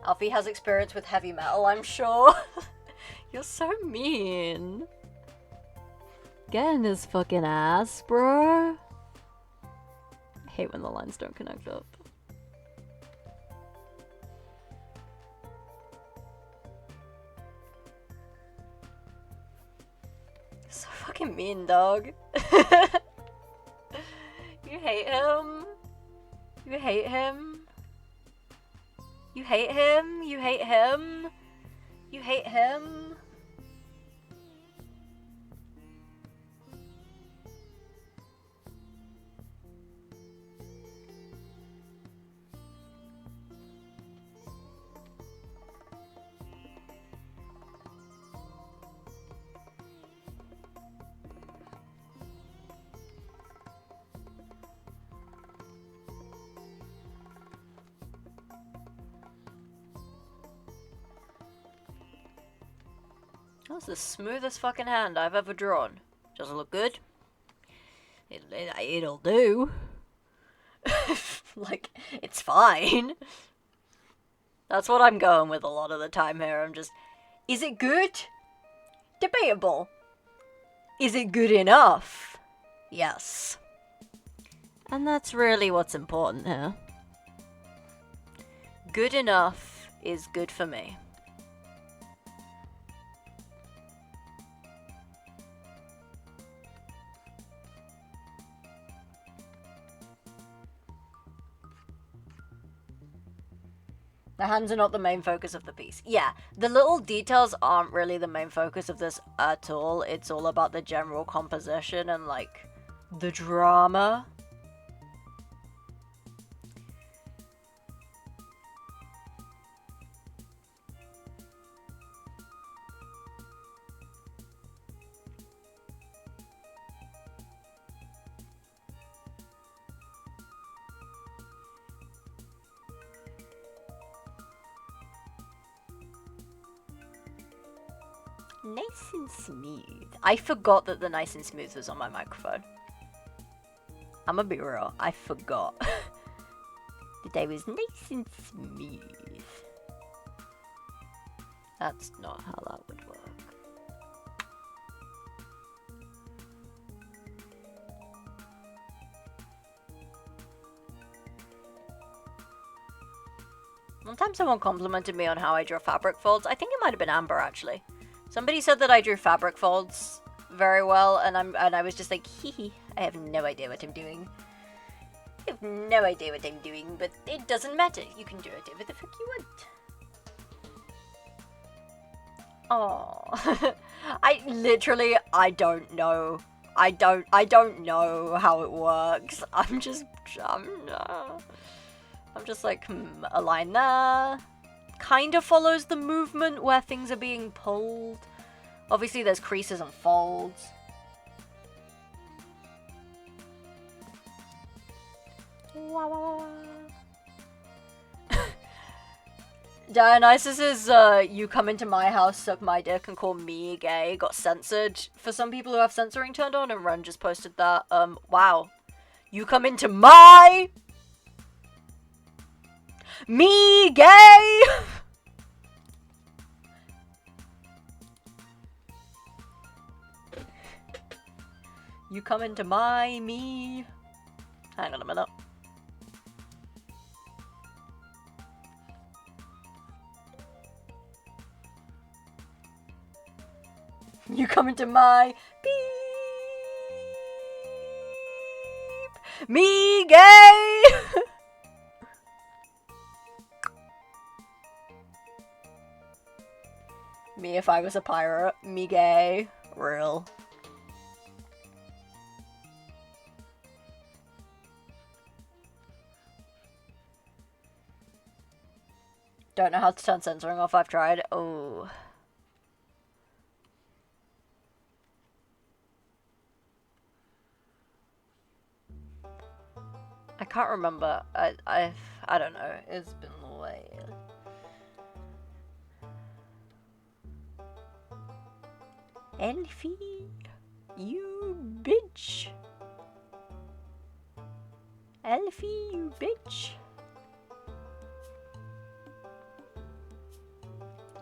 Alfie has experience with heavy metal, I'm sure. You're so mean. Get in his fucking ass, bro. I hate when the lines don't connect up. So fucking mean, dog. You hate him. You hate him. You hate him. You hate him. You hate him. That's the smoothest fucking hand I've ever drawn. Does it look good? It'll do. Like, it's fine. That's what I'm going with a lot of the time here. I'm just, is it good? Debatable. Is it good enough? Yes. And that's really what's important here. Good enough is good for me. The hands are not the main focus of the piece. Yeah, the little details aren't really the main focus of this at all. It's all about the general composition and, like, the drama. Nice and smooth. I forgot that the nice and smooth was on my microphone. I'm gonna be real, I forgot. The day was nice and smooth. That's not how that would work. One time someone complimented me on how I draw fabric folds. I think it might have been Amber, actually. Somebody said that I drew fabric folds very well, and I was just like, hee hee, I have no idea what I'm doing. I have no idea what I'm doing, but it doesn't matter. You can do whatever the fuck you want. Oh, I don't know. I don't know how it works. I'm just like, a line there. Kind of follows the movement where things are being pulled. Obviously, there's creases and folds. Dionysus's "you come into my house, suck my dick, and call me gay" got censored for some people who have censoring turned on, and Ren just posted that. Wow. You come into my... me gay! You come into my me. Hang on a minute. You come into my beep. Me gay. Me if I was a pirate. Me gay. Real. Don't know how to turn censoring off. I've tried. Oh. I can't remember. I don't know. It's been way while. Elfie, you bitch. Elfie, you bitch.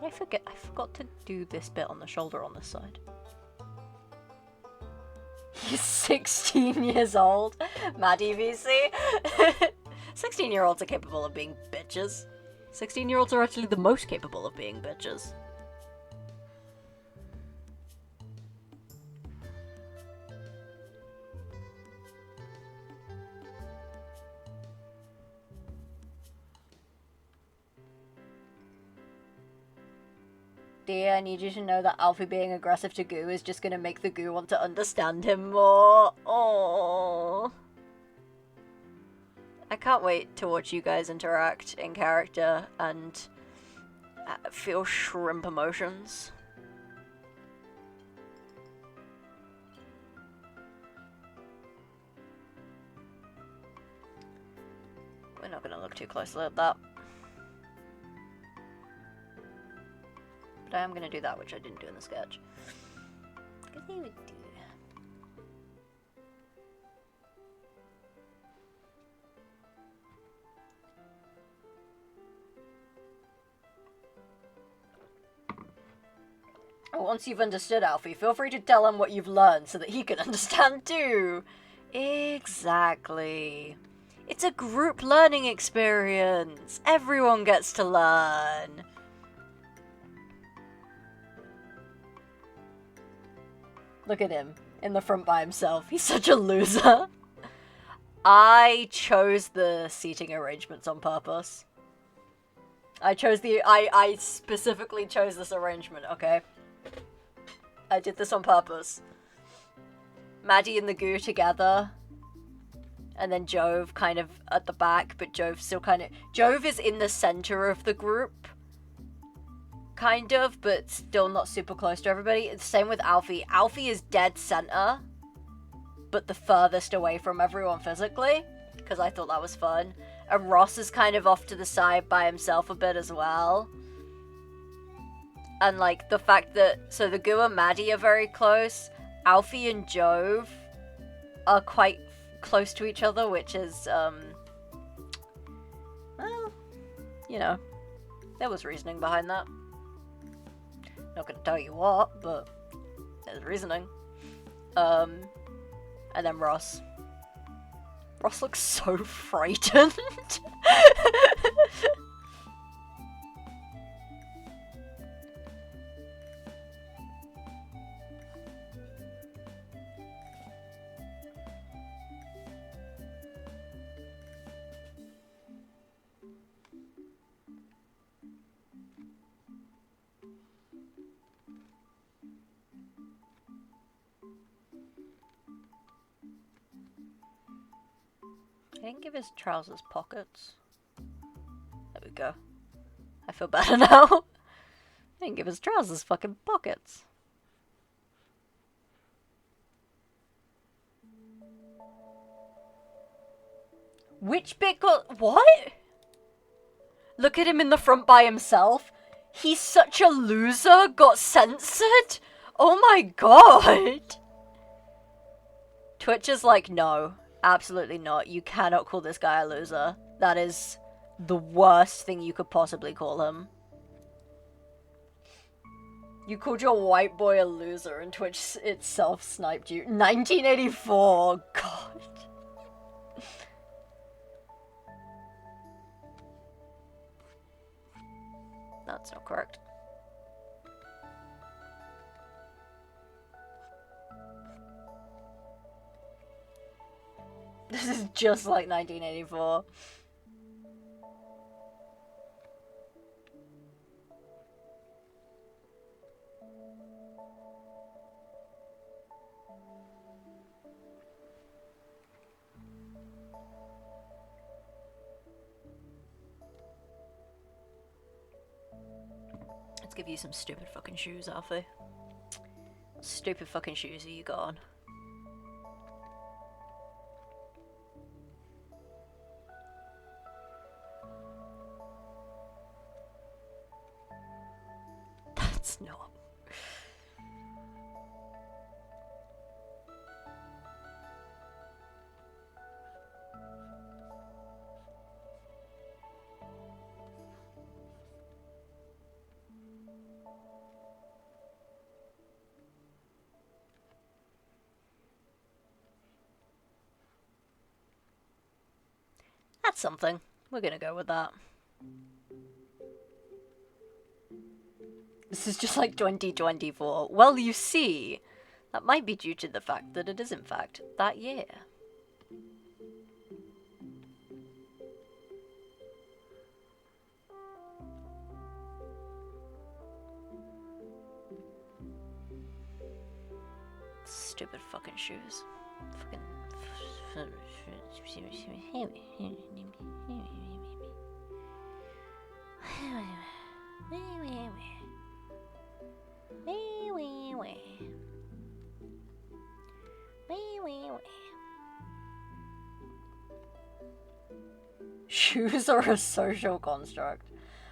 I forgot to do this bit on the shoulder on this side. He's 16 years old. Maddie VC. 16-year-olds are capable of being bitches. 16-year-olds are actually the most capable of being bitches. Dear, I need you to know that Alfie being aggressive to Goo is just gonna make the Goo want to understand him more. Oh, I can't wait to watch you guys interact in character and feel shrimp emotions. We're not gonna look too closely at that. But I am gonna do that, which I didn't do in the sketch. Because he would do. Once you've understood Alfie, feel free to tell him what you've learned so that he can understand too. Exactly. It's a group learning experience. Everyone gets to learn. Look at him in the front by himself. He's such a loser. I chose the seating arrangements on purpose. I specifically chose this arrangement, okay? I did this on purpose. Maddie and the Goo together. And then Jove kind of at the back, but Jove still kind of... Jove is in the center of the group. Kind of, but still not super close to everybody. It's the same with Alfie. Alfie is dead center, but the furthest away from everyone physically, because I thought that was fun. And Ross is kind of off to the side by himself a bit as well. And like the fact that, so the Goo and Maddie are very close. Alfie and Jove are quite close to each other, which is, well, you know, there was reasoning behind that. Not gonna tell you what, but there's reasoning. And then Ross. Ross looks so frightened. I didn't give his trousers pockets. There we go. I feel better now. I didn't give his trousers fucking pockets. Which bit got... What? Look at him in the front by himself. He's such a loser. Got censored? Oh my god. Twitch is like, no. Absolutely not. You cannot call this guy a loser. That is the worst thing you could possibly call him. You called your white boy a loser and Twitch itself sniped you. 1984. God. That's not correct. This is just like 1984. Let's give you some stupid fucking shoes, Alfie. What stupid fucking shoes are you got on? it's not. That's something. We're gonna go with that. This is just like 2024. Well, you see, that might be due to the fact that it is in fact that year. Stupid fucking shoes. Fucking... Shoes are a social construct.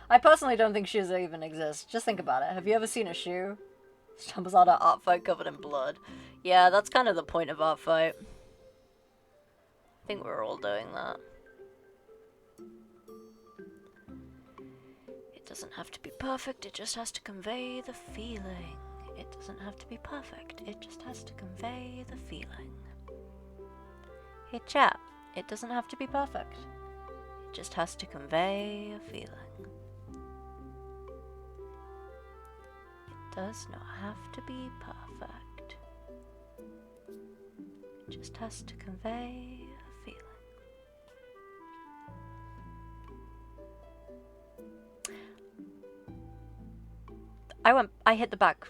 I personally don't think shoes even exist. Just think about it. Have you ever seen a shoe? Stumbles out of ARTFIGHT covered in blood. Yeah, that's kind of the point of ARTFIGHT. I think we're all doing that. It doesn't have to be perfect, it just has to convey the feeling. It doesn't have to be perfect, it just has to convey the feeling. Hey chat, it doesn't have to be perfect. It just has to convey a feeling. It does not have to be perfect. It just has to convey a feeling. I hit the back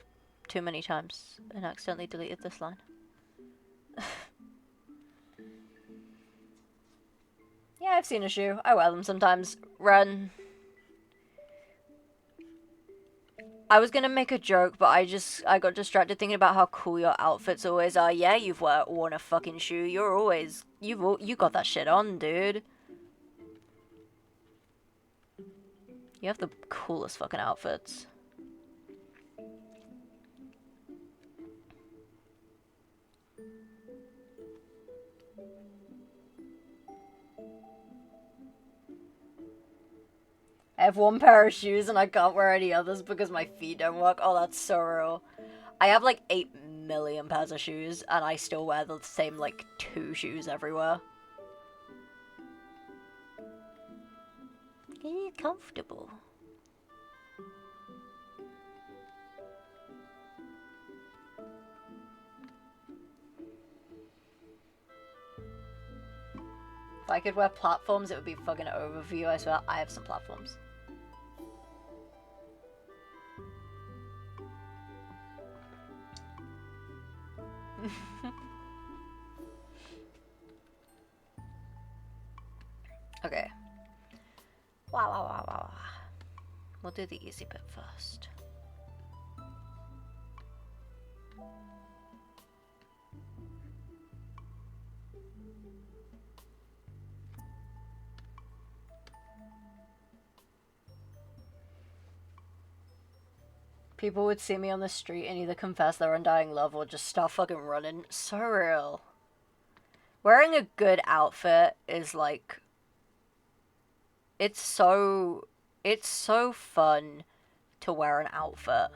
too many times and accidentally deleted this line. Yeah, I've seen a shoe. I wear them sometimes. Run. I was gonna make a joke, but I got distracted thinking about how cool your outfits always are. Yeah, you've worn a fucking shoe. You're always... You got that shit on, dude. You have the coolest fucking outfits. I have one pair of shoes and I can't wear any others because my feet don't work. Oh, that's so real. I have like 8 million pairs of shoes and I still wear the same like 2 shoes everywhere. It's comfortable. If I could wear platforms, it would be fucking over for you, I swear. I have some platforms. Okay. Wow. We'll do the easy bit first. People would see me on the street and either confess their undying love or just start fucking running. So real. Wearing a good outfit is like... It's so fun to wear an outfit.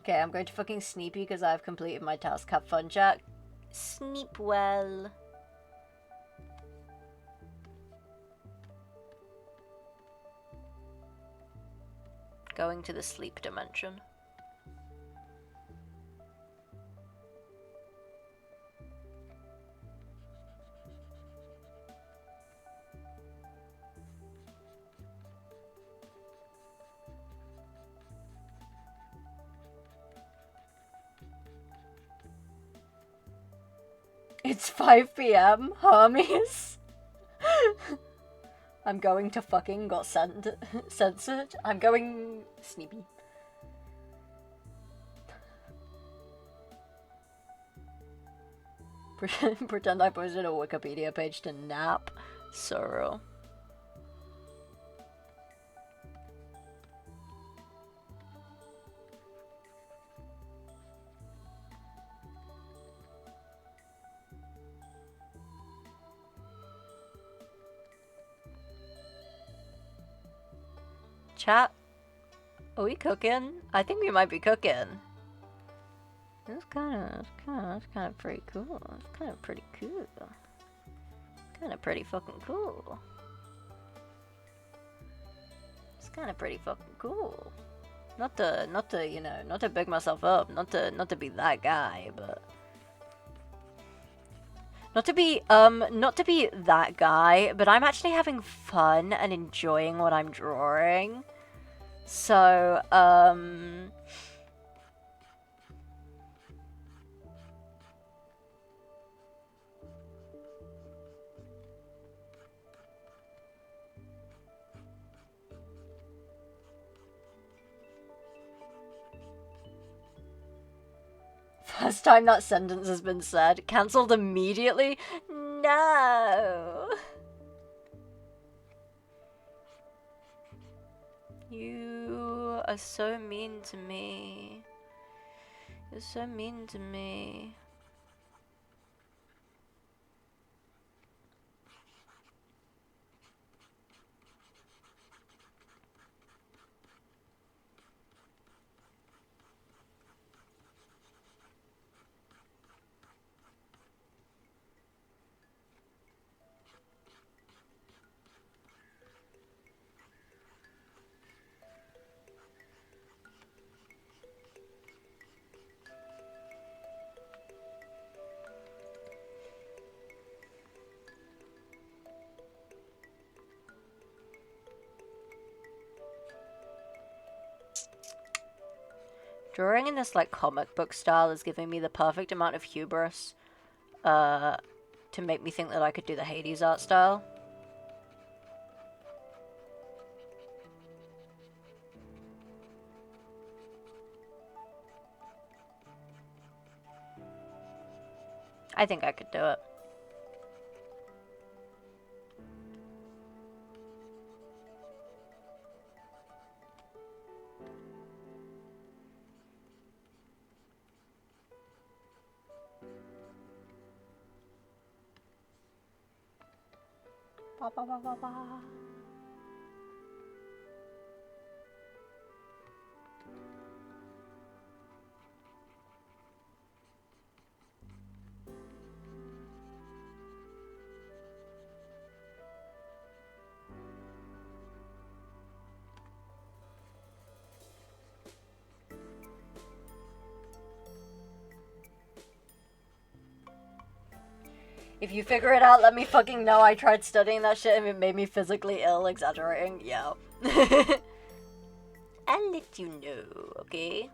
Okay, I'm going to fucking Sneepy because I've completed my task. Have fun, chat. Sneep well. Going to the sleep dimension. It's 5 PM, Hermes. I'm going to fucking got censored. I'm going Sneepy. Pretend I posted a Wikipedia page to nap. So real. Chat, are we cooking? I think we might be cooking. That's kind of pretty cool. It's kind of pretty cool. Kind of pretty fucking cool. It's kind of pretty fucking cool. Not to, you know, not to big myself up, not to be that guy, but not to be that guy, but I'm actually having fun and enjoying what I'm drawing. So, first time that sentence has been said. Cancelled immediately? No! You are so mean to me. You're so mean to me. Drawing in this, like, comic book style is giving me the perfect amount of hubris, to make me think that I could do the Hades art style. I think I could do it. Ba, ba, ba, ba, ba. If you figure it out, let me fucking know. I tried studying that shit and it made me physically ill, exaggerating. Yeah. I'll let you know, okay?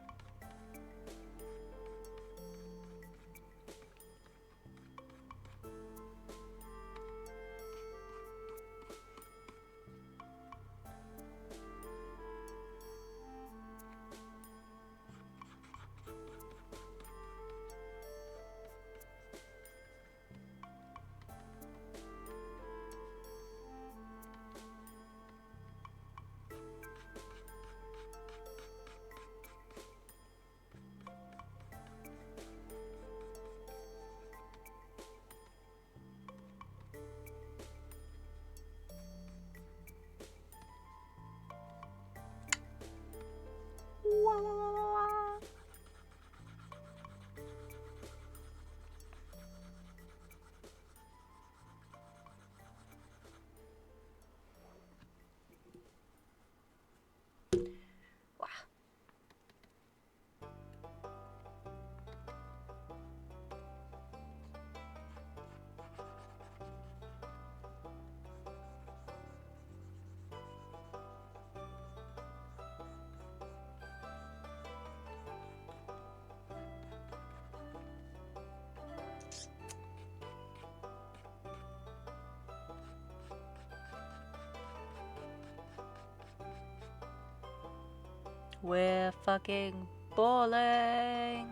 We're fucking balling.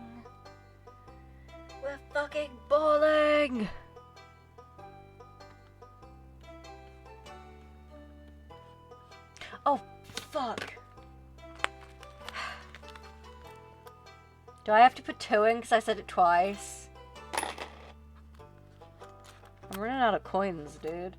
We're We're fucking balling! Oh, fuck. Do I have to put 2 in because I said it twice? I'm running out of coins, dude.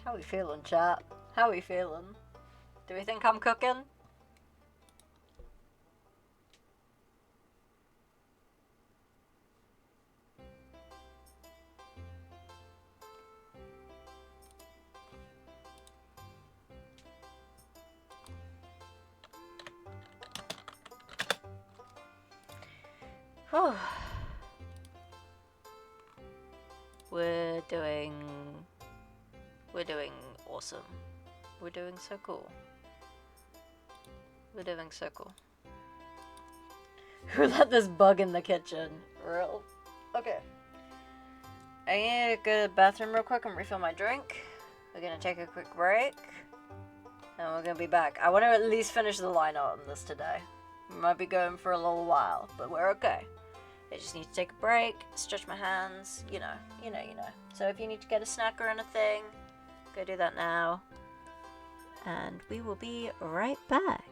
How we feeling, chat? How we feeling? Do we think I'm cooking? We're doing awesome. We're doing so cool. We're doing so cool. Who let this bug in the kitchen? Real? Okay. I need to go to the bathroom real quick and refill my drink. We're gonna take a quick break. And we're gonna be back. I want to at least finish the line art on this today. We might be going for a little while, but we're okay. I just need to take a break, stretch my hands, you know. So if you need to get a snack or anything, go do that now. And we will be right back.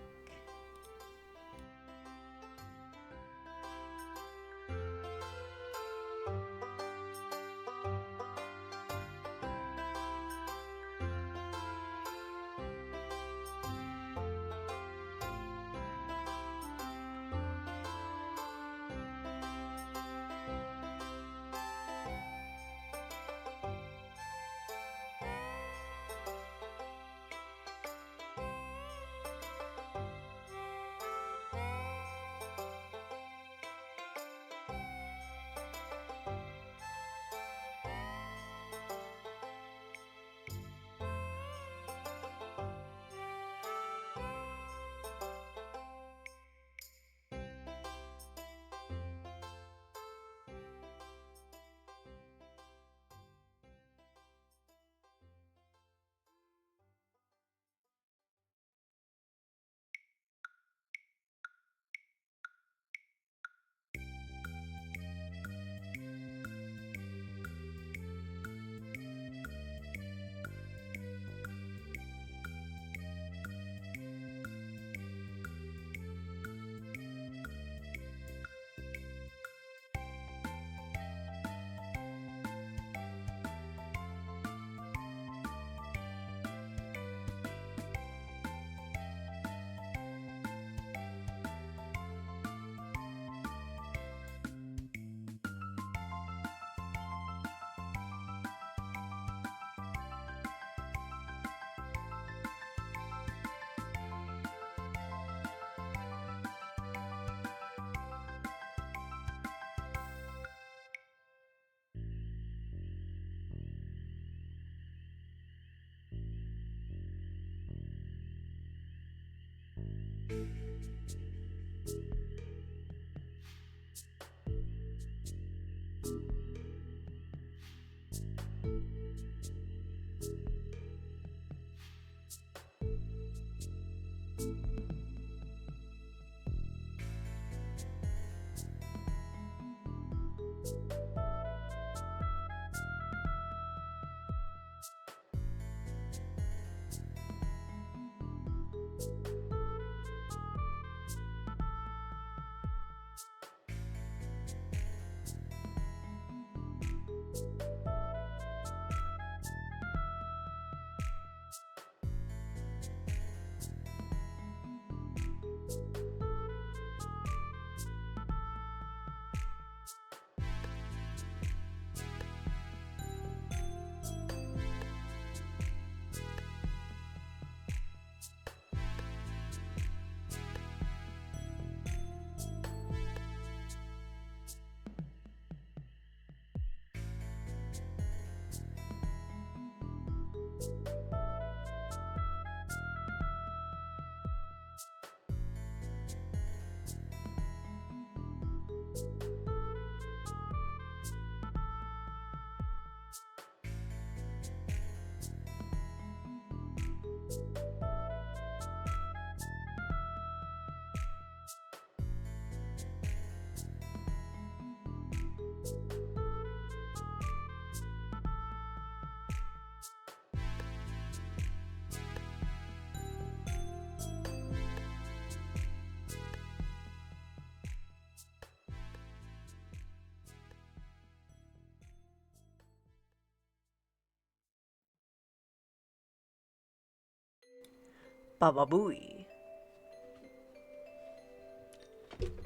Baba booey.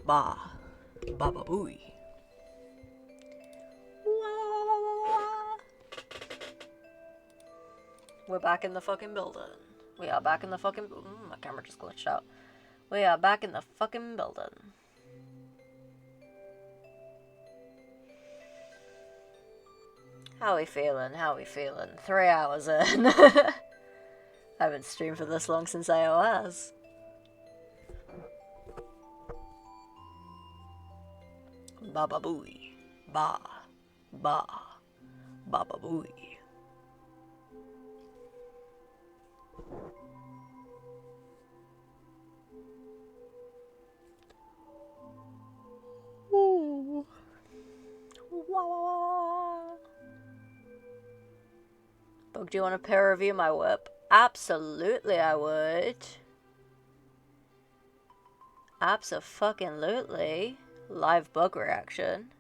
Ba. Baba booey. We're back in the fucking building. We are back in the fucking... my camera just glitched out. We are back in the fucking building. How we feeling? How we feeling? 3 hours in. I haven't streamed for this long since AOS. Baba booey. Ba. Ba. Baba booey. Ooh. Wow. Bug, do you want to peer review my whip? Absolutely, I would. Abso-fucking-lutely. Live bug reaction.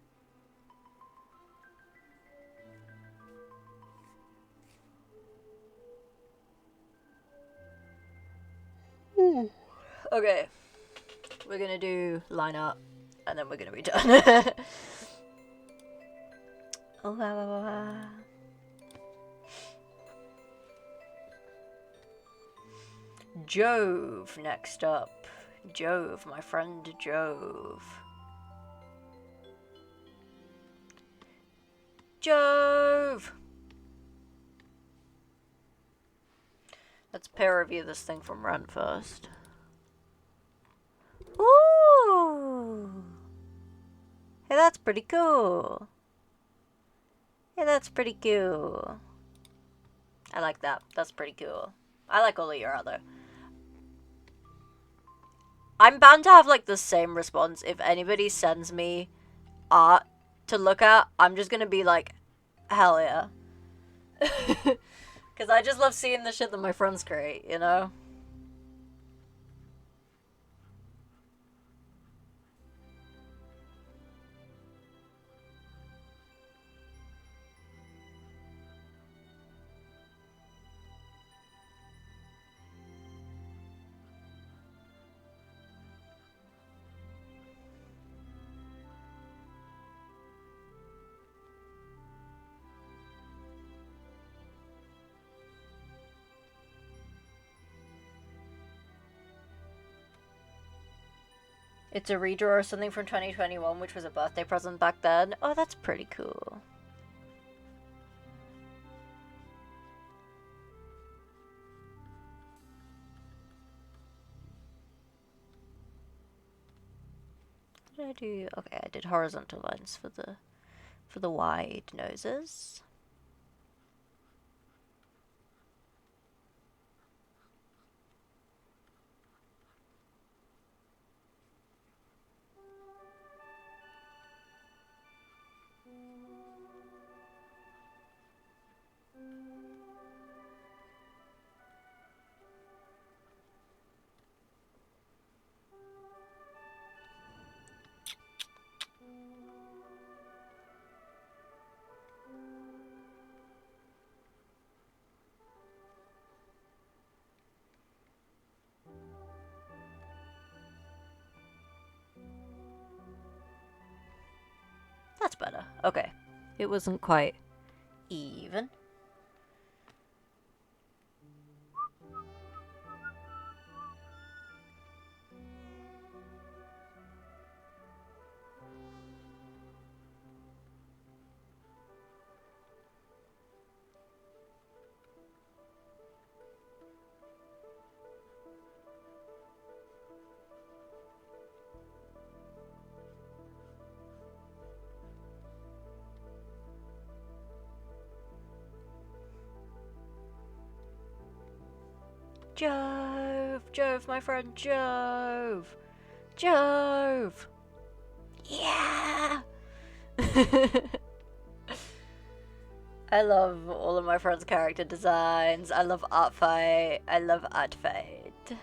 Ooh. Okay. We're gonna do line up, and then we're gonna be done. Oh, la, la, la. Jove next up. Jove, my friend Jove. Jove! Let's peer review this thing from Run first. Ooh! Hey, that's pretty cool. Hey, that's pretty cool. I like that. That's pretty cool. I like all of your other. I'm bound to have like the same response if anybody sends me art to look at. I'm just gonna be like, hell yeah. Because I just love seeing the shit that my friends create, you know? It's a redraw or something from 2021, which was a birthday present back then. Oh, that's pretty cool. What did I do? Okay, I did horizontal lines for the wide noses. That's better. Okay. It wasn't quite even. Jove! Jove, my friend Jove! Jove! Yeah! I love all of my friends' character designs. I love ARTFIGHT. I love ARTFIGHT.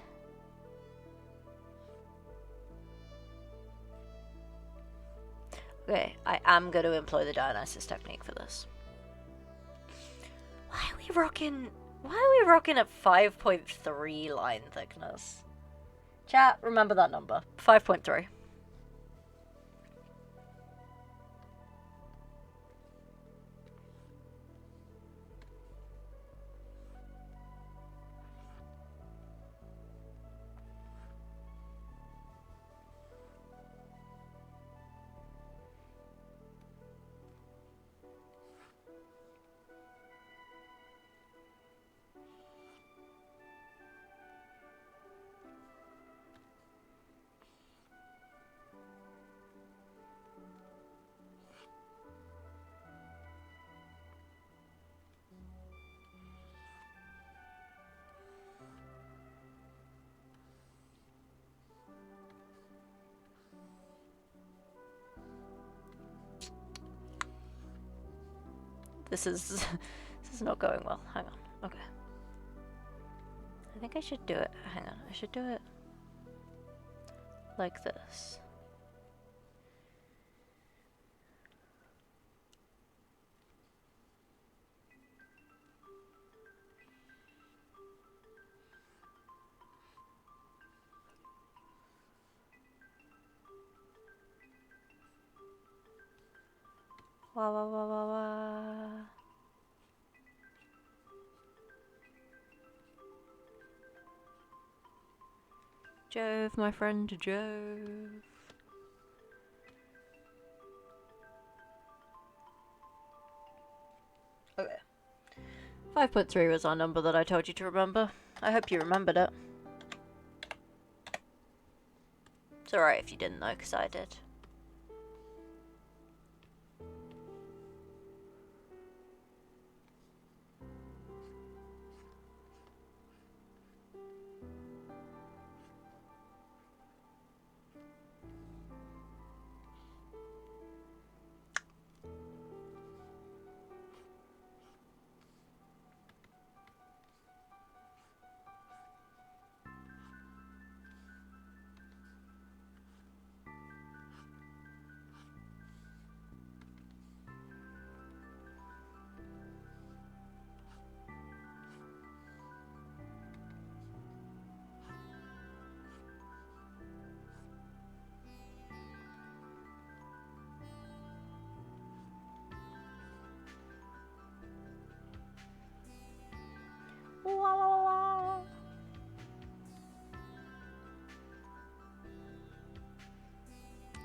Okay, I am going to employ the Dionysus technique for this. Why are we rocking Why are we rocking at 5.3 line thickness? Chat, remember that number. 5.3. This is not going well. Hang on. Okay. I think I should do it. Hang on. I should do it like this. Wah wah wah wah wah. Jove, my friend Jove. Okay. 5.3 was our number that I told you to remember. I hope you remembered it. It's alright if you didn't though, because I did.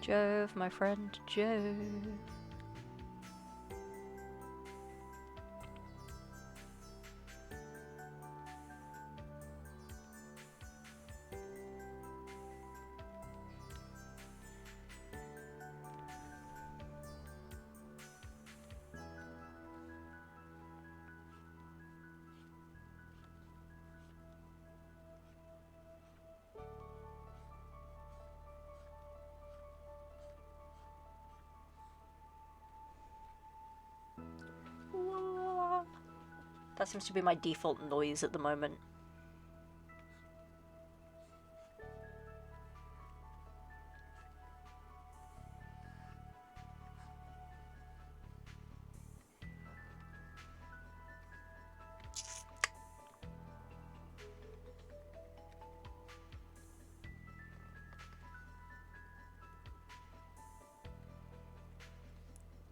Jove, my friend Jove. That seems to be my default noise at the moment.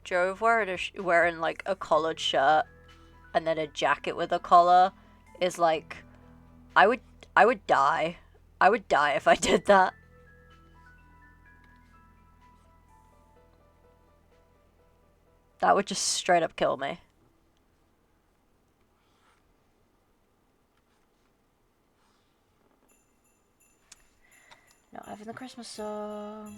Jove wearing like a collared shirt and then a jacket with a collar is like, I would die. I would die if I did that. That would just straight up kill me. Not having the Christmas song.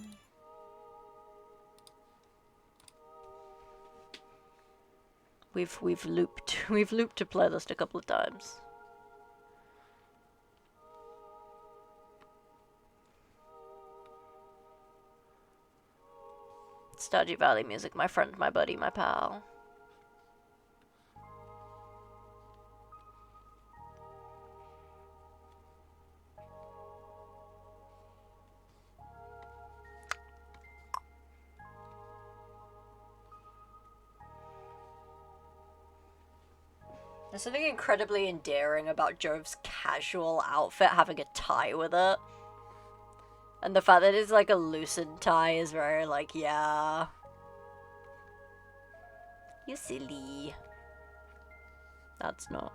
We've looped a playlist a couple of times. Stardew Valley music, my friend, my buddy, my pal. There's something incredibly endearing about Jove's casual outfit having a tie with it. And the fact that it's like a loosened tie is very like, yeah. You silly. That's not.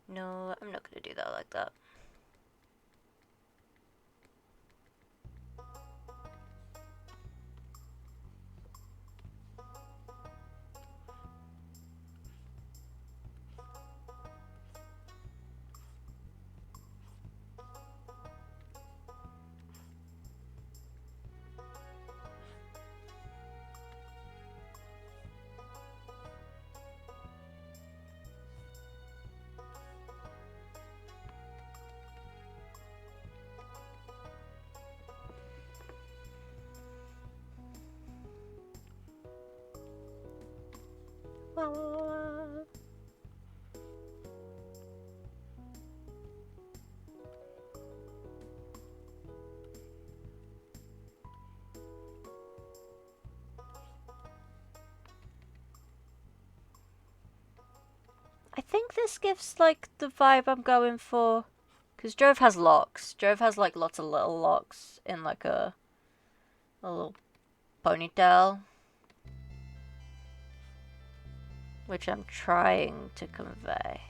No, I'm not gonna do that like that. I think this gives like the vibe I'm going for. Because Jove has locks. Jove has like lots of little locks in like a little ponytail. Which I'm trying to convey.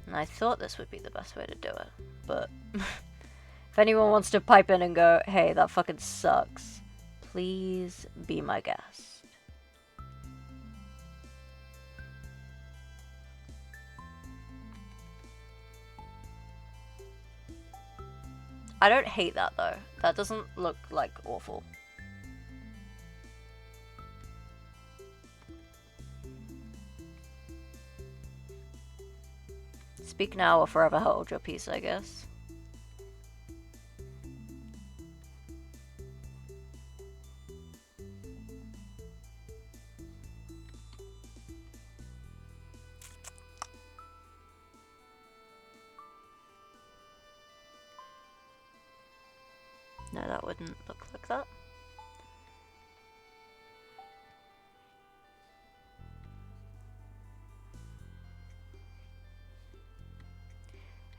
And I thought this would be the best way to do it, but if anyone wants to pipe in and go, hey, that fucking sucks, please be my guest. I don't hate that though. That doesn't look like awful. Speak now or forever hold your peace, I guess. No, that wouldn't look like that.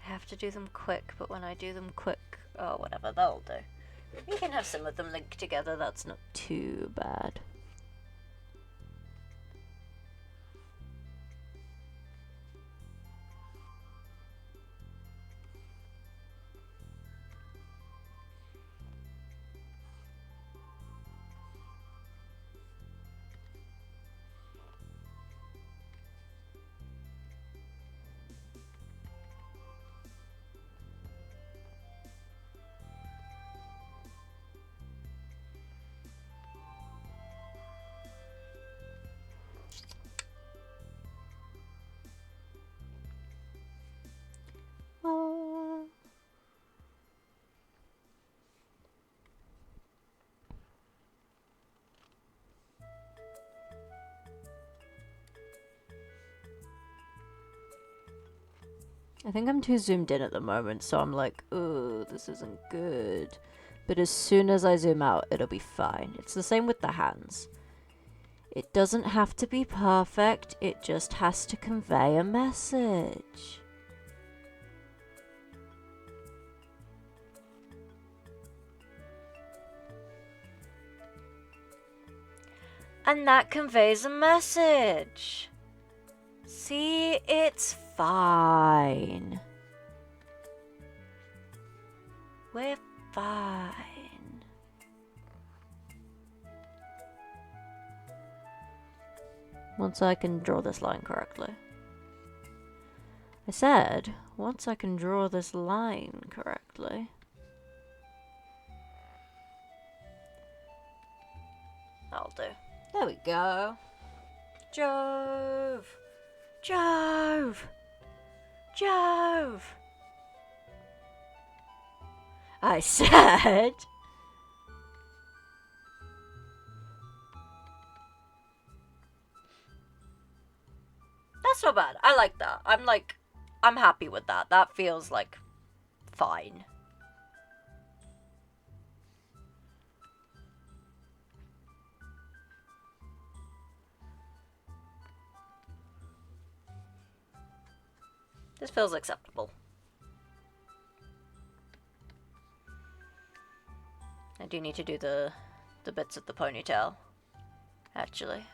I have to do them quick, but when I do them quick, oh, whatever, that'll do. We can have some of them linked together, that's not too bad. I think I'm too zoomed in at the moment, so I'm like, oh, this isn't good. But as soon as I zoom out, it'll be fine. It's the same with the hands. It doesn't have to be perfect, it just has to convey a message. And that conveys a message. See, it's fine. We're fine. Once I can draw this line correctly. I said, once I can draw this line correctly. That'll do. There we go. Jove! Jove! Jove! I said... That's not bad. I like that. I'm happy with that. That feels like fine. This feels acceptable. I do need to do the bits of the ponytail, actually.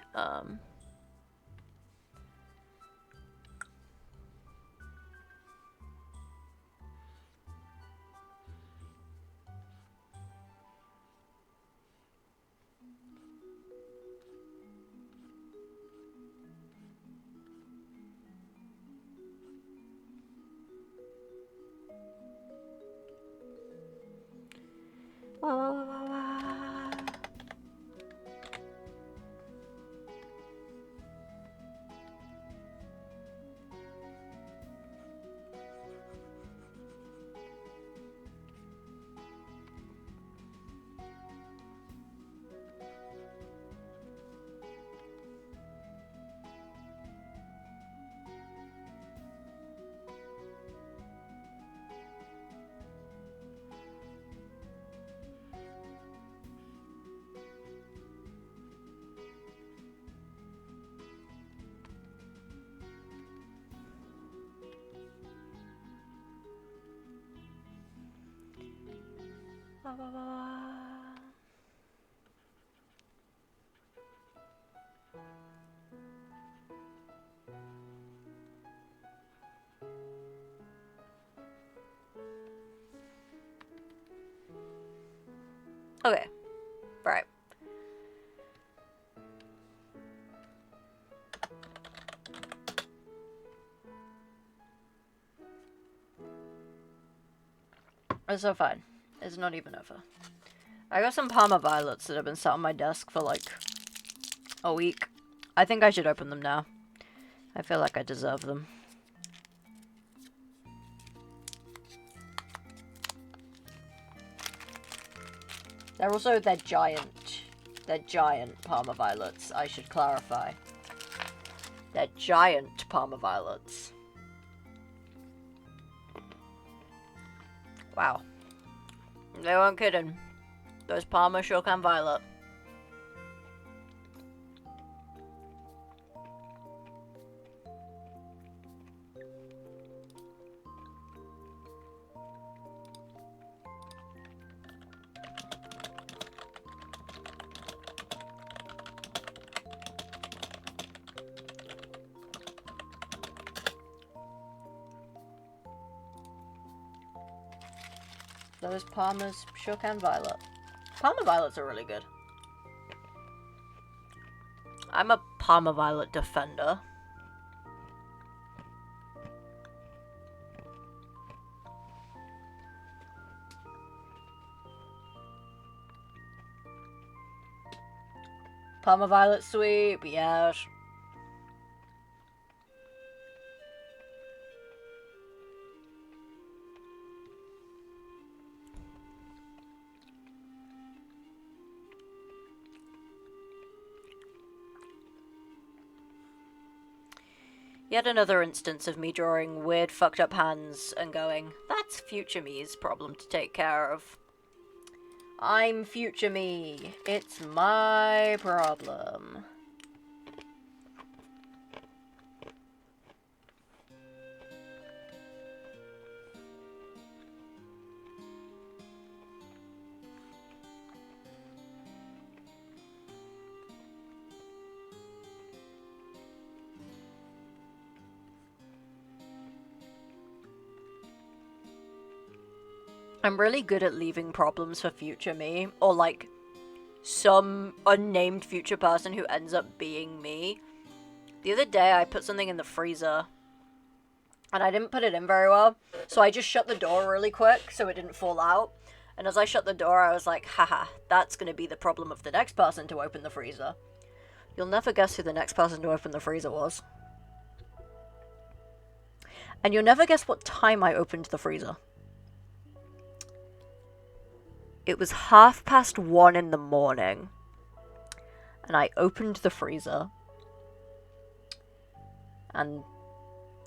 Okay. Right. It's so fine. It's not even over. I got some Parma violets that have been sat on my desk for like a week. I think I should open them now. I feel like I deserve them. They're also, they're giant Parma violets, I should clarify. They're giant Parma violets. Wow. They weren't kidding. Those Parma sure can violet. Those Parmas sure can violet. Parma violets are really good. I'm a Parma violet defender. Parma violet sweep, yes. Yet another instance of me drawing weird fucked up hands and going, that's future me's problem to take care of. I'm future me. It's my problem. I'm really good at leaving problems for future me, or like some unnamed future person who ends up being me. The other day I put something in the freezer and I didn't put it in very well, so I just shut the door really quick so it didn't fall out. And as I shut the door, I was like, haha, that's gonna be the problem of the next person to open the freezer. You'll never guess who the next person to open the freezer was. And you'll never guess what time I opened the freezer. It was 1:30 in the morning. And I opened the freezer. And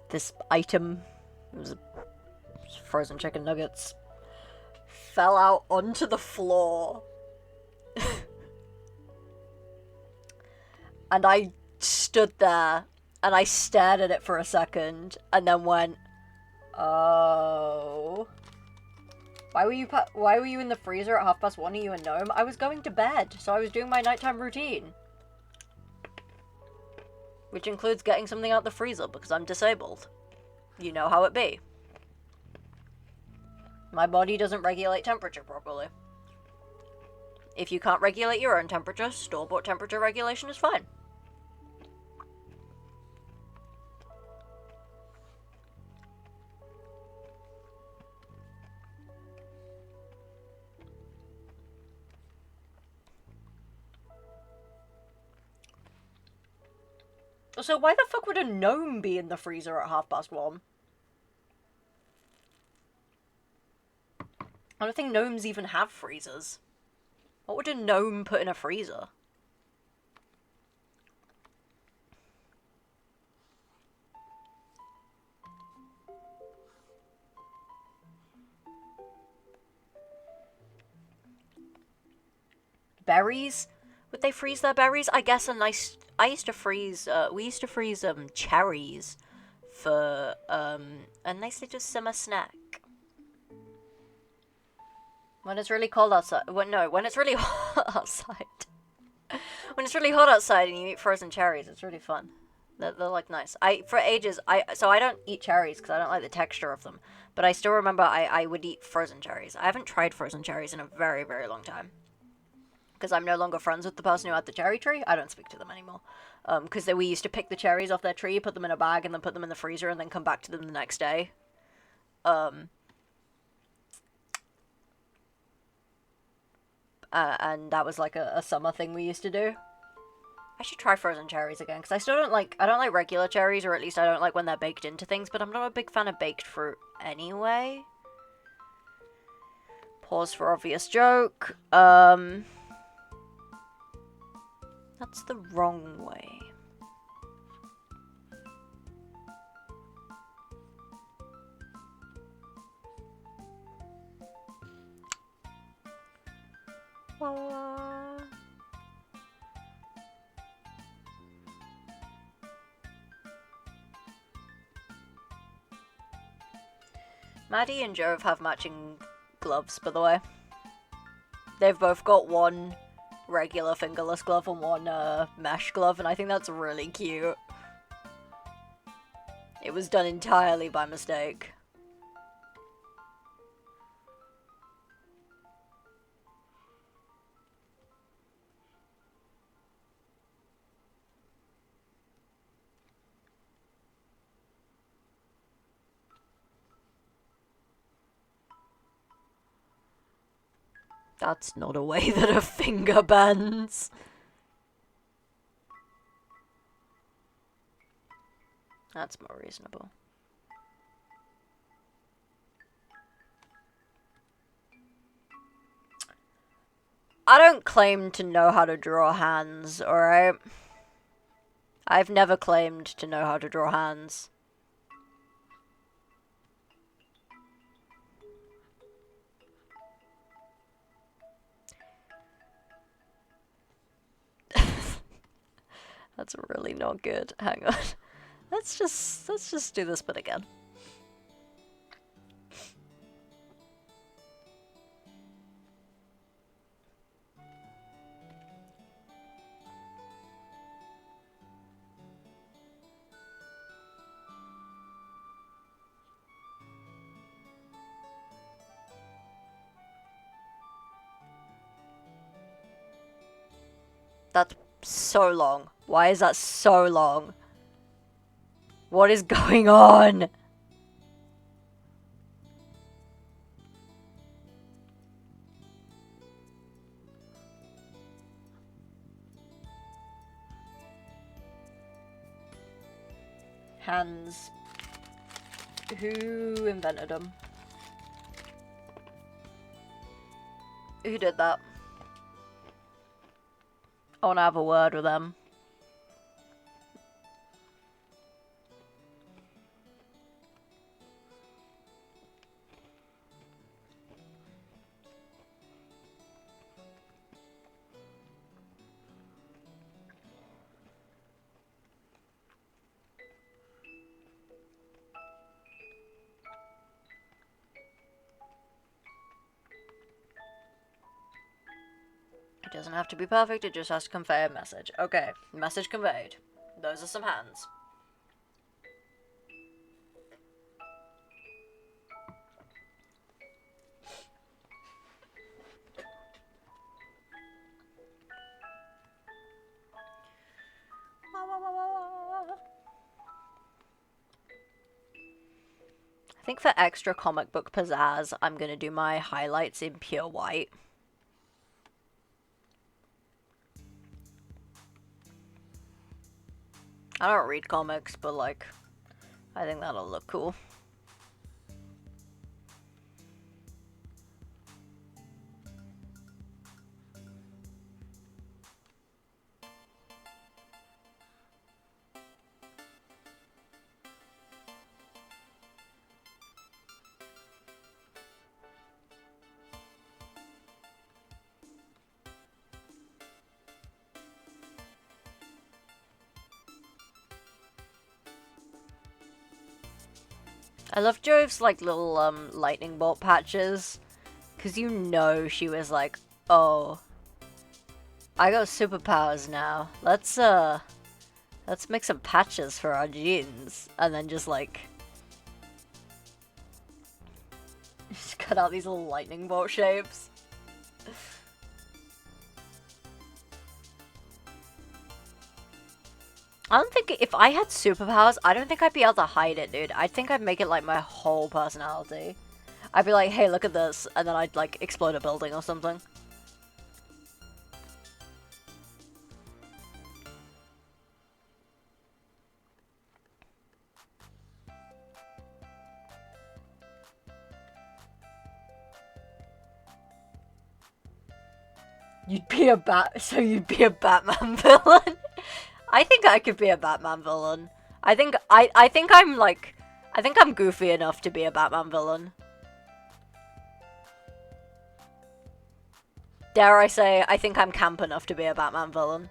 this item, it was frozen chicken nuggets, fell out onto the floor. And I stood there and I stared at it for a second and then went, oh. Why were you in the freezer at 1:30? Are you a gnome? I was going to bed, so I was doing my nighttime routine. Which includes getting something out the freezer because I'm disabled. You know how it be. My body doesn't regulate temperature properly. If you can't regulate your own temperature, store-bought temperature regulation is fine. So why the fuck would a gnome be in the freezer at 1:30? I don't think gnomes even have freezers. What would a gnome put in a freezer? Berries? Would they freeze their berries? I guess I used to freeze, we used to freeze, cherries for, a nice little summer snack. When it's really cold outside, when it's really hot outside. When it's really hot outside and you eat frozen cherries, it's really fun. They're like nice. For ages, so I don't eat cherries because I don't like the texture of them. But I still remember I would eat frozen cherries. I haven't tried frozen cherries in a very, very long time. Because I'm no longer friends with the person who had the cherry tree. I don't speak to them anymore. Because we used to pick the cherries off their tree, put them in a bag, and then put them in the freezer, and then come back to them the next day. And that was like a summer thing we used to do. I should try frozen cherries again, because I don't like regular cherries, or at least I don't like when they're baked into things, but I'm not a big fan of baked fruit anyway. Pause for obvious joke. That's the wrong way. Maddie and Jove have matching gloves, by the way. They've both got one regular fingerless glove and one mesh glove, and I think that's really cute. It was done entirely by mistake. That's not a way that a finger bends. That's more reasonable. I don't claim to know how to draw hands, alright? I've never claimed to know how to draw hands. That's really not good. Hang on. Let's just do this bit again. That's so long. Why is that so long? What is going on? Hands. Who invented them? Who did that? I want to have a word with them. It doesn't have to be perfect, it just has to convey a message. Okay, message conveyed. Those are some hands. I think for extra comic book pizzazz, I'm gonna do my highlights in pure white. I don't read comics, but like, I think that'll look cool. I love Jove's like little lightning bolt patches, cause you know she was like, oh, I got superpowers now. Let's make some patches for our jeans, and then just like just cut out these little lightning bolt shapes. I don't think, if I had superpowers, I don't think I'd be able to hide it, dude. I think I'd make it like my whole personality. I'd be like, hey, look at this, and then I'd like explode a building or something. You'd be a you'd be a Batman villain? I think I could be a Batman villain. I think I'm goofy enough to be a Batman villain. Dare I say, I think I'm camp enough to be a Batman villain.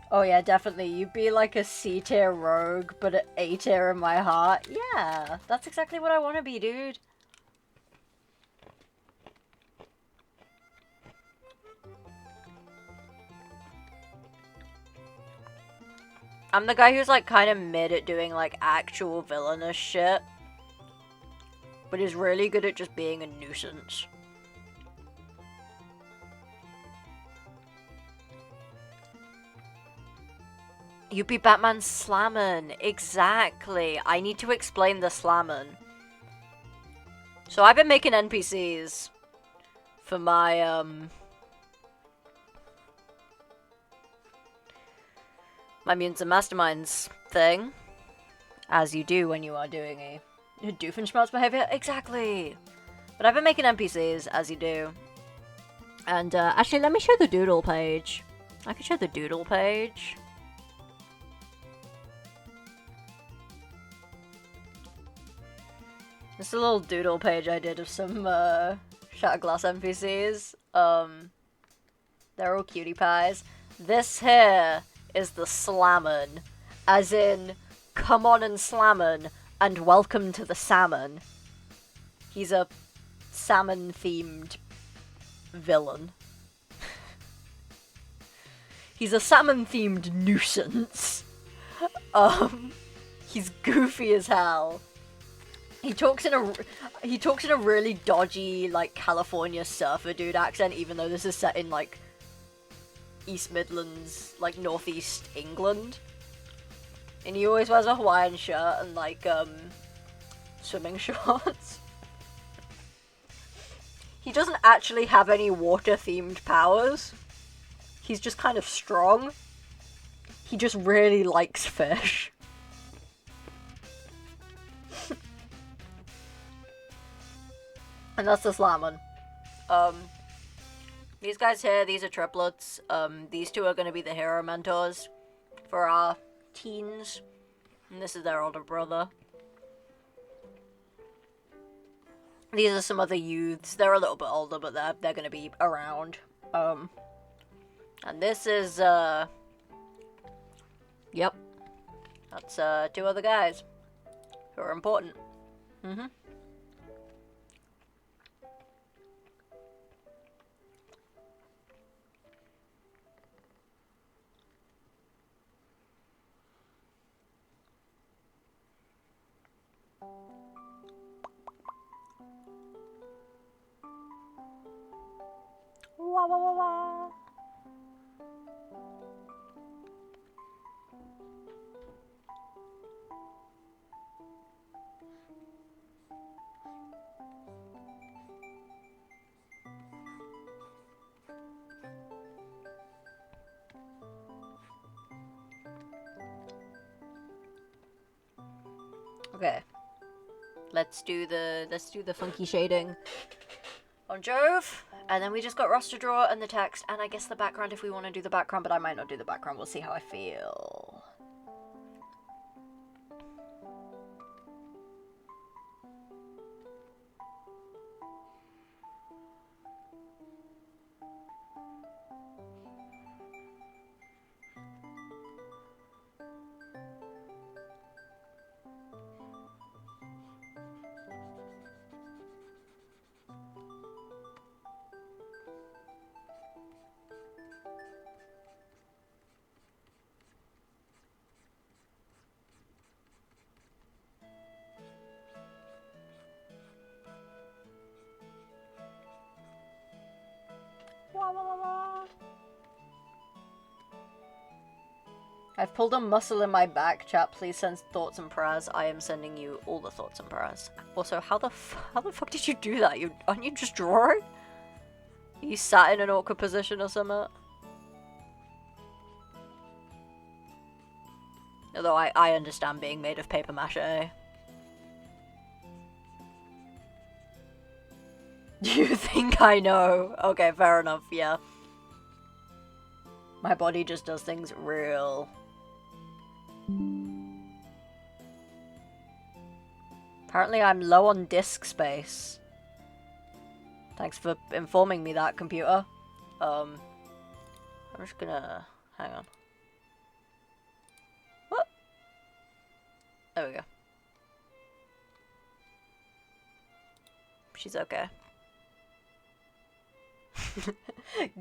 Oh yeah, definitely. You'd be like a C tier rogue, but an A tier in my heart. Yeah, that's exactly what I want to be, dude. I'm the guy who's like kind of mid at doing like actual villainous shit, but is really good at just being a nuisance. You'd be Batman Slammin'. Exactly. I need to explain the Slammin'. So I've been making NPCs for my, my Mutants and Masterminds thing. As you do when you are doing a Doofenshmirtz behavior. Exactly. But I've been making NPCs, as you do. And, actually, let me show the doodle page. I could show the doodle page. This is a little doodle page I did of some Shattered Glass NPCs. They're all cutie pies. This here is the slammin', as in, come on and slammin', and welcome to the salmon. He's a salmon-themed villain. He's a salmon-themed nuisance. He's goofy as hell. He talks in a really dodgy, like, California surfer dude accent, even though this is set in, like, East Midlands, like, northeast England. And he always wears a Hawaiian shirt and, like, swimming shorts. He doesn't actually have any water-themed powers. He's just kind of strong. He just really likes fish. And that's the Slamon. These guys here, these are triplets. These two are going to be the hero mentors for our teens. And this is their older brother. These are some other youths. They're a little bit older, but they're going to be around. And this is, yep. That's, two other guys who are important. Mm-hmm. Wah, wah, wah, wah. Okay. Let's do the funky shading on Jove, and then we just got roster draw and the text, and I guess the background if we want to do the background, but I might not do the background. We'll see how I feel. I've pulled a muscle in my back, chat. Please send thoughts and prayers. I am sending you all the thoughts and prayers. Also, how the fuck did you do that? Aren't you just drawing? You sat in an awkward position or something? Although I understand being made of paper mache. You think I know? Okay, fair enough, yeah. My body just does things real. Apparently I'm low on disk space. Thanks for informing me that, computer. I'm just gonna... hang on. What? There we go. She's okay.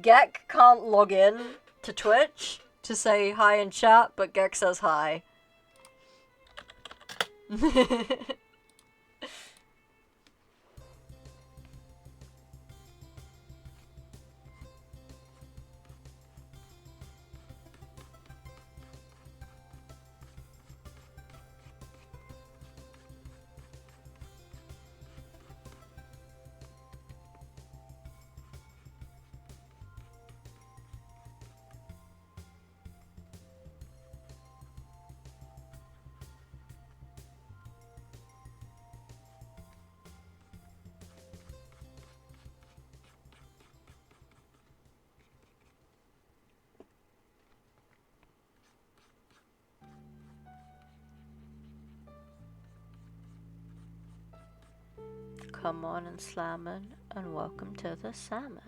Gek can't log in to Twitch to say hi in chat, but Gek says hi. Come on and slammin', and welcome to the salmon.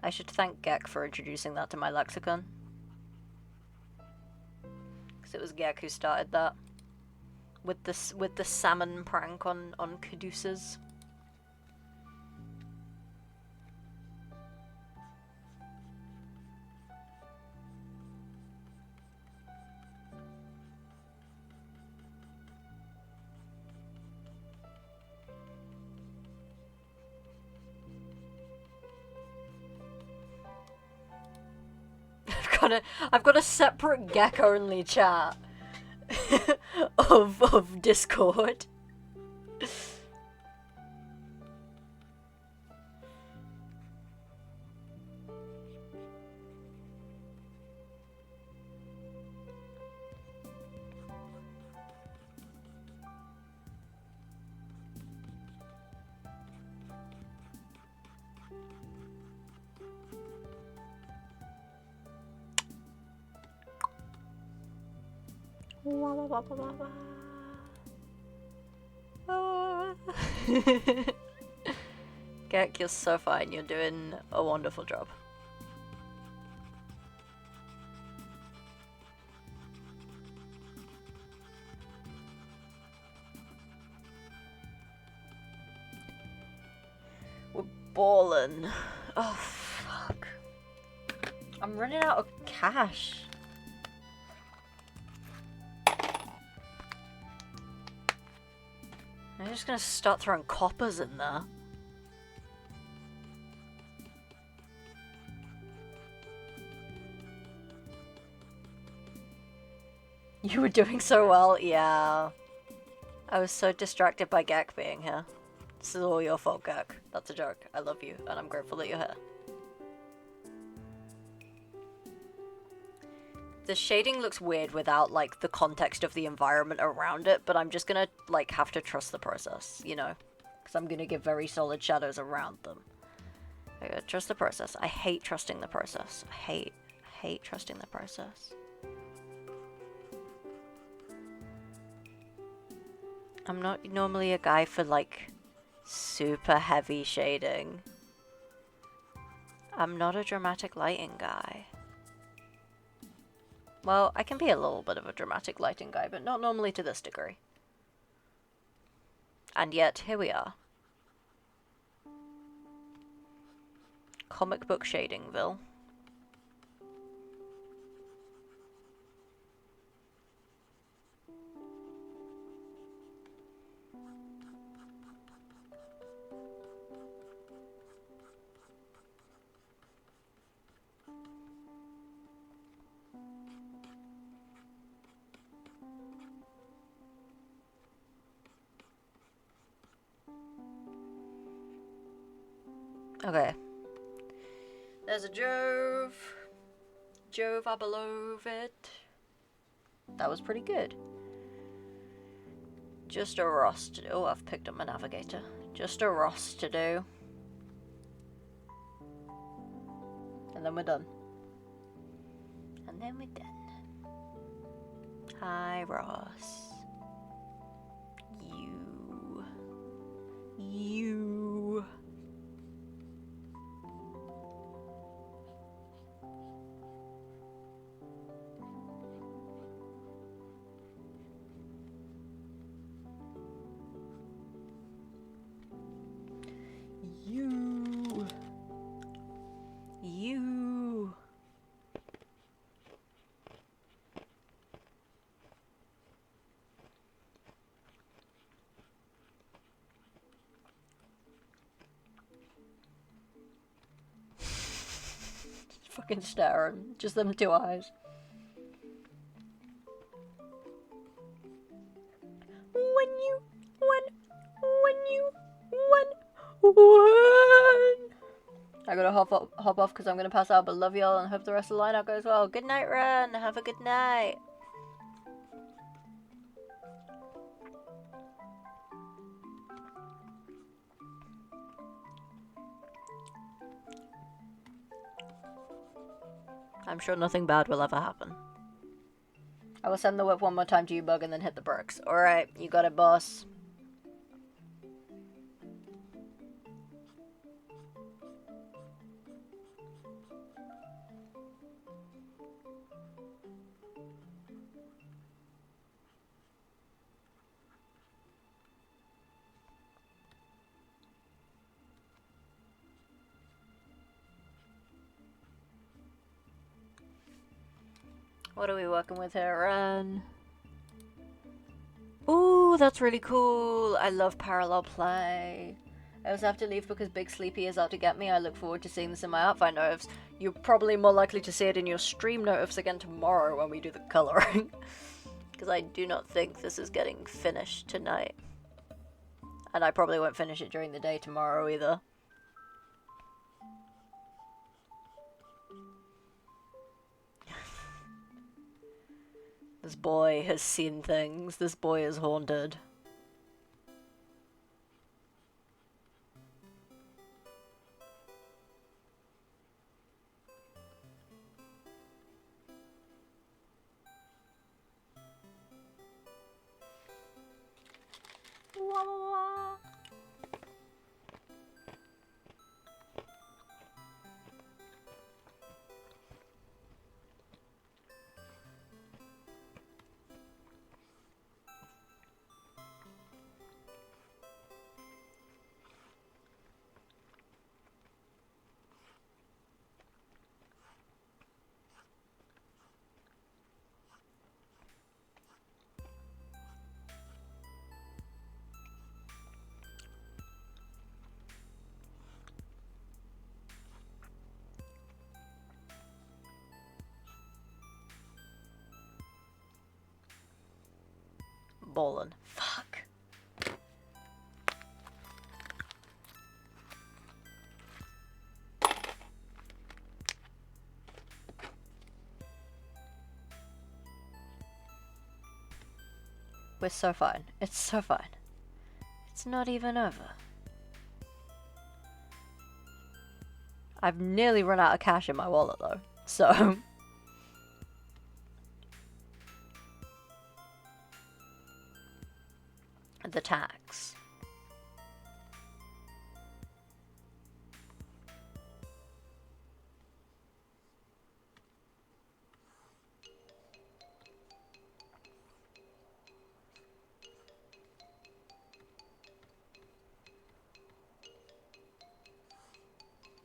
I should thank Gek for introducing that to my lexicon. because it was Gek who started that with the salmon prank on Caduceus. I've got a separate Gek only chat of Discord. Gek, you're so fine. You're doing a wonderful job. We're ballin'. Oh, fuck. I'm running out of cash. I'm just gonna start throwing coppers in there. You were doing so well, yeah. I was so distracted by Gek being here. This is all your fault, Gek. That's a joke. I love you, and I'm grateful that you're here. The shading looks weird without, like, the context of the environment around it, but I'm just gonna, like, have to trust the process, you know? Because I'm gonna give very solid shadows around them. I gotta trust the process. I hate trusting the process. I hate trusting the process. I'm not normally a guy for, like, super heavy shading. I'm not a dramatic lighting guy. Well, I can be a little bit of a dramatic lighting guy, but not normally to this degree. And yet, here we are. Comic book shadingville. Okay. There's a Jove. Jove, I believe it. That was pretty good. Just a Ross to do. Oh, I've picked up my navigator. Just a Ross to do. And then we're done. And then we're done. Hi, Ross. You. Fucking staring. Just them two eyes. I gotta hop off because I'm gonna pass out, but love y'all and hope the rest of the lineup goes well. Good night, Ren. Have a good night. I'm sure nothing bad will ever happen. I will send the whip one more time to you, Bug, and then hit the bricks. Alright, you got it, boss. What are we working with here? Run. Ooh, that's really cool. I love parallel play. I also have to leave because Big Sleepy is out to get me. I look forward to seeing this in my ARTFIGHT notifs. You're probably more likely to see it in your stream notifs again tomorrow when we do the coloring. Because I do not think this is getting finished tonight. And I probably won't finish it during the day tomorrow either. This boy has seen things. This boy is haunted. Wah, wah, wah. Ballin'. Fuck. We're so fine. It's so fine. It's not even over. I've nearly run out of cash in my wallet though, so... the tax.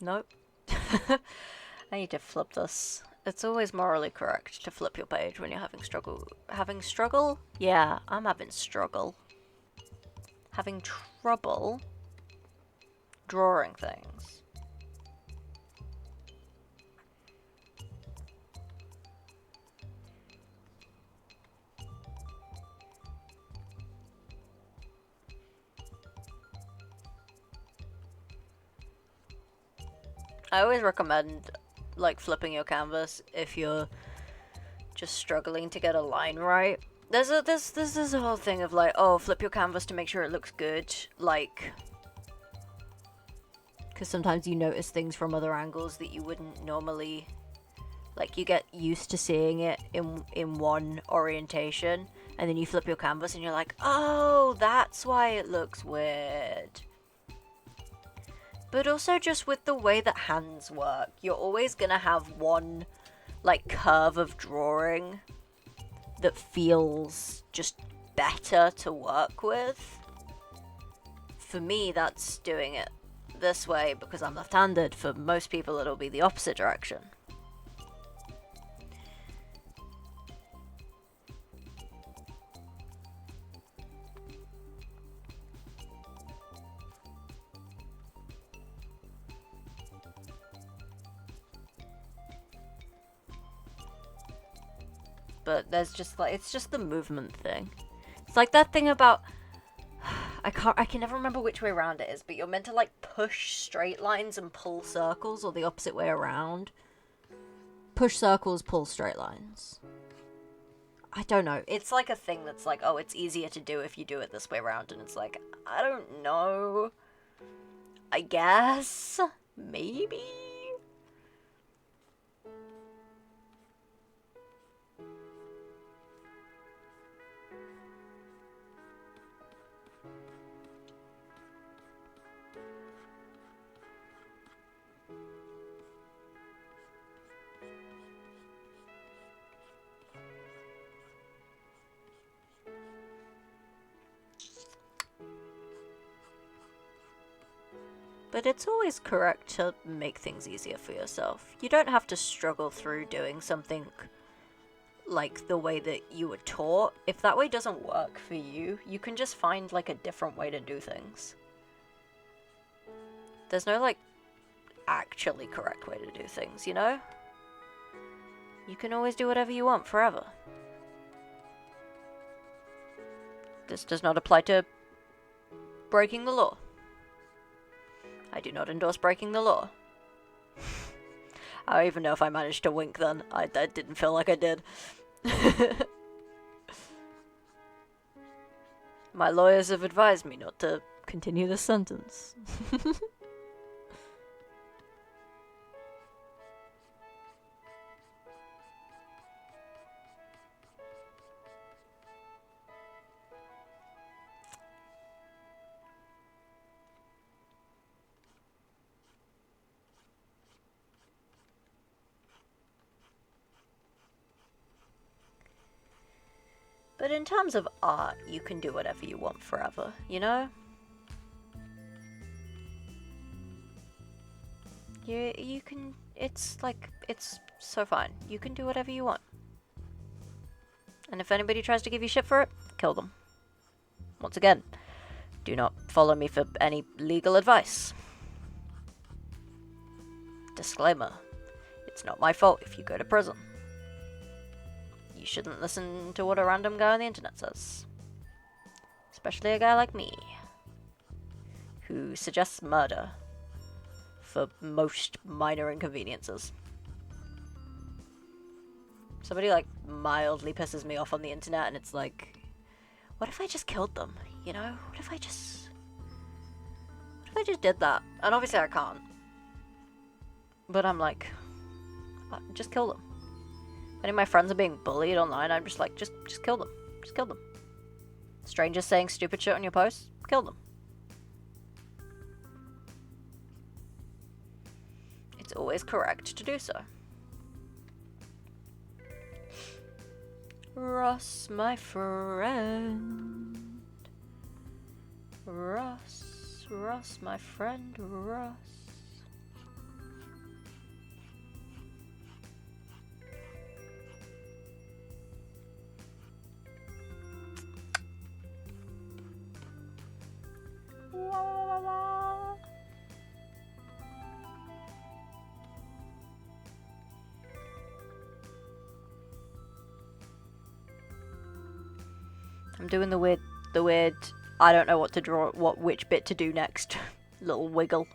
Nope. I need to flip this. It's always morally correct to flip your page when you're having struggle. Having struggle? Yeah, I'm having struggle. Having trouble drawing things. I always recommend like flipping your canvas if you're just struggling to get a line right. There's this whole thing of like, oh, flip your canvas to make sure it looks good, like, because sometimes you notice things from other angles that you wouldn't normally, like, you get used to seeing it in one orientation, and then you flip your canvas and you're like, oh, that's why it looks weird. But also just with the way that hands work, you're always gonna have one, like, curve of drawing that feels just better to work with. For me, that's doing it this way because I'm left-handed. For most people, it'll be the opposite direction. But there's just like, it's just the movement thing. It's like that thing about, I can never remember which way around it is, but you're meant to like push straight lines and pull circles, or the opposite way around. Push circles, pull straight lines. I don't know. It's like a thing that's like, oh, it's easier to do if you do it this way around, and it's like, I don't know. I guess? Maybe? But it's always correct to make things easier for yourself. You don't have to struggle through doing something like the way that you were taught. If that way doesn't work for you, you can just find like a different way to do things. There's no like actually correct way to do things, you know? You can always do whatever you want forever. This does not apply to breaking the law. I do not endorse breaking the law. I don't even know if I managed to wink then. I didn't feel like I did. My lawyers have advised me not to continue this sentence. But in terms of art, you can do whatever you want forever, you know? You can, it's like, it's so fine. You can do whatever you want. And if anybody tries to give you shit for it, kill them. Once again, do not follow me for any legal advice. Disclaimer, it's not my fault if you go to prison. You shouldn't listen to what a random guy on the internet says. Especially a guy like me, who suggests murder for most minor inconveniences. Somebody like mildly pisses me off on the internet and it's like, what if I just killed them, you know? What if I just did that? And obviously I can't. But I'm like, just kill them. If any of my friends are being bullied online, I'm just like, just kill them. Just kill them. Strangers saying stupid shit on your posts, kill them. It's always correct to do so. Ross, my friend. Ross, my friend, Ross. I'm doing the weird, I don't know what to draw, which bit to do next. Little wiggle.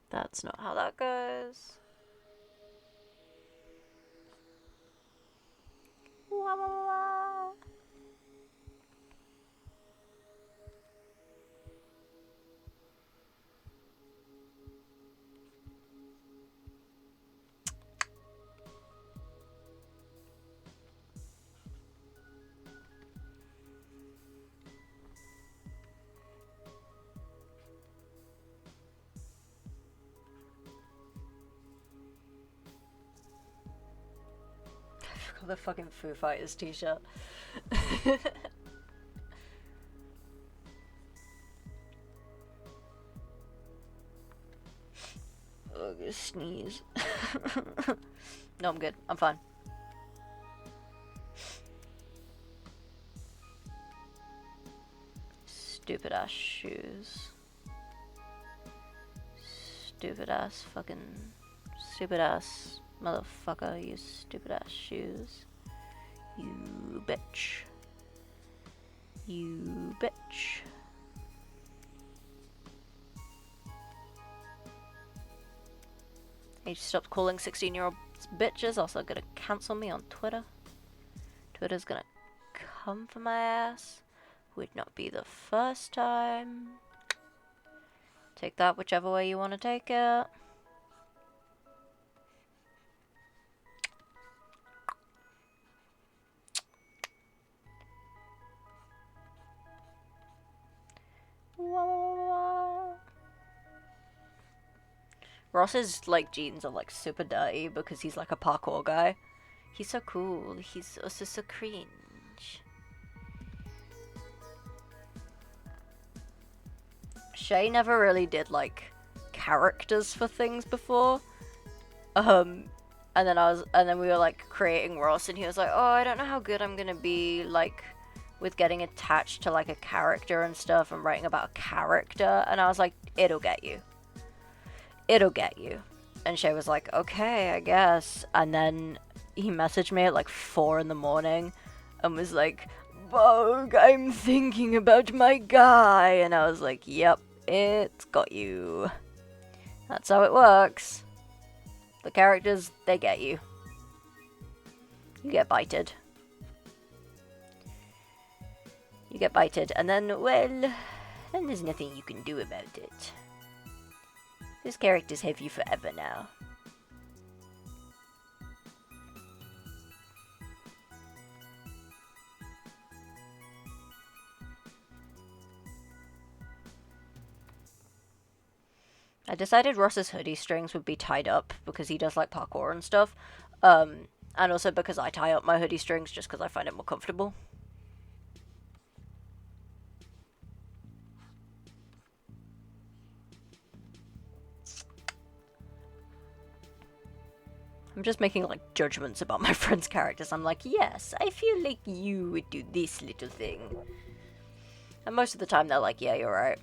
That's not how that goes. Wah, wah, wah. The fucking Foo Fighters t-shirt. Oh, I'm gonna sneeze. No, I'm good. I'm fine. Stupid ass shoes. Stupid ass fucking... Stupid ass motherfucker, you stupid ass shoes. You bitch. You bitch. I need to stop calling 16-year-olds bitches. Also gonna cancel me on Twitter. Twitter's gonna come for my ass. Would not be the first time. Take that whichever way you want to take it. Ross's like jeans are like super dirty because he's like a parkour guy. He's so cool. He's also so cringe. Shay never really did, like, characters for things before. And then we were, like, creating Ross, and he was like, oh, I don't know how good I'm gonna be, like, with getting attached to, like, a character and stuff, and writing about a character. And I was like, it'll get you. It'll get you. And Shay was like, okay, I guess. And then he messaged me at, like, 4 in the morning, and was like, Bug, I'm thinking about my guy. And I was like, yep, it's got you. That's how it works. The characters, they get you. You get bited. You get bited, and then, well, then there's nothing you can do about it. Those characters have you forever now. I decided Ross's hoodie strings would be tied up because he does like parkour and stuff. And also because I tie up my hoodie strings just because I find it more comfortable. I'm just making like judgments about my friends' characters. I'm like, yes, I feel like you would do this little thing. And most of the time they're like, yeah, you're right.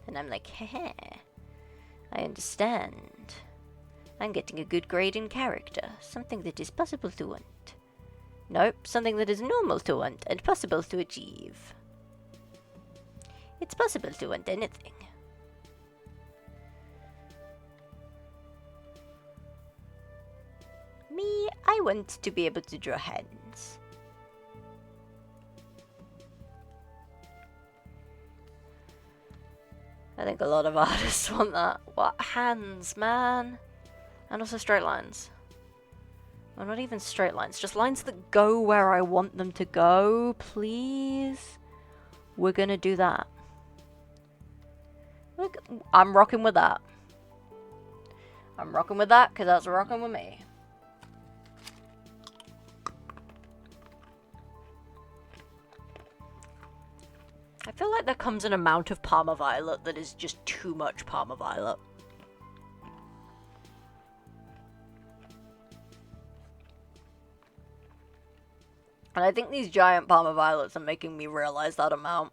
And I'm like, heh. I understand. I'm getting a good grade in character, something that is possible to want. Nope, something that is normal to want and possible to achieve. It's possible to want anything. Me, I want to be able to draw hands. I think a lot of artists want that. What? Hands, man. And also straight lines. Well, not even straight lines. Just lines that go where I want them to go, please. We're gonna do that. Look, I'm rocking with that. I'm rocking with that, because that's rocking with me. I feel like there comes an amount of Parma Violet that is just too much Parma Violet. And I think these giant Parma Violets are making me realize that amount.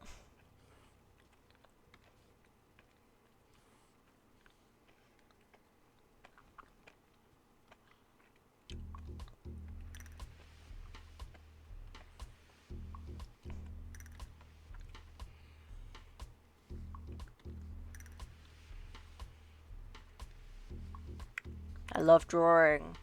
I love drawing.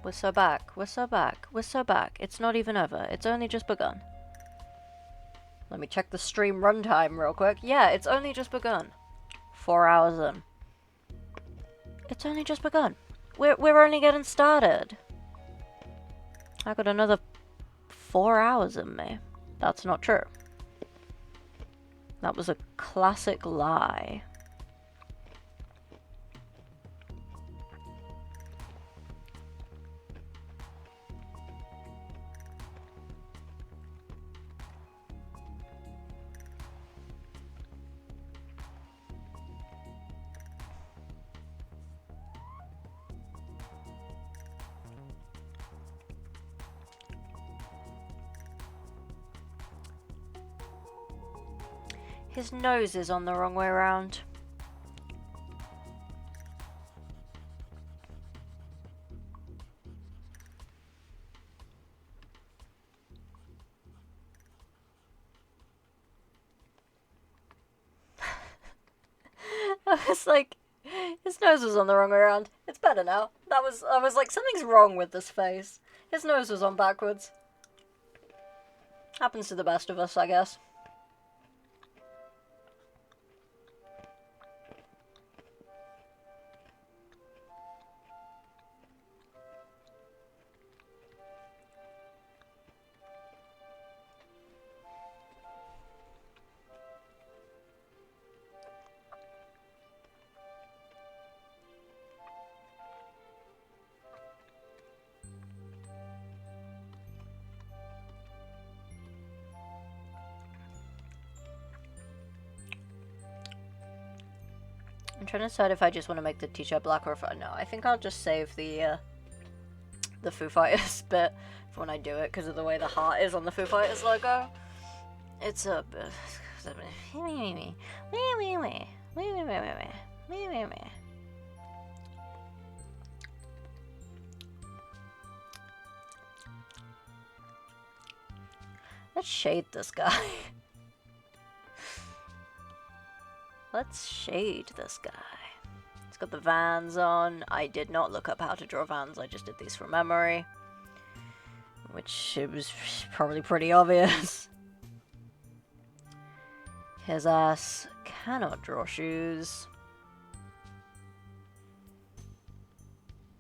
We're so back, we're so back, we're so back. It's not even over, it's only just begun. Let me check the stream runtime real quick. Yeah, it's only just begun. 4 hours in. It's only just begun. We're only getting started. I got another 4 hours in me. That's not true. That was a classic lie. His nose is on the wrong way around. I was like, his nose was on the wrong way around. It's better now. I was like, something's wrong with this face. His nose was on backwards. Happens to the best of us, I guess. trying to decide if I just want to make the t-shirt black or if I... No, I think I'll just save the Foo Fighters bit for when I do it, because of the way the heart is on the Foo Fighters logo. It's a... Let's shade this guy. Let's shade this guy. It's got the Vans on. I did not look up how to draw Vans, I just did these from memory. Which it was probably pretty obvious. His ass cannot draw shoes.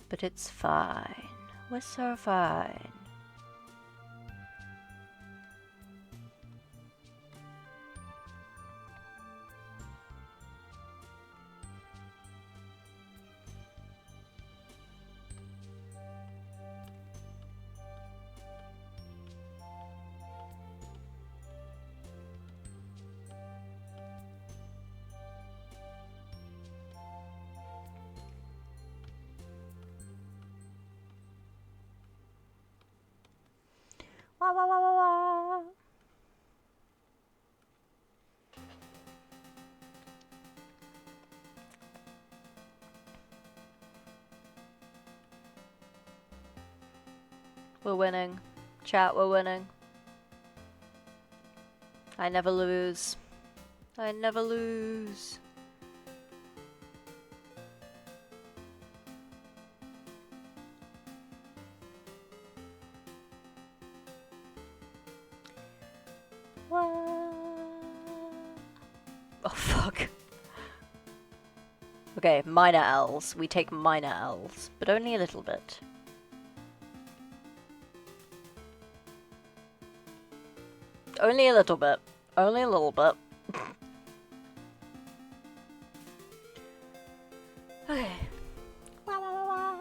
But it's fine. We're so fine. Wah, wah, wah, wah, wah. We're winning. Chat, we're winning. I never lose. I never lose. Oh, fuck. Okay, minor L's. We take minor L's, but only a little bit. Only a little bit. Only a little bit. Okay. Wah, wah, wah, wah.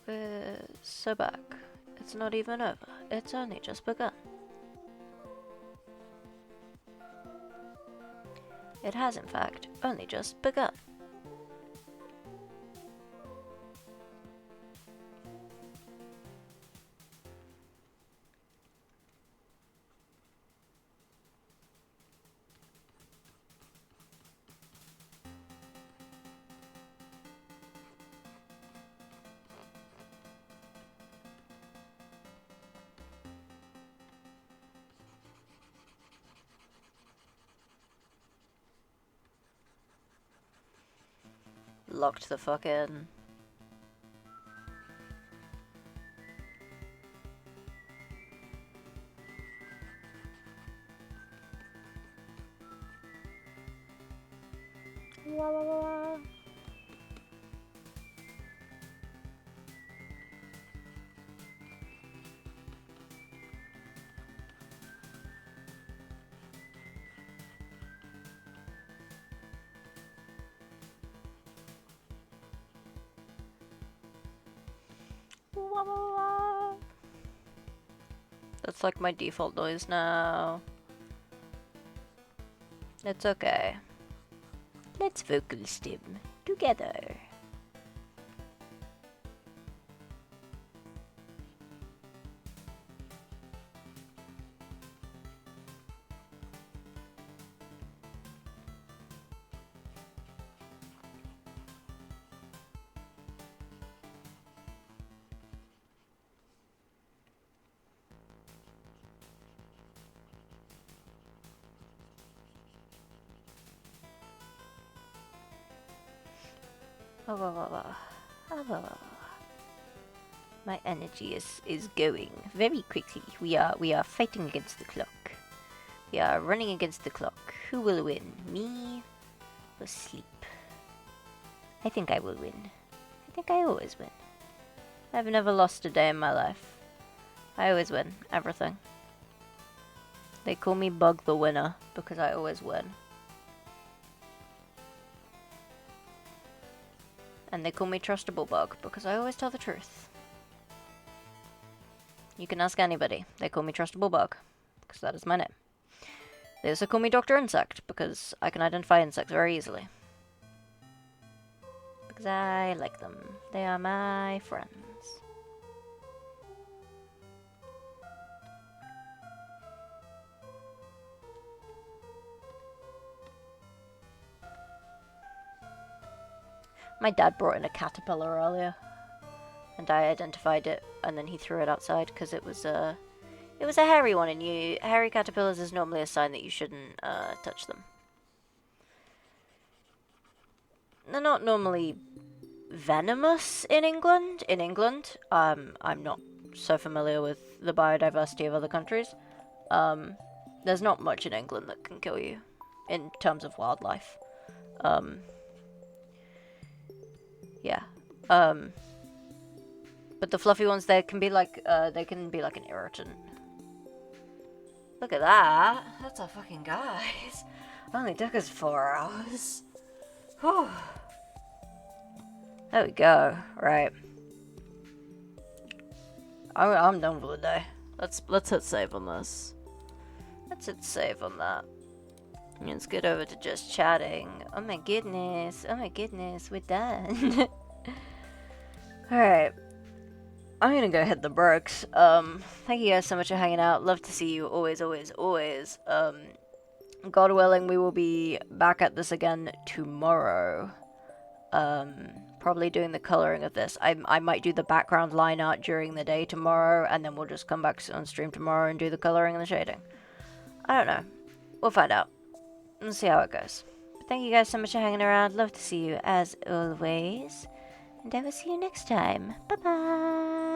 We're so back. It's not even over. It's only just begun. It has, in fact, only just begun. Locked the fuck in. Wah, wah, wah, wah. Wah, wah, wah. That's like my default noise now. It's okay. Let's vocal stim together. Oh, oh, oh, oh. Oh, oh, oh. My energy is going very quickly. We are fighting against the clock. We are running against the clock. Who will win? Me or sleep? I think I will win. I think I always win. I've never lost a day in my life. I always win everything. They call me Bug the Winner because I always win. And they call me Trustable Bug because I always tell the truth. You can ask anybody. They call me Trustable Bug, because that is my name. They also call me Dr. Insect, because I can identify insects very easily. Because I like them. They are my friends. My dad brought in a caterpillar earlier, and I identified it, and then he threw it outside because it was a hairy one, and hairy caterpillars is normally a sign that you shouldn't touch them. They're not normally venomous in England. I'm not so familiar with the biodiversity of other countries. There's not much in England that can kill you in terms of wildlife. Yeah. But the fluffy ones, they can be like an irritant. Look at that. That's our fucking guys. Only took us 4 hours. Whew. There we go. Right. I'm done for the day. Let's hit save on this. Let's hit save on that. Let's get over to just chatting. Oh my goodness, we're done. Alright. I'm gonna go hit the brooks. Thank you guys so much for hanging out. Love to see you always. God willing, we will be back at this again tomorrow. Probably doing the coloring of this. I might do the background line art during the day tomorrow, and then we'll just come back on stream tomorrow and do the coloring and the shading. I don't know. We'll find out. We'll see how it goes. But thank you guys so much for hanging around. Love to see you as always. And I will see you next time. Bye-bye.